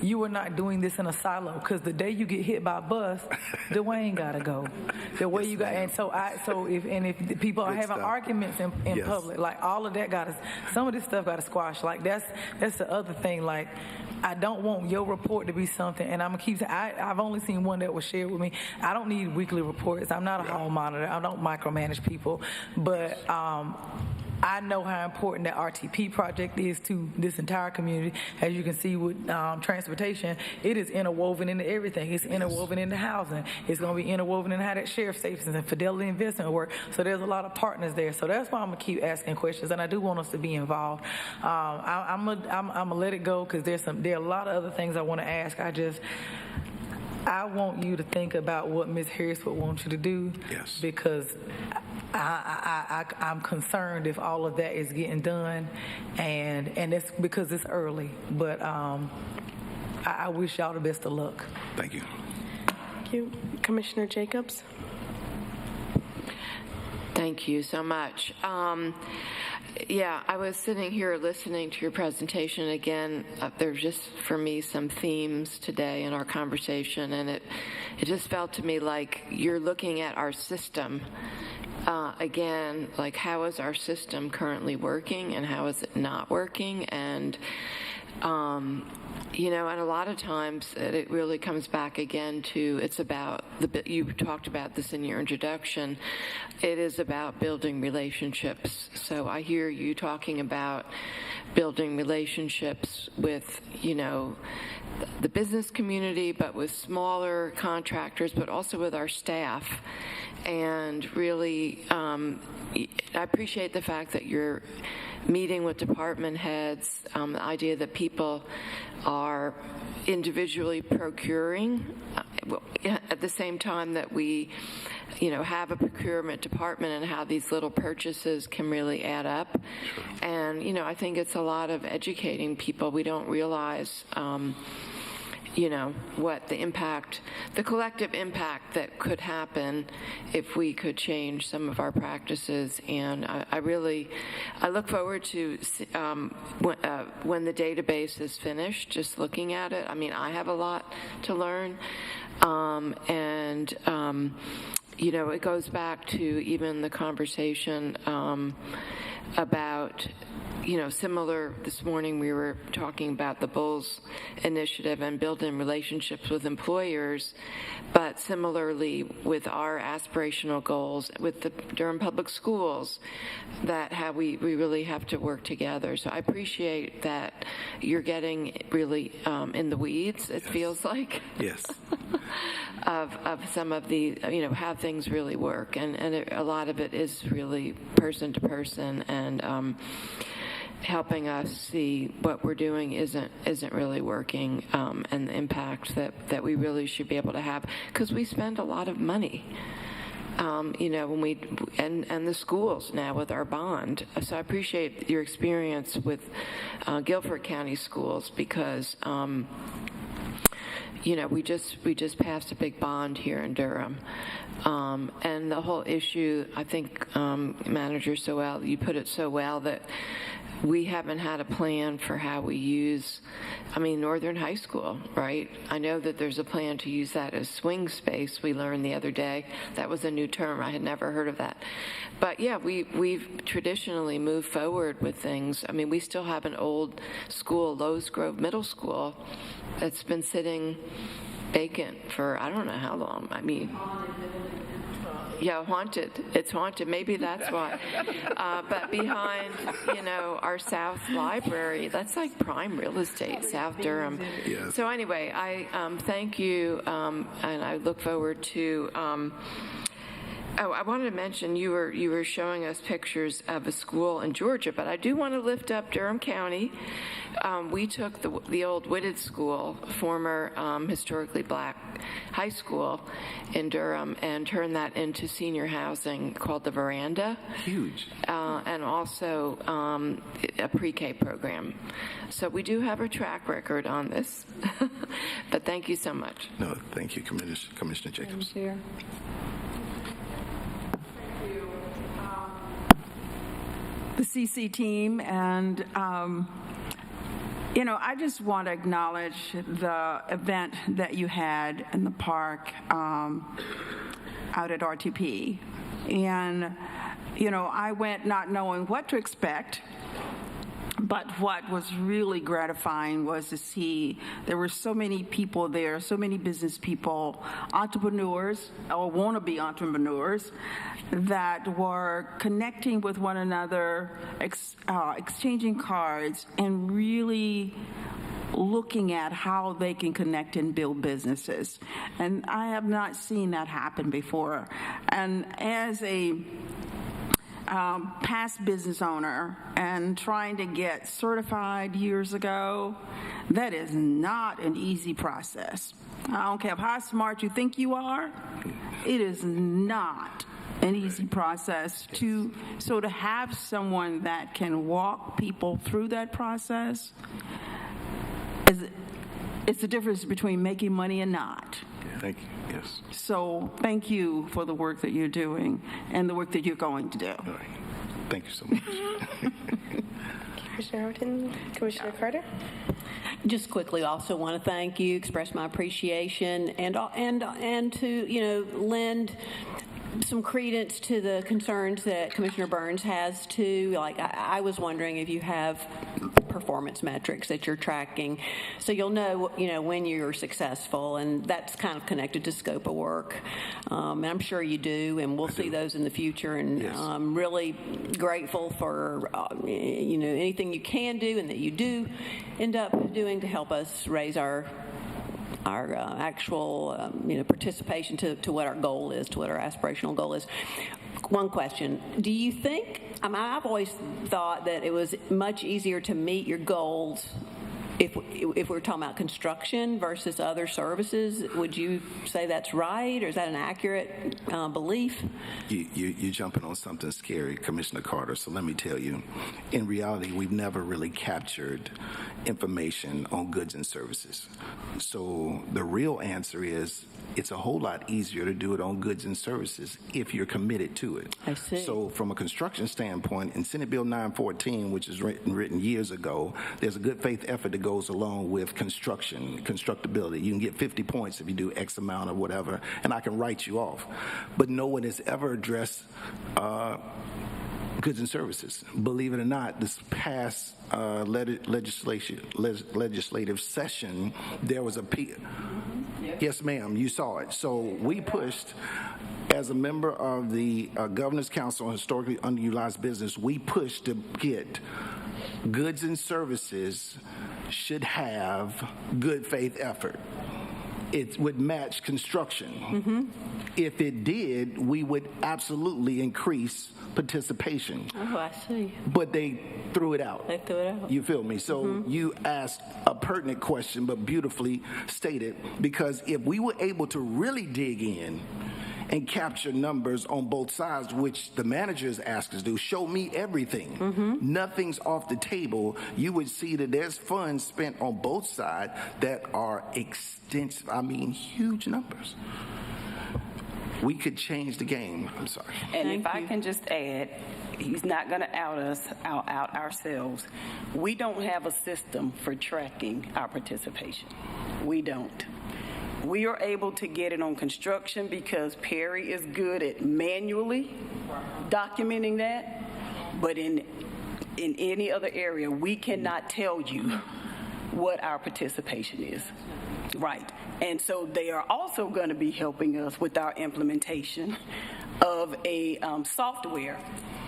you are not doing this in a silo. Because the day you get hit by a bus, Dwayne gotta go. The way you got, and so if the people are having arguments in public, like all of that some of this stuff gotta squash. Like that's the other thing. Like, I don't want your report to be something, and I'm gonna keep saying, I've only seen one that was shared with me. I don't need weekly reports. I'm not a hall monitor. I don't micromanage people, but I know how important that RTP project is to this entire community. As you can see with transportation, it is interwoven into everything. It's interwoven into housing. It's going to be interwoven into how that sheriff safety and Fidelity investment work. So there's a lot of partners there. So that's why I'm going to keep asking questions, and I do want us to be involved. I'm gonna let it go because there are a lot of other things I want to ask. I want you to think about what Ms. Harris would want you to do. Yes. Because I'm concerned if all of that is getting done, and it's because it's early. But I wish y'all the best of luck. Thank you. Thank you. Commissioner Jacobs. Thank you so much. Yeah, I was sitting here listening to your presentation again. There's just, for me, some themes today in our conversation, and it just felt to me like you're looking at our system again, like how is our system currently working and how is it not working? And you know, and a lot of times it really comes back again to, it's about, you talked about this in your introduction, it is about building relationships. So I hear you talking about building relationships with, you know, the business community, but with smaller contractors, but also with our staff. And really, I appreciate the fact that you're meeting with department heads, the idea that people are individually procuring at the same time that we, you know, have a procurement department, and how these little purchases can really add up. And, you know, I think it's a lot of educating people. We don't realize, you know, what the impact, the collective impact that could happen if we could change some of our practices. And I look forward to when the database is finished, just looking at it. I mean, I have a lot to learn. You know, it goes back to even the conversation about, you know, similar, this morning we were talking about the BOCC initiative and building relationships with employers, but similarly with our aspirational goals with the Durham Public Schools, that how we really have to work together. So I appreciate that you're getting really in the weeds, it feels like. Yes. of some of the, you know, how things really work. And a lot of it is really person to person, and helping us see what we're doing isn't really working, and the impact that we really should be able to have, because we spend a lot of money. You know, when we and the schools now with our bond. So I appreciate your experience with Guilford County Schools, because you know, we just passed a big bond here in Durham, and the whole issue, I think, Manager Sowell, you put it so well, that we haven't had a plan for how we use, I mean, Northern High School, right? I know that there's a plan to use that as swing space. We learned the other day. That was a new term. I had never heard of that. But yeah, we've traditionally moved forward with things. I mean, we still have an old school, Lowe's Grove Middle School, that's been sitting vacant for I don't know how long. I mean, yeah, haunted. It's haunted. Maybe that's why. But behind, you know, our South Library, that's like prime real estate, South Durham. Yes. So anyway, I thank you, and I look forward to. I wanted to mention you were showing us pictures of a school in Georgia, but I do want to lift up Durham County. We took the old Whitted School, former historically black high school in Durham, and turned that into senior housing called the Veranda. Huge. And also a pre-K program. So we do have a track record on this. But thank you so much. No, thank you, Commissioner Jacobs. The CC team, and you know, I just want to acknowledge the event that you had in the park out at RTP. And you know, I went not knowing what to expect, But what was really gratifying was to see there were so many people there, so many business people, entrepreneurs or wannabe entrepreneurs that were connecting with one another, exchanging cards, and really looking at how they can connect and build businesses. And I have not seen that happen before. And as a past business owner and trying to get certified years ago, that is not an easy process. I don't care how smart you think you are, it is not an easy process to have someone that can walk people through that process. It's the difference between making money and not. Thank you. Yes. So thank you for the work that you're doing and the work that you're going to do. All right. Thank you so much. Commissioner Horton, Commissioner Carter. Just quickly, also want to thank you, express my appreciation, and to lend some credence to the concerns that Commissioner Burns has too. Like I was wondering if you have performance metrics that you're tracking, so you'll know when you're successful, and that's kind of connected to scope of work. And I'm sure you do, and we'll see those in the future. And yes. I'm really grateful for anything you can do and that you do end up doing to help us raise our actual participation to what our goal is, to what our aspirational goal is. One question: do you think? I've always thought that it was much easier to meet your goals if we're talking about construction versus other services. Would you say that's right, or is that an accurate belief? You're jumping on something scary, Commissioner Carter. So let me tell you, in reality, we've never really captured information on goods and services. So the real answer is it's a whole lot easier to do it on goods and services if you're committed to it. I see. So from a construction standpoint, in Senate Bill 914, which is written years ago, there's a good faith effort that goes along with constructability. You can get 50 points if you do X amount or whatever, and I can write you off. But no one has ever addressed goods and services. Believe it or not, this past legislative session, there was a Yes, ma'am, you saw it. So we pushed, as a member of the Governor's Council on Historically Underutilized Business, we pushed to get goods and services should have good faith effort. It would match construction. Mm-hmm. If it did, we would absolutely increase participation. Oh, I see. But they threw it out. They threw it out. You feel me? So you asked a pertinent question, but beautifully stated, because if we were able to really dig in and capture numbers on both sides, which the managers ask us to do, show me everything. Nothing's off the table. You would see that there's funds spent on both sides that are extensive, huge numbers. We could change the game. I'm sorry. And if I can just add, he's not going to out ourselves. We don't have a system for tracking our participation. We don't. We are able to get it on construction because Perry is good at manually documenting that, but in any other area, we cannot tell you what our participation is. Right. And so they are also going to be helping us with our implementation of a software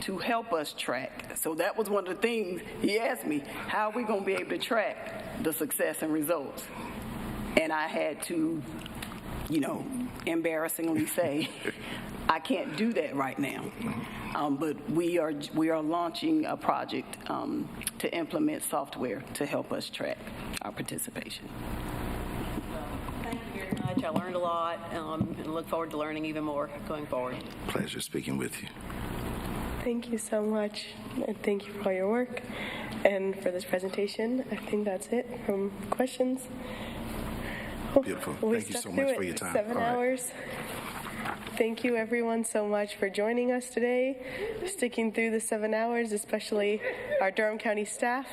to help us track. So that was one of the things he asked me, how are we going to be able to track the success and results? And I had to, embarrassingly say, I can't do that right now. But we are launching a project to implement software to help us track our participation. Thank you very much. I learned a lot, and look forward to learning even more going forward. Pleasure speaking with you. Thank you so much, and thank you for all your work and for this presentation. I think that's it from questions. Beautiful. Thank you so much for your time. 7 hours. Thank you, everyone, so much for joining us today, sticking through the 7 hours, especially our Durham County staff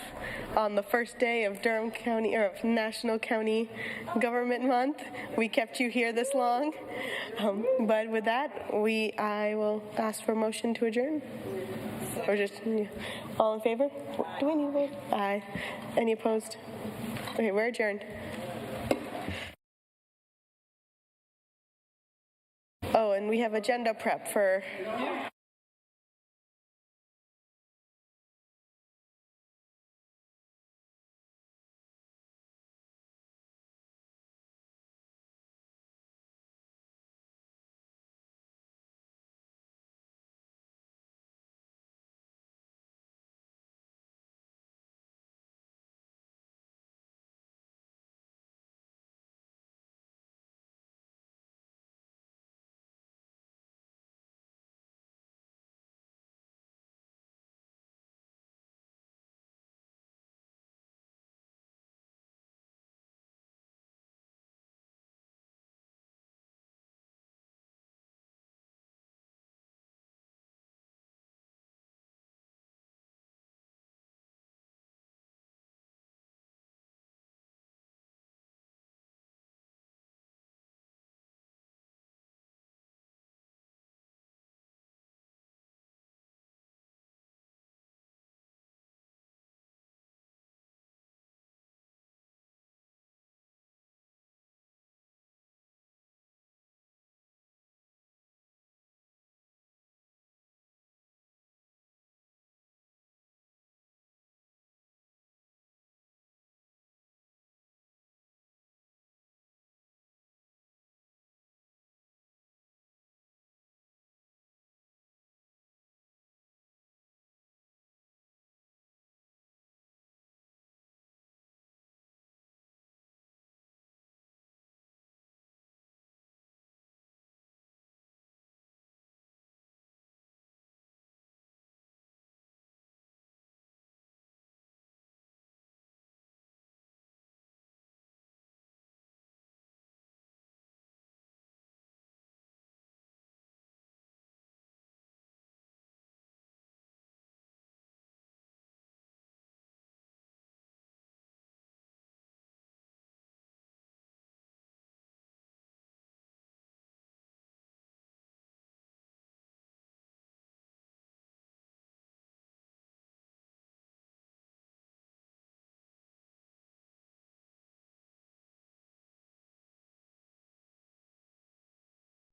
on the first day of Durham County or of National County Government Month. We kept you here this long, but with that, I will ask for a motion to adjourn. Or just, all in favor? Do we need a vote? Aye. Any opposed? Okay, we're adjourned. Oh, and we have agenda prep for